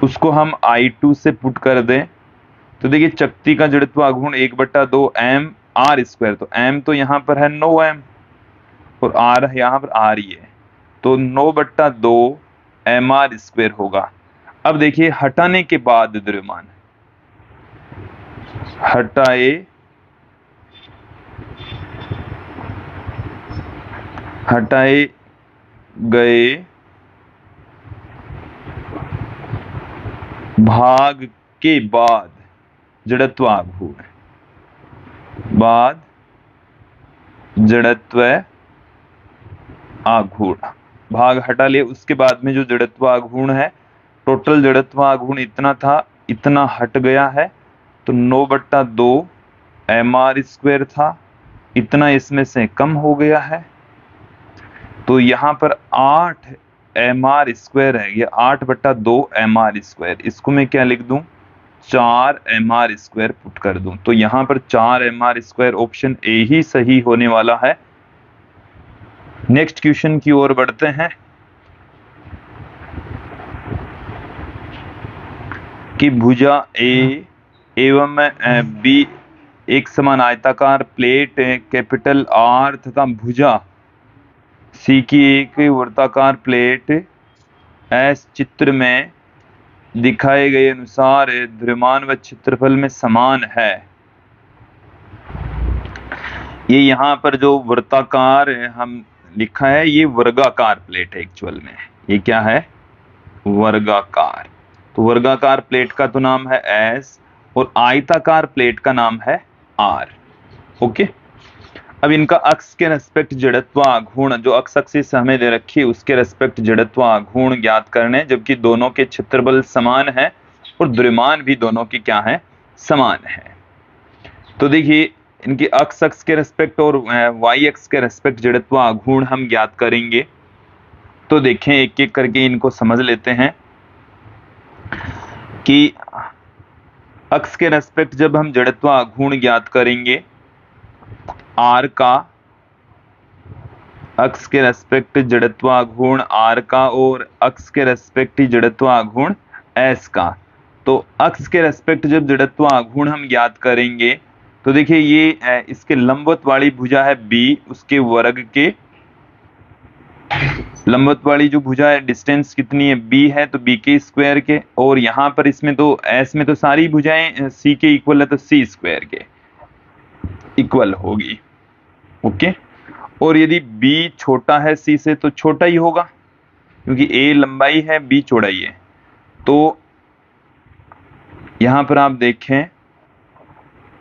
उसको हम I2 से पुट कर दें तो देखिए चकती का जड़त्व आघूर्ण 1/2 mr², तो m तो यहां पर है 9m और r यहाँ पर r ही है, तो 9/2 mr² होगा। अब देखिए हटाने के बाद द्रव्यमान, हटाए गए भाग के बाद जड़त्व आघूर्ण, भाग हटा लिए, उसके बाद में जो जड़त्व आघूर्ण है, टोटल जड़त्व आघूर्ण इतना था, इतना हट गया है, तो 9/2 mr² था, इतना इसमें से कम हो गया है, तो यहाँ पर 8 mr² है, ये 8/2 mr², इसको मैं क्या लिख दूं, 4 mr² पुट कर दूं, तो यहाँ पर 4 mr², ऑप्शन ए ही सही होने वाला है। नेक्स्ट क्वेश्चन की ओर बढ़ते हैं कि भुजा ए एवं बी एक समान आयताकार प्लेट कैपिटल आर तथा भुजा सी की एक वृत्ताकार प्लेट एस चित्र में दिखाए गए अनुसार द्रव्यमान व क्षेत्रफल में समान है। ये यहाँ पर जो वृत्ताकार हम लिखा है, ये वर्गाकार प्लेट है एक्चुअल में, ये क्या है, वर्गाकार। तो वर्गाकार प्लेट का तो नाम है एस और आयताकार प्लेट का नाम है आर। ओके, अब इनका अक्ष के रेस्पेक्ट जड़त्व आघूर्ण, जो अक्ष एक्सिस हमें दे रखी है उसके रेस्पेक्ट जड़त्व आघूर्ण ज्ञात करने, जबकि दोनों के क्षेत्रफल समान है और द्रव्यमान भी दोनों की क्या है, समान है। तो देखिए इनकी अक्ष के रेस्पेक्ट और वाई एक्स के रेस्पेक्ट जड़त्व आघूर्ण हम ज्ञात करेंगे। तो देखें एक एक करके इनको समझ लेते हैं कि अक्ष के रेस्पेक्ट जब हम जड़त्व आघूर्ण ज्ञात करेंगे, आर का अक्ष के रेस्पेक्ट जड़त्व आघूर्ण आर का और अक्ष के रेस्पेक्ट जड़त्व आघूर्ण एस का, तो अक्ष के रेस्पेक्ट जब जड़त्व आघूर्ण हम ज्ञात करेंगे तो देखिए ये इसके लंबवत वाली भुजा है बी, उसके वर्ग के लंबवत वाली जो भुजा है डिस्टेंस कितनी है, बी है, तो बी के स्क्वायर के, और यहाँ पर इसमें तो एस में तो सारी भुजाएं सी के इक्वल है, तो सी स्क्वायर के इक्वल होगी। ओके, और यदि बी छोटा है सी से तो छोटा ही होगा, क्योंकि ए लंबाई है बी चौड़ाई है। तो यहां पर आप देखें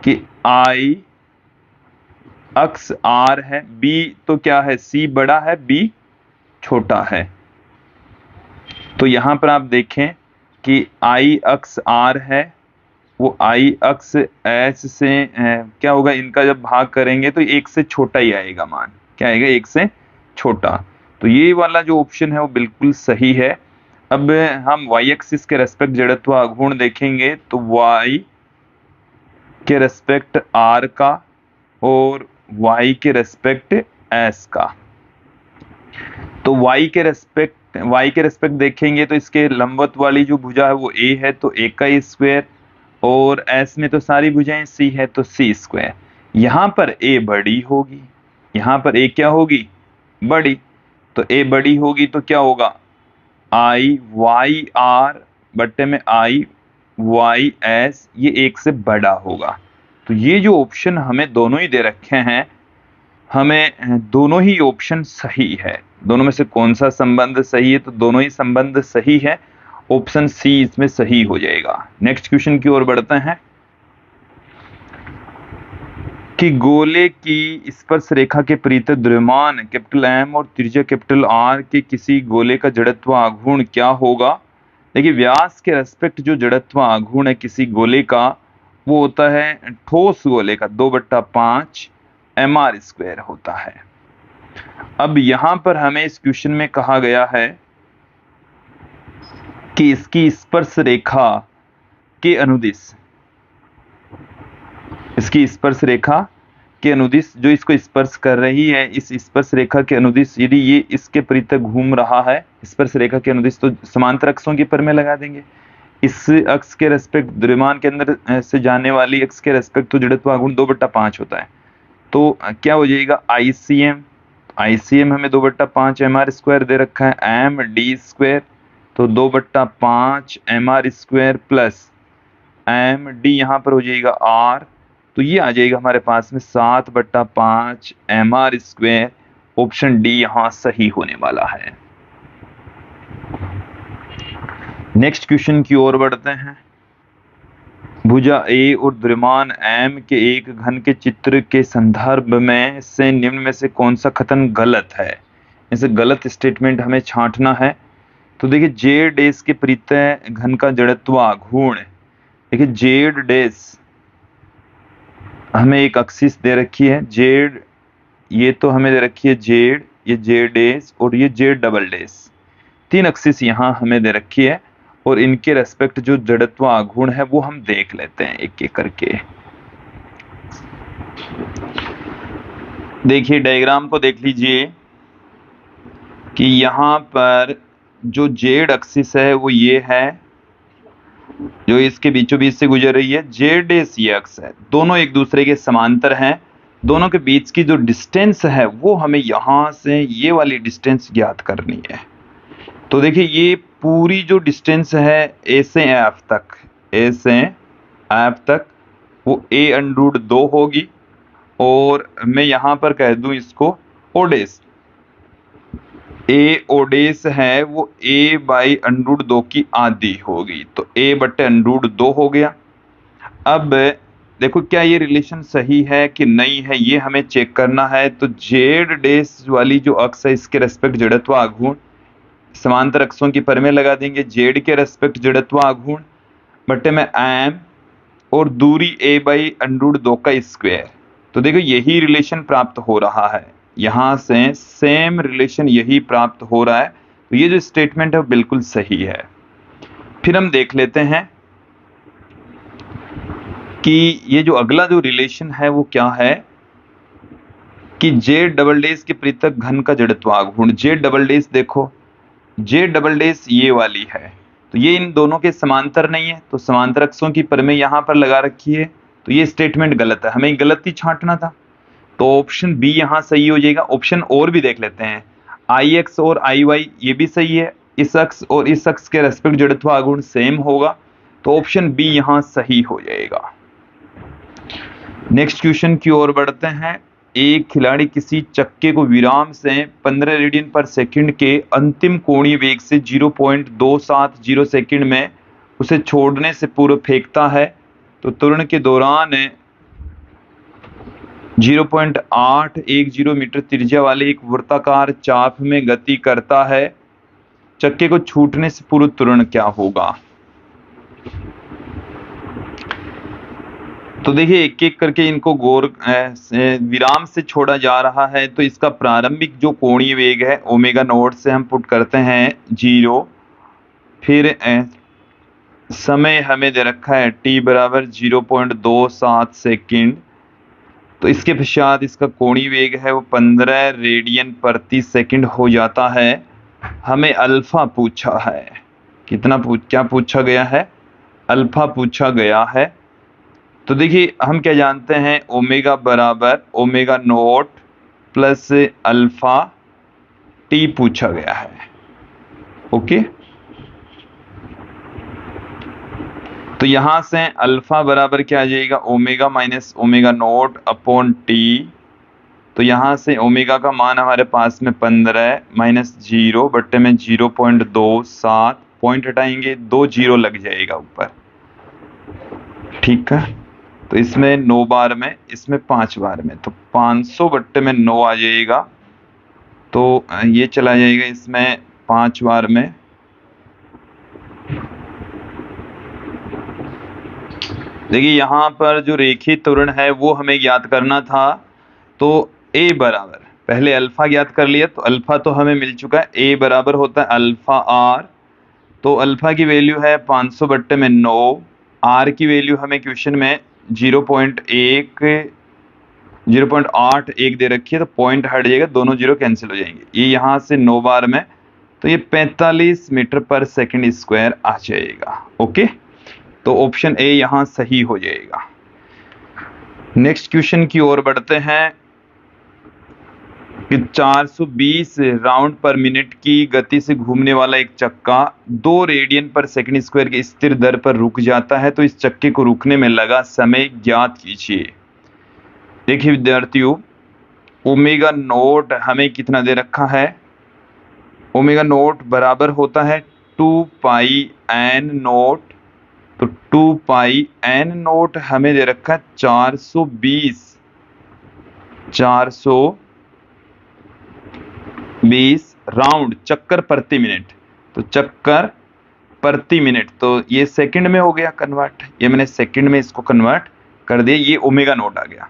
कि आई अक्ष आर है, बी तो क्या है, सी बड़ा है बी छोटा है। तो यहां पर आप देखें कि आई अक्ष आर है, वो आई अक्ष एस से क्या होगा, इनका जब भाग करेंगे तो एक से छोटा ही आएगा मान, क्या आएगा, एक से छोटा। तो ये वाला जो ऑप्शन है वो बिल्कुल सही है। अब हम वाई एक्सिस के रेस्पेक्ट जड़त्व आघूर्ण देखेंगे, तो वाई के रेस्पेक्ट आर का और वाई के रेस्पेक्ट एस का। तो वाई के रेस्पेक्ट देखेंगे तो इसके लंबवत वाली जो भुजा है वो ए है, तो ए का स्क्वायर, और एस में तो सारी भुजाएं सी है, तो सी स्क्वायर। यहां पर ए बड़ी होगी, यहां पर ए क्या होगी, बड़ी, तो ए बड़ी होगी तो क्या होगा, आई वाई आर बट्टे में आई वाई एस, ये एक से बड़ा होगा। तो ये जो ऑप्शन हमें दोनों ही दे रखे हैं, हमें दोनों ही ऑप्शन सही है। दोनों में से कौन सा संबंध सही है, तो दोनों ही संबंध सही है, ऑप्शन सी इसमें सही हो जाएगा। नेक्स्ट क्वेश्चन की ओर बढ़ते हैं कि गोले की स्पर्श रेखा के परितः द्रव्यमान कैपिटल एम और त्रिज्या कैपिटल आर के किसी गोले का जड़त्व आघूर्ण क्या होगा। देखिए व्यास के रेस्पेक्ट जो जड़त्व आघूर्ण है किसी गोले का, वो होता है ठोस गोले का 2/5 mr² होता है। अब यहां पर हमें इस क्वेश्चन में कहा गया है कि इसकी स्पर्श रेखा के अनुदिश, इसकी स्पर्श रेखा के अनुदिश जो इसको स्पर्श कर रही है, इस स्पर्श रेखा के अनुदिश यदि ये इसके परितः घूम रहा है, स्पर्श रेखा के अनुदिश, तो समांतर अक्षों के पर में लगा देंगे। इस अक्ष के रेस्पेक्ट द्रव्यमान के अंदर से जाने वाली अक्ष के रेस्पेक्ट तो जड़त्व आघूर्ण 2/5 होता है, तो क्या हो जाएगा ICM, ICM हमें 2/5 mr² दे रखा है, md², तो 2/5 mr² प्लस md यहाँ पर हो जाएगा r, तो ये आ जाएगा हमारे पास में 7/5 mr²। ऑप्शन डी यहाँ सही होने वाला है। नेक्स्ट क्वेश्चन की ओर बढ़ते हैं। भुजा ए और द्रव्यमान m के एक घन के चित्र के संदर्भ में से निम्न में से कौन सा कथन गलत है? इसे गलत स्टेटमेंट हमें छांटना है। तो देखिए जेड डैश के परितः घन का जड़त्व घूर्ण, देखिए जेड डैश हमें एक एक्सिस दे रखी है, जेड ये तो हमें दे रखी है जेड, ये जेड डैश और ये जेड डबल डैश, 3 एक्सिस यहाँ हमें दे रखी है और इनके रेस्पेक्ट जो जड़त्व आघूर्ण है वो हम देख लेते हैं एक एक करके। देखिए डायग्राम को देख लीजिए कि यहाँ पर जो जेड एक्सिस है वो ये है, जो इसके बीचों बीच से गुजर रही है, जेड डैश ये अक्स है, दोनों एक दूसरे के समांतर हैं। दोनों के बीच की जो डिस्टेंस है वो हमें यहाँ से ये वाली डिस्टेंस ज्ञात करनी है। तो देखिए ये पूरी जो डिस्टेंस है ए से एफ तक, ए से एफ तक, वो a√2 होगी और मैं यहाँ पर कह दूं इसको ओडेस, ए ओडेस है वो a/√2 की आधी होगी, तो a/√2 हो गया। अब देखो क्या ये रिलेशन सही है कि नहीं है ये हमें चेक करना है। तो जेड डैश वाली जो अक्स है इसके रेस्पेक्ट जड़त्व आघूर्ण, समांतर अक्षों की परमें लगा देंगे, जेड के रेस्पेक्ट जड़त्व आघूर्ण बटे में एम और दूरी a/√2 का स्क्वायर। तो देखो यही रिलेशन प्राप्त हो रहा है, यहां से सेम रिलेशन यही प्राप्त हो रहा है। तो ये जो स्टेटमेंट है वो बिल्कुल सही है। फिर हम देख लेते हैं कि ये जो अगला जो रिलेशन है वो क्या है कि जेड डबल डैश के पृथक घन का जड़त्व आघूर्ण, जेड डबल डैश देखो, जेड डबल डैश ये वाली है, तो ये इन दोनों के समांतर नहीं है, तो समांतर अक्षों की परमें यहां पर लगा रखी है, तो ये स्टेटमेंट गलत है, हमें गलत ही छांटना था। तो ऑप्शन बी यहां सही हो जाएगा। ऑप्शन और भी देख लेते हैं, IX और IY ये भी सही है, इस अक्ष और इस अक्ष के रेस्पेक्ट जड़त्व आघूर्ण सेम होगा, तो ऑप्शन बी यहां सही हो जाएगा। नेक्स्ट क्वेश्चन की ओर बढ़ते हैं। एक खिलाड़ी किसी चक्के को विराम से 15 रेडियन पर सेकंड के अंतिम कोणीय वेग से 0.270 सेकंड में उसे छोड़ने से पूर्व फेंकता है, तो त्वरण के दौरान 0.810 मीटर त्रिज्या वाले एक वृत्ताकार चाप में गति करता है, चक्के को छूटने से पूर्व त्वरण क्या होगा? तो देखिए एक एक करके इनको गौर विराम से छोड़ा जा रहा है, तो इसका प्रारंभिक जो कोणीय वेग है ओमेगा नॉट से हम पुट करते हैं 0, फिर समय हमें दे रखा है t बराबर 0.27 सेकंड, तो इसके पश्चात इसका कोणीय वेग है वो 15 रेडियन प्रति सेकंड हो जाता है। हमें अल्फा पूछा है, कितना क्या पूछा गया है? अल्फा पूछा गया है। तो देखिए हम क्या जानते हैं, ओमेगा बराबर omega naught plus alpha T पूछा गया है। ओके, तो यहां से अल्फा बराबर क्या आ जाएगा, omega minus omega naught upon T. तो यहां से ओमेगा का मान हमारे पास में 15 माइनस 0 बट्टे में 0.27, पॉइंट हटाएंगे 2 0 लग जाएगा ऊपर, ठीक है। तो इसमें 9 बार में, इसमें 5 बार में, तो 500 बट्टे में 9 आ जाएगा, तो ये चला जाएगा इसमें 5 बार में। देखिए यहाँ पर जो रेखीय त्वरण है वो हमें ज्ञात करना था, तो A बराबर पहले अल्फा ज्ञात कर लिया, तो अल्फा तो हमें मिल चुका है, A बराबर होता है अल्फा R, तो अल्फा की वैल्यू है 500 बट्टे में 9, R की वैल्यू हमें क्वेश्चन में 0.81 दे रखी है, तो पॉइंट हट जाएगा, दोनों जीरो कैंसिल हो जाएंगे, ये यहाँ से 9 बार में, तो ये 45 मीटर पर सेकंड स्क्वायर आ जाएगा। ओके, तो ऑप्शन ए यहां सही हो जाएगा। नेक्स्ट क्वेश्चन की ओर बढ़ते हैं। कि 420 राउंड पर मिनट की गति से घूमने वाला एक चक्का 2 रेडियन पर सेकंड स्क्वायर की स्थिर दर पर रुक जाता है, तो इस चक्के को रुकने में लगा समय ज्ञात कीजिए। देखिए विद्यार्थियों, ओमेगा नोट हमें कितना दे रखा है? ओमेगा नोट बराबर होता है 2 पाई एन नोट। तो 2 पाई एन नोट हमें दे रखा है 420 राउंड, चक्कर प्रति मिनट। तो चक्कर प्रति मिनट, तो ये सेकंड में हो गया कन्वर्ट, ये मैंने सेकंड में इसको कन्वर्ट कर दिया, ये ओमेगा नोट आ गया।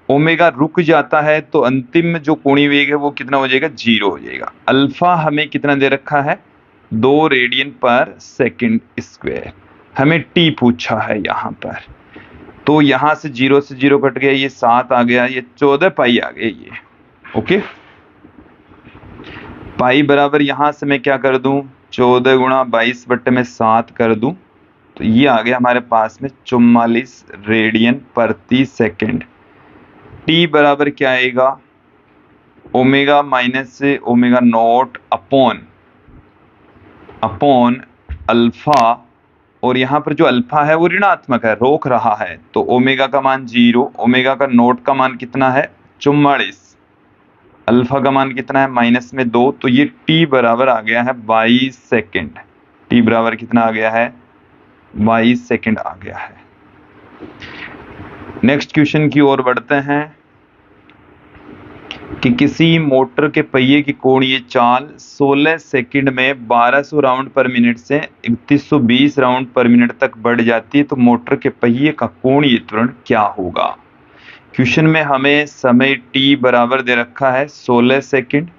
ओमेगा रुक जाता है तो अंतिम जो कोणीय वेग है वो कितना हो जाएगा? 0 हो जाएगा। अल्फा हमें कितना दे रखा है? 2 रेडियन पर सेकंड स्क्वायर। हमें टी पूछा है यहाँ पर, तो यहाँ से 0 कट गया, ये 7 आ गया, ये 14 पाई आ गया ये। ओके, पाई बराबर यहाँ से मैं क्या कर दूं? 14 गुणा 22/7 कर दूं, तो ये आ गया हमारे पास में 44 रेडियन प्रति सेकंड। टी बराबर क्या आएगा? Omega minus omega naught upon alpha, और यहाँ पर जो अल्फा है वो ऋणात्मक है, रोक रहा है, तो ओमेगा का मान 0, ओमेगा का नोट का मान कितना है? 44, अल्फा का मान कितना है? -2, तो ये टी बराबर आ गया है 22 सेकेंड। टी बराबर कितना आ गया है? 22 सेकेंड आ गया है। नेक्स्ट क्वेश्चन की ओर बढ़ते हैं कि किसी मोटर के पहिए की कोणीय चाल 16 सेकंड में 1200 राउंड पर मिनट से 3120 राउंड पर मिनट तक बढ़ जाती है, तो मोटर के पहिए का कोणीय त्वरण क्या होगा? क्वेश्चन में हमें समय t बराबर दे रखा है 16 सेकंड,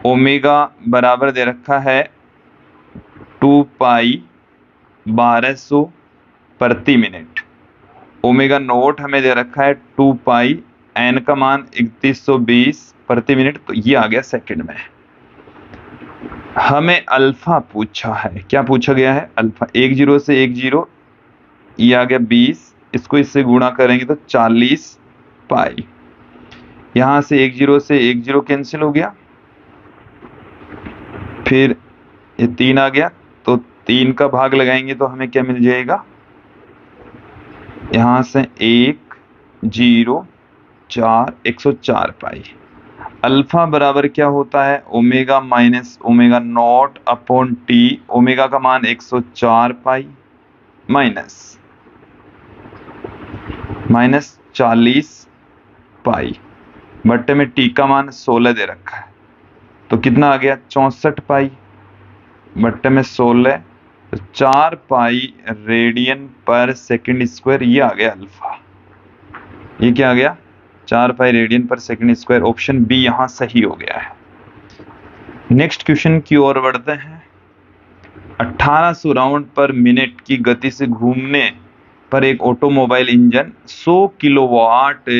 ओमेगा बराबर दे रखा है 2 पाई 1200 प्रति मिनट, ओमेगा नोट हमें दे रखा है 2 पाई, एन का मान 3120 प्रति मिनट, तो ये आ गया सेकंड में। हमें अल्फा पूछा है, क्या पूछा गया है? अल्फा। 10 से 10, ये आ गया 20, इसको इससे गुणा करेंगे तो 40 पाई। यहां से 10 से 10 कैंसिल हो गया, फिर ये 3 आ गया, तो 3 का भाग लगाएंगे तो हमें क्या मिल जाएगा? यहां से 1 0 4 104 पाई। अल्फा बराबर क्या होता है? Omega minus omega naught upon T, omega का मान 104 पाई माइनस 40 पाई, बट्टे में टी का मान 16 दे रखा है, तो कितना आ गया? 64 पाई, बट्टे में 16, तो 4 पाई रेडियन पर सेकंड स्क्वायर, ये आ गया अल्फा। ये क्या आ गया? 4 पाई रेडियन पर सेकंड स्क्वायर। ऑप्शन बी यहां सही हो गया है। नेक्स्ट क्वेश्चन की ओर बढ़ते हैं। 1800 राउंड पर मिनट की गति से घूमने पर एक ऑटोमोबाइल इंजन 100 किलोवाट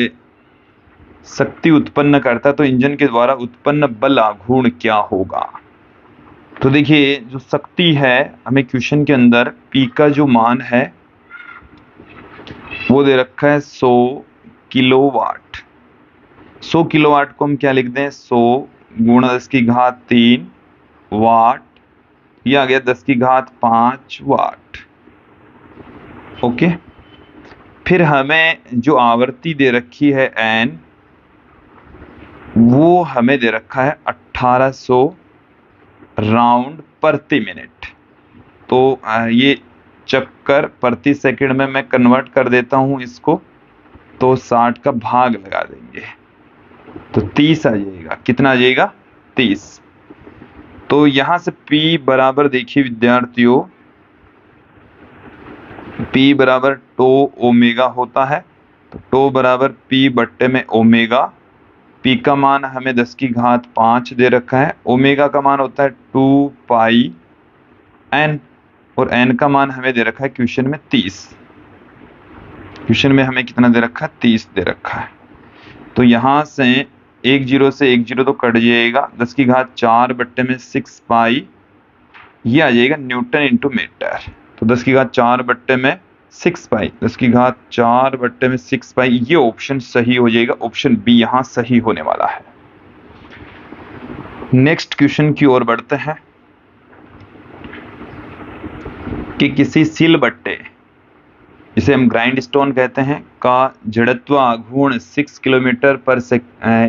शक्ति उत्पन्न करता है, तो इंजन के द्वारा उत्पन्न बल आघूर्ण क्या होगा? तो देखिए, जो शक्ति है हमें क्वेश्चन के अंदर P का जो मान है वो दे रखा है 100 किलोवाट। 100 किलोवाट को हम क्या लिख दें? 100 गुणा 10⁻³ वाट, ये आ गया 10�5 वाट। ओके, फिर हमें जो आवृत्ति दे रखी है n, वो हमें दे रखा है 1800 राउंड प्रति मिनट। तो ये चक्कर प्रति सेकंड में मैं कन्वर्ट कर देता हूं इसको, तो 60 का भाग लगा देंगे तो 30 आ जाएगा। कितना आ जाएगा? 30। तो यहां से P बराबर देखिए विद्यार्थियों, P बराबर टो ओमेगा होता है, तो टो बराबर P बट्टे में ओमेगा। P का मान हमें 10⁵ दे रखा है, ओमेगा का मान होता है 2 पाई n, और n का मान हमें दे रखा है क्वेश्चन में 30। क्वेश्चन में हमें कितना दे रखा है? 30 दे रखा है। तो यहां से 10 से 10 तो कट जाएगा, 10⁴ बट्टे में 6 पाई, ये आ जाएगा न्यूटन इंटू मीटर। तो 10⁴ बट्टे में 6 पाई, 10⁴ बट्टे में 6 पाई, ये ऑप्शन सही हो जाएगा। ऑप्शन बी यहां सही होने वाला है। नेक्स्ट क्वेश्चन की ओर बढ़ते हैं कि किसी सिलबट्टे, जिसे हम ग्राइंड स्टोन कहते हैं, का जड़त्व आघूर्ण 6 किलोमीटर पर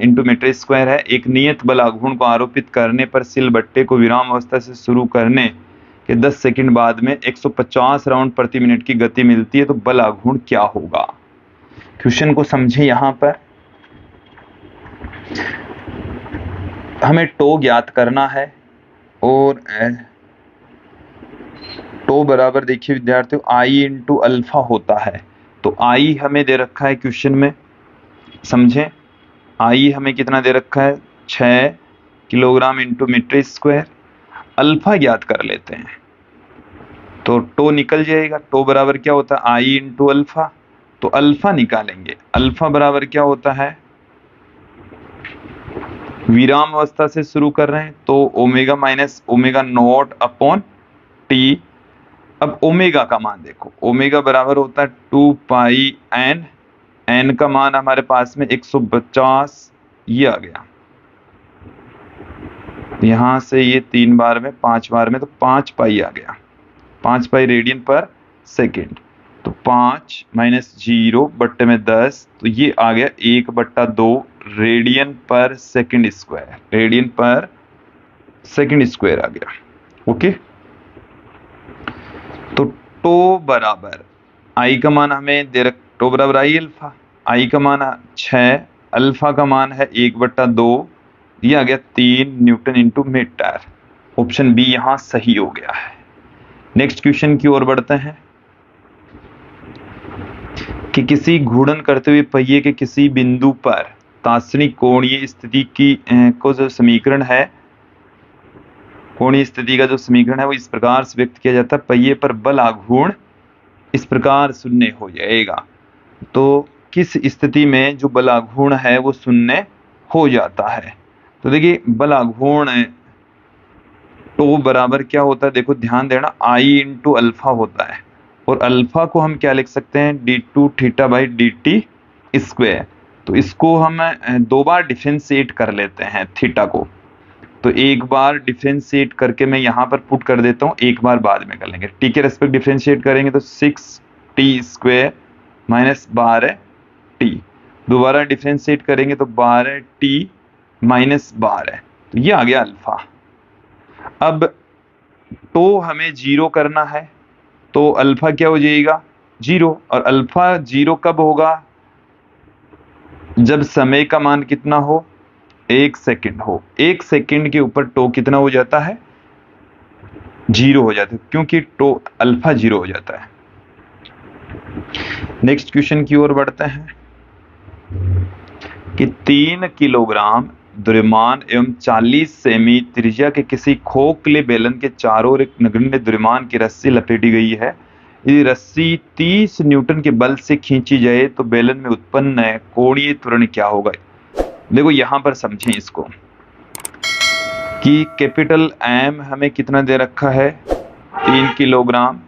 इंटू मीटर स्क्वायर है। एक नियत बल आघूर्ण को आरोपित करने पर सिलबट्टे को विराम अवस्था से शुरू करने के 10 सेकंड बाद में 150 राउंड प्रति मिनट की गति मिलती है, तो बल आघूर्ण क्या होगा। क्वेश्चन को समझे। यहां पर हमें टो ज्ञात करना है और टो बराबर देखिए विद्यार्थियों आई इंटू अल्फा होता है। तो आई हमें दे रखा है क्वेश्चन में, समझें। आई हमें कितना दे रखा है, 6 kilogram into metre square. Alpha ज्ञात कर लेते हैं तो टो निकल जाएगा। टो बराबर क्या होता है, आई इंटू अल्फा। तो अल्फा निकालेंगे, अल्फा बराबर क्या होता है, विराम अवस्था से शुरू कर रहे हैं तो omega minus omega naught upon T. अब ओमेगा का मान देखो, ओमेगा बराबर होता है 2 पाई एन। एन का मान हमारे पास में 150, ये आ गया। यहां से ये 3 बार में 5 बार में तो 5 पाई आ गया, 5 पाई रेडियन पर सेकेंड। तो 5 माइनस 0 बट्टे में 10, तो ये आ गया 1/2 रेडियन पर सेकेंड स्क्वायर। रेडियन पर सेकेंड स्क्वायर आ गया। ओके, तो टो बराबर आई का मान हमें दे रख, टो बराबर आई अल्फा। आई का मान 6, अल्फा का मान है 1/2, ये आ गया 3 newton into metre. Option B यहां सही हो गया है। नेक्स्ट क्वेश्चन की ओर बढ़ते हैं कि किसी घूर्णन करते हुए पहिए के किसी बिंदु पर तात्क्षणिक कोणीय स्थिति की को जो समीकरण है, कोणीय स्थिति का जो समीकरण है वो इस प्रकार से व्यक्त किया जाता है, पहिए पर बल आघूर्ण इस प्रकार शून्य हो जाएगा। तो किस स्थिति में जो बल आघूर्ण है वो शून्य हो जाता है। तो देखिए बल आघूर्ण टो बराबर क्या होता है, देखो ध्यान देना, आई इंटू अल्फा होता है और अल्फा को हम क्या लिख सकते हैं, d2 theta by dt square. तो इसको हम 2 बार डिफरेंशिएट कर लेते हैं थीटा को। तो एक बार डिफरेंशिएट करके मैं यहाँ पर पुट कर देता हूँ, एक बार बाद में कर लेंगे। टी के रेस्पेक्ट डिफरेंशिएट करेंगे तो 6t स्क्वायर माइनस 12t। दोबारा डिफरेंशिएट करेंगे तो 12t माइनस 12, तो ये आ गया अल्फा। अब टो हमें 0 करना है तो अल्फा क्या हो जाएगा, 0। और अल्फा 0 कब होगा, जब समय का मान कितना हो, 1 सेकंड हो। 1 सेकंड के ऊपर टो कितना हो जाता है, 0 हो जाता है, क्योंकि टो अल्फा 0 हो जाता है। नेक्स्ट क्वेश्चन की ओर बढ़ते हैं कि 3 किलोग्राम द्रव्यमान एवं 40 सेमी त्रिज्या के किसी खोखले बेलन के चारों ओर एक नगण्य द्रव्यमान की रस्सी लपेटी गई है। यदि रस्सी 30 न्यूटन के बल से खींची जाए तो बेलन में उत्पन्न कोणीय त्वरण क्या होगा। देखो यहां पर समझें इसको कि कैपिटल एम हमें कितना दे रखा है, 3 किलोग्राम।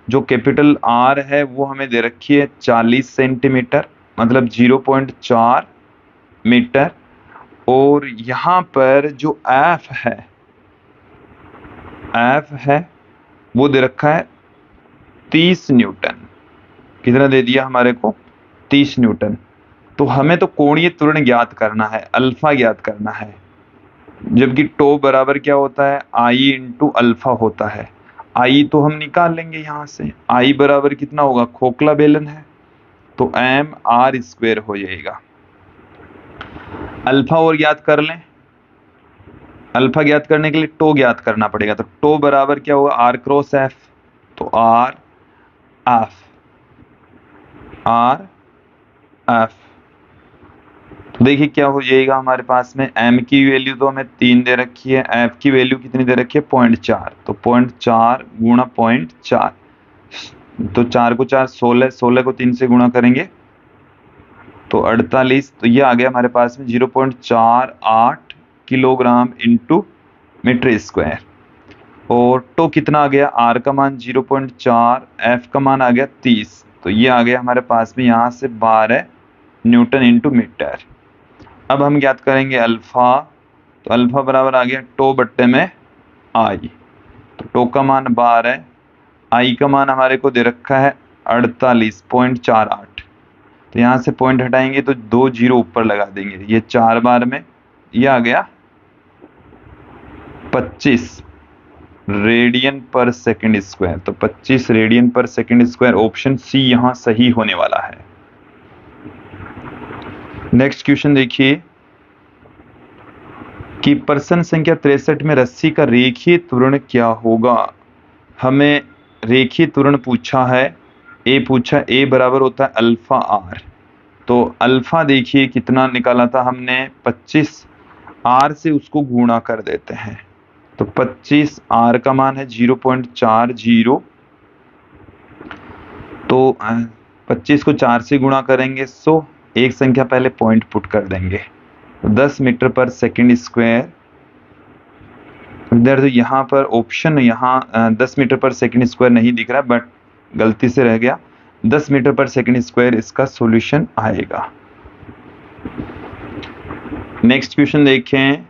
जो कैपिटल आर है वो हमें दे रखी है 40 सेंटीमीटर, मतलब 0.4 मीटर। और यहां पर जो एफ है वो दे रखा है 30 न्यूटन। कितना दे दिया हमारे को, 30 न्यूटन। तो हमें तो कोणीय त्वरण ज्ञात करना है, अल्फा ज्ञात करना है, जबकि टो बराबर क्या होता है, आई इंटू अल्फा होता है। आई तो हम निकाल लेंगे यहां से, आई बराबर कितना होगा, खोखला बेलन है तो एम आर स्क्वायर हो जाएगा। अल्फा और ज्ञात कर लें, अल्फा ज्ञात करने के लिए टो ज्ञात करना पड़ेगा। तो टो बराबर क्या होगा, आर क्रॉस एफ। तो आर एफ, तो देखिए क्या हो जाएगा हमारे पास में, एम की वैल्यू तो हमें 3 दे रखी है, एफ की वैल्यू कितनी दे रखी है, 0.4। तो 0.4 गुणा 0.4, तो 4 को 4 16, 16 को 3 से गुणा करेंगे तो 48। तो ये आ गया हमारे पास में 0.48 किलोग्राम इंटू मीटर स्क्वायर। और टो कितना आ गया, आर का मान 0.4, एफ का मान आ गया 30, तो ये आ गया हमारे पास में यहाँ से 12 न्यूटन इंटू मीटर। अब हम ज्ञात करेंगे अल्फा तो अल्फा बराबर आ गया टो बट्टे में आई। तो टो का मान 12 है, आई का मान हमारे को दे रखा है 48.48। तो यहाँ से पॉइंट हटाएंगे तो 2 जीरो ऊपर लगा देंगे, ये 4 बार में ये आ गया 25 रेडियन पर सेकंड स्क्वायर। तो 25 रेडियन पर सेकंड स्क्वायर, ऑप्शन सी यहां सही होने वाला है। नेक्स्ट क्वेश्चन देखिए कि प्रश्न संख्या 63 में रस्सी का रेखीय त्वरण क्या होगा। हमें रेखीय त्वरण पूछा है, ए पूछा, ए बराबर होता है अल्फा आर। तो अल्फा देखिए कितना निकाला था हमने 25, आर से उसको गुणा कर देते हैं। तो 25 आर का मान है 0.40। तो 25 को 4 से गुणा करेंगे 100, एक संख्या पहले पॉइंट पुट कर देंगे। तो 10 मीटर पर सेकंड स्क्वायर। इधर तो यहाँ पर ऑप्शन यहाँ 10 मीटर पर सेकंड स्क्वायर नहीं दिख रहा, बट गलती से रह गया। 10 मीटर पर सेकंड स्क्वायर इसका सॉल्यूशन आएगा। नेक्स्ट क्वेश्चन देखें,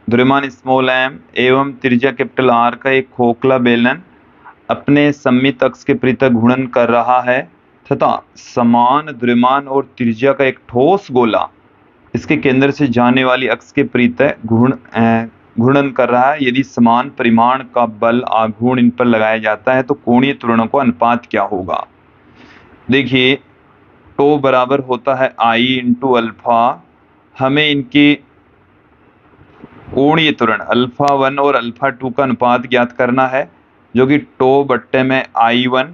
द्रव्यमान स्मॉल एम एवं त्रिज्या कैपिटल आर का एक खोखला बेलन अपने सममित अक्ष के पृथक घूर्णन कर रहा है तथा समान द्रव्यमान और त्रिज्या का एक ठोस गोला इसके केंद्र से जाने वाली अक्ष के पृथक घूर्णन कर रहा है। यदि समान परिमाण का बल आघूर्ण इन पर लगाया जाता है तो कोणीय त्वरणों का अनुपात क्या होगा। देखिए टो बराबर होता है आई इंटू अल्फा। हमें इनके कोणीय त्वरण अल्फा 1 और अल्फा 2 का अनुपात ज्ञात करना है, जो कि टो बट्टे में I1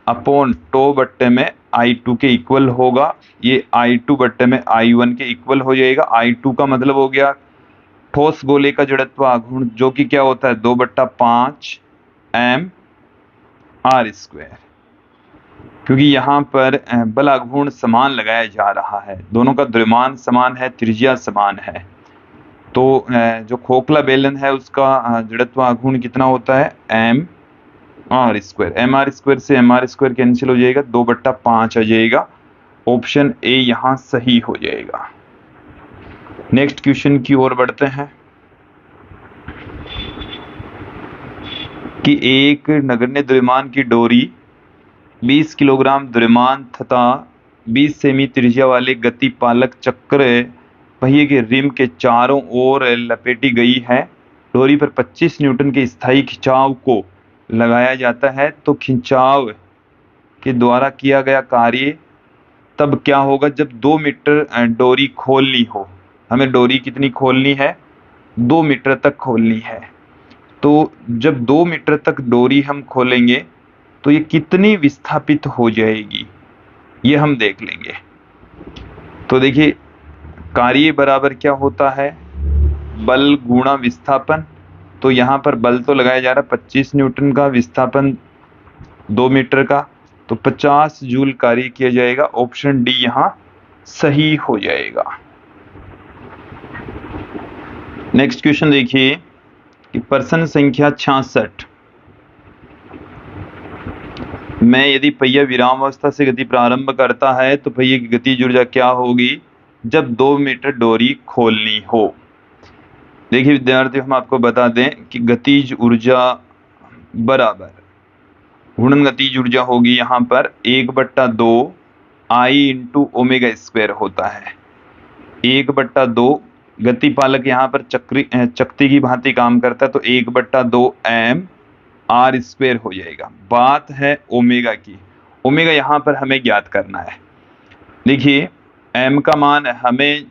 अपॉन टो बट्टे में I2 के इक्वल होगा। ये I2 बट्टे में I1 के इक्वल हो जाएगा। I2 का मतलब हो गया ठोस गोले का जड़त्व आघूर्ण, जो कि क्या होता है 2/5 m r स्क्वायर। क्योंकि यहाँ पर बल आघूर्ण समान लगाया जा रहा है, दोनों का द्रव्यमान समान है, त्रिज्या समान है। तो जो खोखला बेलन है उसका जड़त्व आघूर्ण कितना होता है m r square. m r square से m r स्क्वायर कैंसिल हो जाएगा, 2/5 आ जाएगा। ऑप्शन ए यहां सही हो जाएगा। नेक्स्ट क्वेश्चन की ओर बढ़ते हैं कि एक नगण्य द्रव्यमान की डोरी 20 किलोग्राम द्रव्यमान तथा 20 सेमी त्रिज्या वाले गति पालक चक्र पहिए के रिम के चारों ओर लपेटी गई है। डोरी पर 25 न्यूटन के स्थायी खिंचाव को लगाया जाता है। तो खिंचाव के द्वारा किया गया कार्य तब क्या होगा जब 2 मीटर डोरी खोलनी हो। हमें डोरी कितनी खोलनी है, 2 मीटर तक खोलनी है। तो जब 2 मीटर तक डोरी हम खोलेंगे तो ये कितनी विस्थापित हो जाएगी, ये हम देख लेंगे। तो देखिए कार्य बराबर क्या होता है, बल गुणा विस्थापन। तो यहाँ पर बल तो लगाया जा रहा है 25 न्यूटन का, विस्थापन 2 मीटर का, तो 50 जूल कार्य किया जाएगा। ऑप्शन डी यहाँ सही हो जाएगा। नेक्स्ट क्वेश्चन देखिए कि प्रश्न संख्या 66 में यदि पहिया विरामावस्था से गति प्रारंभ करता है तो पहिए की गतिज ऊर्जा क्या होगी जब 2 मीटर डोरी खोलनी हो। देखिए विद्यार्थियों, हम आपको बता दें कि गतिज ऊर्जा बराबर घूर्णन गतिज ऊर्जा होगी यहाँ पर 1/2 आई इंटू ओमेगा स्क्वायर होता है। 1/2 गति पालक यहाँ पर चक्ति की भांति काम करता है, तो 1/2 m r स्क्वायर हो जाएगा। बात है ओमेगा की, ओमेगा यहाँ पर हमें ज्ञात करना है। देखिए m का मान हमें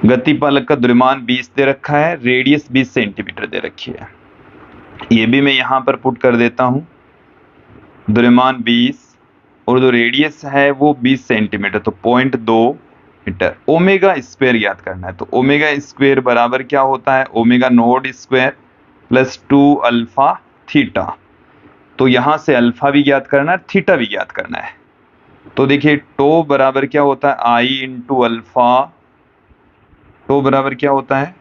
गति पालक का द्रव्यमान 20 दे रखा है, रेडियस 20 सेंटीमीटर दे रखी है। ये भी मैं यहाँ पर पुट कर देता हूँ, द्रव्यमान 20 और जो रेडियस है वो 20 सेंटीमीटर, तो 0.2 मीटर। ओमेगा स्क्वायर ज्ञात करना है, तो ओमेगा स्क्वायर बराबर क्या होता है, omega naught square plus 2 alpha theta. तो यहां से अल्फा भी ज्ञात करना है, थीटा भी ज्ञात करना है। तो देखिए टो बराबर क्या होता है आई इंटू अल्फा। टो बराबर क्या होता है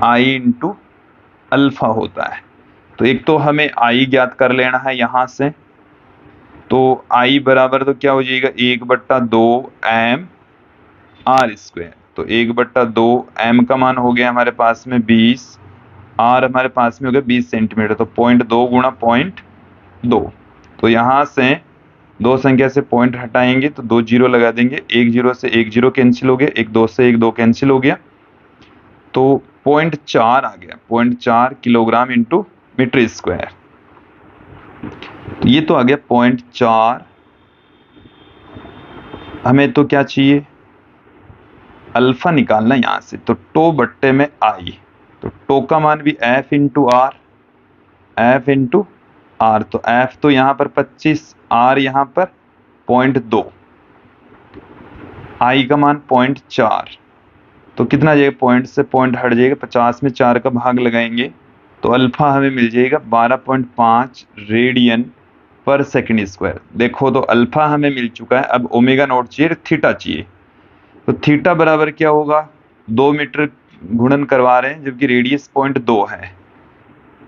आई इंटू अल्फा होता है। तो एक तो हमें आई ज्ञात कर लेना है यहां से, तो आई बराबर तो क्या हो जाएगा 1/2 m आर स्क्वायर। तो 1/2 एम का मान हो गया हमारे पास में 20, आर हमारे पास में हो गया 20 सेंटीमीटर। तो 0.2 गुणा 0.2। तो यहाँ से दो संख्या से पॉइंट हटाएंगे तो 2 जीरो लगा देंगे, 1 जीरो से 1 जीरो कैंसिल हो गया, 1 2 से 1 2 कैंसिल हो गया, तो 0.4 आ गया। 0.4 किलोग्राम इंटू मीटर स्क्वायर। तो ये तो आ गया 0.4। हमें तो क्या चाहिए, अल्फा निकालना यहां से। तो टो बट्टे में आई, तो टो का मान भी F into R, F into R. तो एफ तो यहां पर 25, आर यहां पर 0.2, आई का मान 0.4। तो कितना जाएगा, पॉइंट से पॉइंट हट जाएगा, 50 में 4 का भाग लगाएंगे तो अल्फा हमें मिल जाएगा 12.5 रेडियन पर सेकंड स्क्वायर। देखो तो अल्फा हमें मिल चुका है, अब ओमेगा नॉट चाहिए, थीटा चाहिए। तो थीटा बराबर क्या होगा, 2 मीटर गुणन करवा रहे हैं जबकि रेडियस 0.2 है।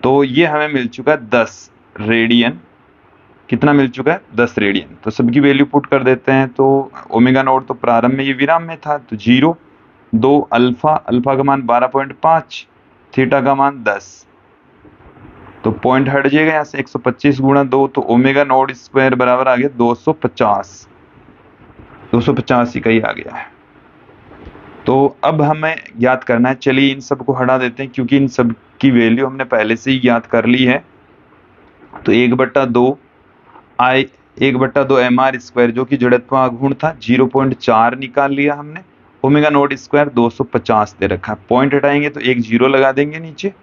तो ये हमें मिल चुका है 10 रेडियन। कितना मिल चुका है, 10 रेडियन। तो सबकी वैल्यू पुट कर देते हैं। तो ओमेगा नॉट तो प्रारंभ में ये विराम में था, तो 0, 2 अल्फा, अल्फा का मान 12.5, थीटा का मान 10। तो पॉइंट हट जाएगा यहाँ से, 125 गुणा 2, तो ओमेगा नॉट स्क्वायर बराबर आ गया 250, 250 इकाई आ गया है। तो अब हमें ज्ञात करना है, चलिए इन सब को हटा देते हैं क्योंकि इन सब की वैल्यू हमने पहले से ही ज्ञात कर ली है। तो 1/2 आई, 1/2 एम आर स्क्वायर जो कि जड़त्वाघूर्ण गुण था, 0.4 निकाल लिया हमने। ओमेगा नॉट स्क्वायर 250 दे रखा है, पॉइंट हटाएंगे तो 1 जीरो लगा देंगे नीचे।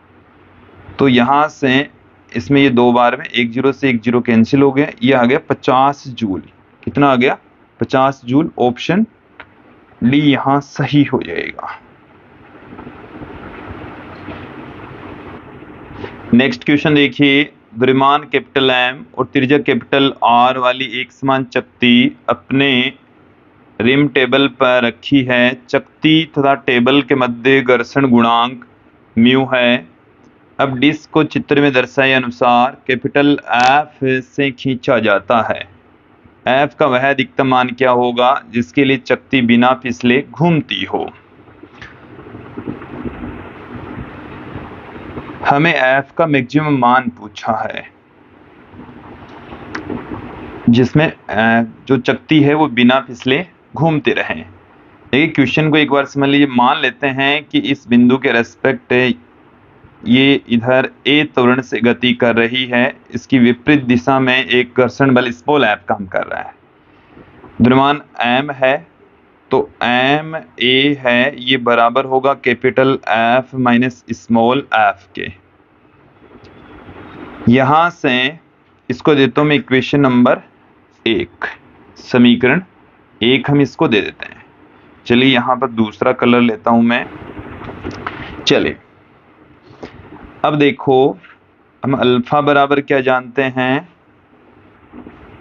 तो यहां से इसमें ये 2 बार में 1 जीरो से 1 जीरो कैंसिल हो गया, ये आ गया 50 जूल। कितना आ गया, 50 जूल। ऑप्शन डी यहां सही हो जाएगा। नेक्स्ट क्वेश्चन देखिए, द्रव्यमान कैपिटल एम और त्रिज्या कैपिटल आर वाली एक समान चकती अपने रिम टेबल पर रखी है। चकती तथा टेबल के मध्य घर्षण गुणांक म्यू है। अब डिस्क को चित्र में दर्शाए अनुसार कैपिटल एफ से खींचा जाता है। एफ का वह अधिकतम मान क्या होगा जिसके लिए चकती बिना फिसले घूमती हो। हमें एफ का मैक्सिमम मान पूछा है जिसमें जो चकती है वो बिना फिसले घूमते रहे। देखिए क्वेश्चन को एक बार समझ लीजिए। मान लेते हैं कि इस बिंदु के रेस्पेक्ट ये इधर ए त्वरण से गति कर रही है, इसकी विपरीत दिशा में एक घर्षण बल स्मॉल एफ काम कर रहा है। द्रव्यमान एम है, तो एम ए है, ये बराबर होगा capital F minus small F के। यहां से इसको देता हूं मैं इक्वेशन नंबर 1, समीकरण 1 हम इसको दे देते हैं। चलिए यहां पर दूसरा कलर लेता हूं मैं। चलिए अब देखो, हम अल्फा बराबर क्या जानते हैं,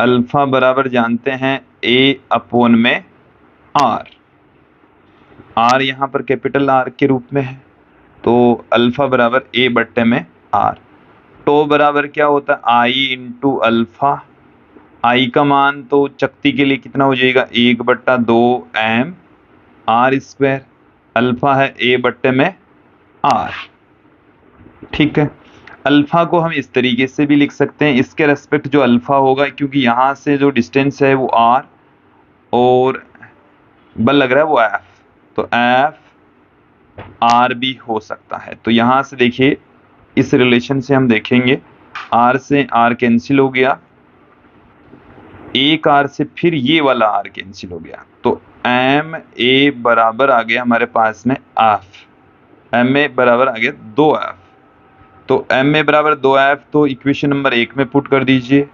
अल्फा बराबर जानते हैं ए अपॉन में आर। आर यहां पर कैपिटल आर के रूप में है, तो अल्फा बराबर ए बट्टे में आर। टो बराबर क्या होता है, आई इंटू अल्फा। आई का मान तो चकती के लिए कितना हो जाएगा, 1/2 एम आर स्क्वायर। अल्फा है ए बट्टे में आर। ठीक है, अल्फा को हम इस तरीके से भी लिख सकते हैं, इसके रेस्पेक्ट जो अल्फा होगा, क्योंकि यहां से जो डिस्टेंस है वो आर और बल लग रहा है वो एफ, तो एफ आर भी हो सकता है। तो यहां से देखिए इस रिलेशन से हम देखेंगे, आर से आर कैंसिल हो गया, एक आर से फिर ये वाला आर कैंसिल हो गया, तो एम ए बराबर आ गया हमारे पास में एफ। एम ए बराबर आ गया 2F। तो एम ए बराबर 2F, तो इक्वेशन नंबर 1 में पुट कर दीजिए।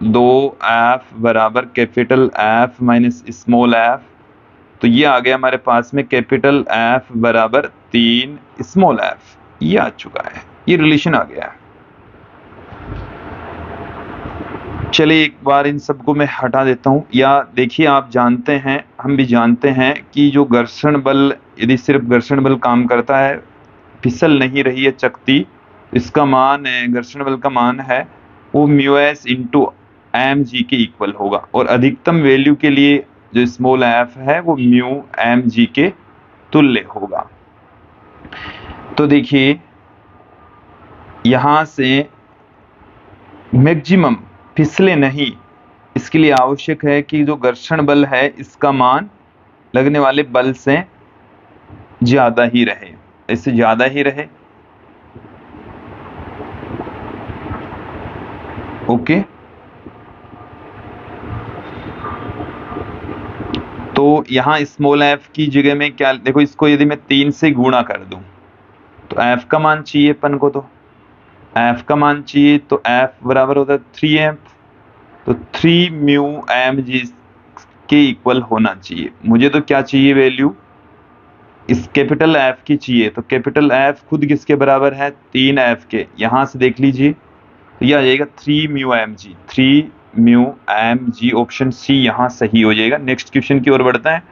2F बराबर capital F minus small F. तो ये आ गया हमारे पास में कैपिटल एफ बराबर 3 स्मॉल एफ। ये आ चुका है, ये रिलेशन आ गया है। चलिए एक बार इन सबको मैं हटा देता हूं। या देखिए, आप जानते हैं, हम भी जानते हैं कि जो घर्षण बल, यदि सिर्फ घर्षण बल काम करता है, फिसल नहीं रही है चकती, इसका मान है, घर्षण बल का मान है वो mu S into M G के इक्वल होगा। और अधिकतम वैल्यू के लिए जो स्मॉल एफ है वो म्यू एम जी के तुल्य होगा। तो देखिए यहां से मैक्सिमम फिसले नहीं, इसके लिए आवश्यक है कि जो घर्षण बल है इसका मान लगने वाले बल से ज्यादा ही रहे, इससे ज्यादा ही रहे। ओके, तो यहां स्मॉल एफ की जगह में क्या देखो, इसको यदि मैं 3 से गुणा कर दूं तो एफ का मान चाहिए अपन को, तो एफ का मान चाहिए तो एफ बराबर होता है 3m, तो 3 म्यू एम जी के इक्वल होना चाहिए। मुझे तो क्या चाहिए वैल्यू, इस कैपिटल एफ की चाहिए, तो कैपिटल एफ खुद किसके बराबर है 3f के, यहां से देख लीजिए तो यह आ जाएगा 3 mu M G, 3 mu M G, option C यहां सही हो जाएगा। नेक्स्ट क्वेश्चन की ओर बढ़ते हैं।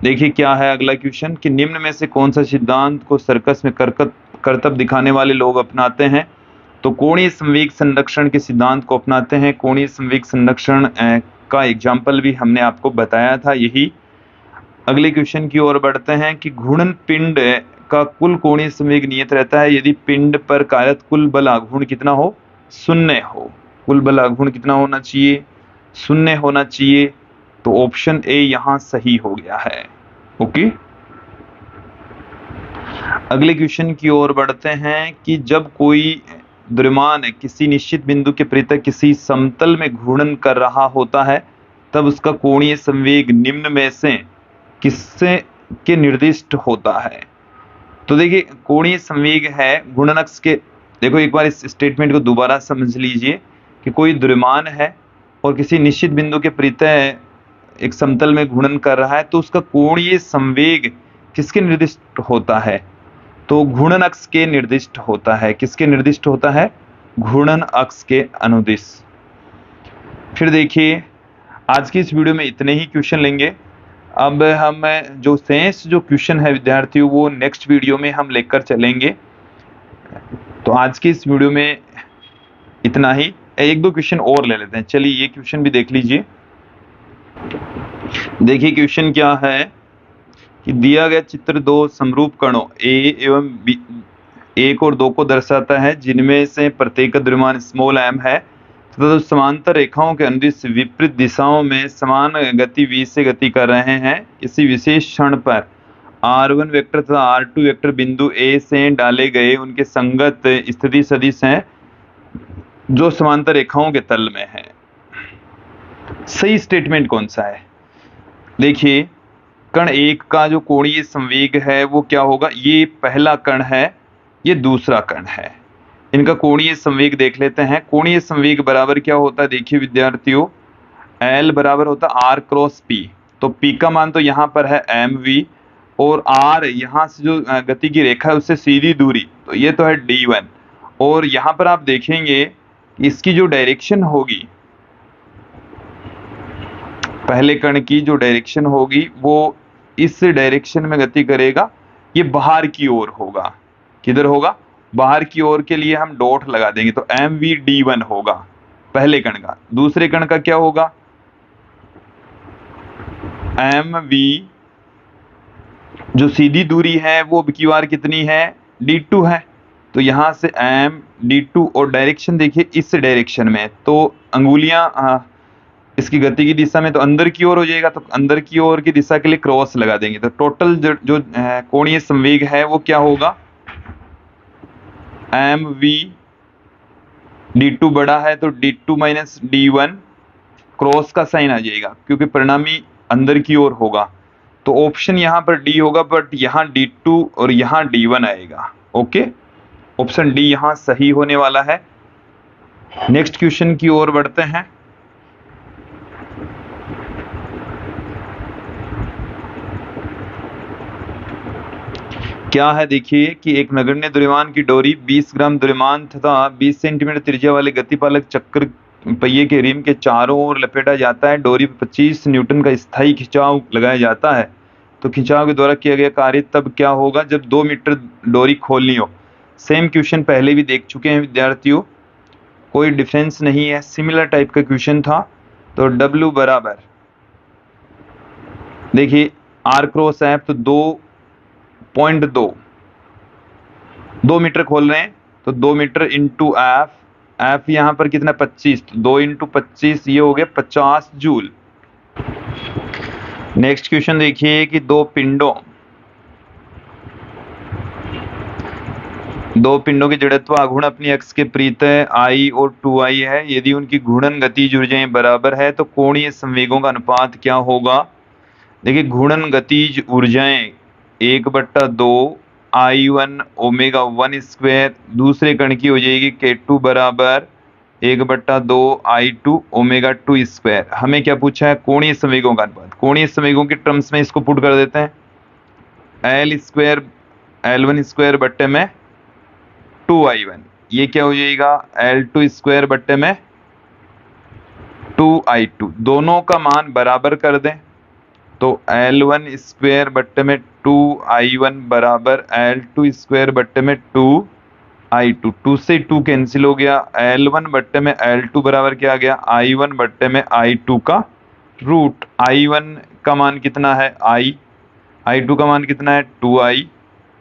देखिए क्या है अगला क्वेश्चन कि निम्न में से कौन सा सिद्धांत को सर्कस में करतब दिखाने वाले लोग अपनाते हैं। तो कोणीय संवेग संरक्षण के सिद्धांत को अपनाते हैं। कोणीय संवेग संरक्षण का एग्जाम्पल भी हमने आपको बताया था यही। अगले क्वेश्चन की ओर बढ़ते हैं कि घूर्णन पिंड का कुल कोणीय संवेग नियत रहता है यदि पिंड पर कार्यरत कुल बल आघूर्ण कितना हो, 0 हो। कुल बल आघूर्ण कितना होना चाहिए, 0 होना चाहिए, तो ऑप्शन ए यहां सही हो गया है। ओके, अगले क्वेश्चन की ओर बढ़ते हैं कि जब कोई द्रव्यमान किसी निश्चित बिंदु के प्रति किसी समतल में घूर्णन कर रहा होता है तब उसका कोणीय संवेग निम्न में से किससे के निर्दिष्ट होता है। तो देखिए कोणीय संवेग है घूर्णन अक्ष के, देखो एक बार इस स्टेटमेंट को दोबारा समझ लीजिए कि कोई द्रव्यमान है और किसी निश्चित बिंदु के प्रति एक समतल में घूर्णन कर रहा है तो उसका कोणीय संवेग किसके निर्दिष्ट होता है, तो घूर्णन अक्ष के निर्दिष्ट होता है। किसके निर्दिष्ट होता है, घूर्णन अक्ष के अनुदिश। फिर देखिए आज की इस वीडियो में इतने ही क्वेश्चन लेंगे। अब हम जो शेष जो क्वेश्चन है विद्यार्थियों वो नेक्स्ट वीडियो में हम लेकर चलेंगे। तो आज की इस वीडियो में इतना ही। एक दो क्वेश्चन और ले लेते हैं, चलिए ये क्वेश्चन भी देख लीजिए। देखिए क्वेश्चन क्या है कि दिया गया चित्र दो समरूप कणों ए एवं बी, 1 और 2 को दर्शाता है जिनमें से प्रत्येक का द्रव्यमान स्मॉल m है तथा तो समांतर रेखाओं के अनुदिश विपरीत दिशाओं में समान गति v से गति कर रहे हैं। इसी विशेष क्षण पर r1 वेक्टर तथा r2 वेक्टर बिंदु A से डाले गए उनके संगत स्थिति सदिश हैं जो समांतर रेखाओं के तल में है। सही स्टेटमेंट कौन सा है, देखिए कण 1 का जो कोणीय संवेग है वो क्या होगा, ये पहला कण है, ये दूसरा कण है, इनका कोणीय संवेग देख लेते हैं। कोणीय संवेग बराबर क्या होता है, देखिए विद्यार्थियों L बराबर होता है R क्रॉस P, तो P का मान तो यहाँ पर है mv और R यहाँ से जो गति की रेखा है उससे सीधी दूरी, तो ये तो है d1, और यहाँ पर आप देखेंगे इसकी जो डायरेक्शन होगी, पहले कण की जो डायरेक्शन होगी वो इस डायरेक्शन में गति करेगा, ये बाहर की ओर होगा। किधर होगा, बाहर की ओर के लिए हम डॉट लगा देंगे, तो mvd1 होगा पहले कण का। दूसरे कण का क्या होगा, mv जो सीधी दूरी है वो अब की बार कितनी है, d2 है, तो यहां से md2 और डायरेक्शन देखिए इस डायरेक्शन में, तो अंगुलियां इसकी गति की दिशा में तो अंदर की ओर हो जाएगा, तो अंदर की ओर की दिशा के लिए क्रॉस लगा देंगे, तो टोटल जो कोणीय संवेग है वो क्या होगा, mv d2 बड़ा है तो d2 माइनस d1, क्रॉस का साइन आ जाएगा क्योंकि परिणामी अंदर की ओर होगा, तो ऑप्शन यहाँ पर डी होगा, बट यहाँ d2 और यहाँ d1 आएगा। ओके, ऑप्शन डी यहाँ सही होने वाला है। नेक्स्ट क्वेश्चन की ओर बढ़ते हैं। क्या है देखिए कि एक नगण्य द्रव्यमान की डोरी 20 ग्राम द्रव्यमान तथा 20 सेंटीमीटर त्रिज्या वाले गतिपालक चक्र पहिए के रिम के चारों ओर लपेटा जाता है। डोरी पर 25 न्यूटन का स्थायी खिंचाव लगाया जाता है, तो खिंचाव के द्वारा किया गया कार्य तब क्या होगा जब 2 मीटर डोरी खोलनी हो। सेम क्वेश्चन पहले भी देख चुके हैं विद्यार्थियों, कोई डिफरेंस नहीं है, सिमिलर टाइप का क्वेश्चन था। तो W बराबर देखिए आर क्रॉस एफ तो 2.2, 2 मीटर खोल रहे हैं तो 2 मीटर इंटू एफ, एफ यहाँ पर कितना 25, तो 2 इंटू 25 ये हो गया 50 जूल। नेक्स्ट क्वेश्चन देखिए कि दो पिंडों के जड़त्व आघूर्ण अपनी अक्ष के परितः I और 2I है। यदि उनकी घूर्णन गतिज ऊर्जाएं बराबर है तो कोणीय संवेगों का अनुपात क्या होगा। देखिए घूर्णन गतिज ऊर्जाएं 1/2 I1 ओमेगा 1 स्क्वायर, दूसरे कण की हो जाएगी K2 बराबर 1/2 I2 ओमेगा 2 स्क्वायर। हमें क्या पूछा है, कोणीय संवेगों का अनुपात। कोणीय संवेगों के टर्म्स में इसको पुट कर देते हैं, L1 स्क्वायर बट्टे में 2I1, ये क्या हो जाएगा L2 स्क्वायर बट्टे में 2I2, दोनों का मान बराबर कर दें तो L1 स्क्वायर बट्टे में 2I1 बराबर L2 स्क्वायर बट्टे में 2I2, 2 से 2 कैंसिल हो गया, L1 बट्टे में L2 बराबर क्या आ गया I1 बट्टे में I2 का रूट। I1 का मान कितना है I2 का मान कितना है 2I,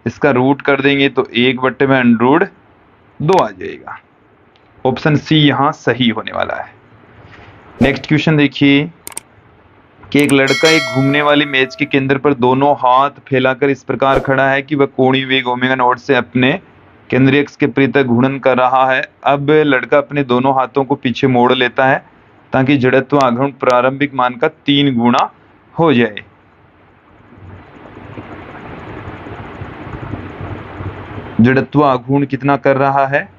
इसका रूट कर देंगे तो 1 बट्टे में √2 आ जाएगा। ऑप्शन सी यहाँ सही होने वाला है। नेक्स्ट क्वेश्चन देखिए कि एक लड़का एक घूमने वाली मेज के केंद्र पर दोनों हाथ फैलाकर इस प्रकार खड़ा है कि वह कोणीय वेग ओमेगा नॉट से अपने केंद्रीय अक्ष के परितः घूर्णन कर रहा है। अब लड़का अपने दोनों हाथों को पीछे मोड़ लेता है ताकि जड़त्व आघूर्ण प्रारंभिक मान का 3 गुना हो जाए। जड़त्व आघूर्ण कितना कर रहा है,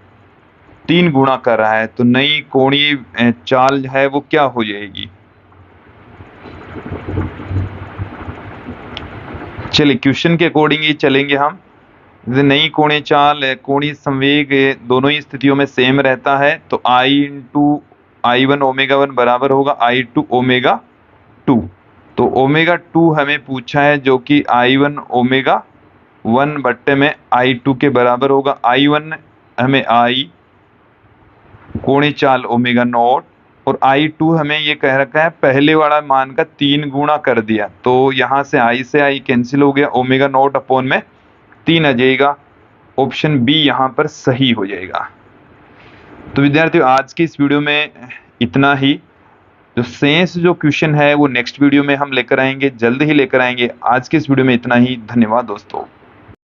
3 गुना कर रहा है, तो नई कोणीय चाल है वो क्या हो जाएगी। चलिए क्वेश्चन के अकॉर्डिंग ही चलेंगे हम। नई कोणीय चाल कोणीय संवेग दोनों ही स्थितियों में सेम रहता है तो I इंटू I1 ओमेगा 1 बराबर होगा I2 ओमेगा 2, तो ओमेगा 2 हमें पूछा है जो कि I1 ओमेगा 1 बट्टे में I2 के बराबर होगा। I1 हमें I कोणीय चाल ओमेगा नॉट और I2 हमें ये कह रखा है पहले वाला मान का 3 गुना कर दिया, तो यहाँ से I कैंसिल हो गया, ओमेगा नॉट अपॉन में 3 आ जाएगा। ऑप्शन बी यहाँ पर सही हो जाएगा। तो विद्यार्थियों आज की इस वीडियो में इतना ही। जो शेष जो क्वेश्चन है वो नेक्स्ट वीडियो में हम लेकर आएंगे, जल्द ही लेकर आएंगे। आज के इस वीडियो में इतना ही। धन्यवाद दोस्तों।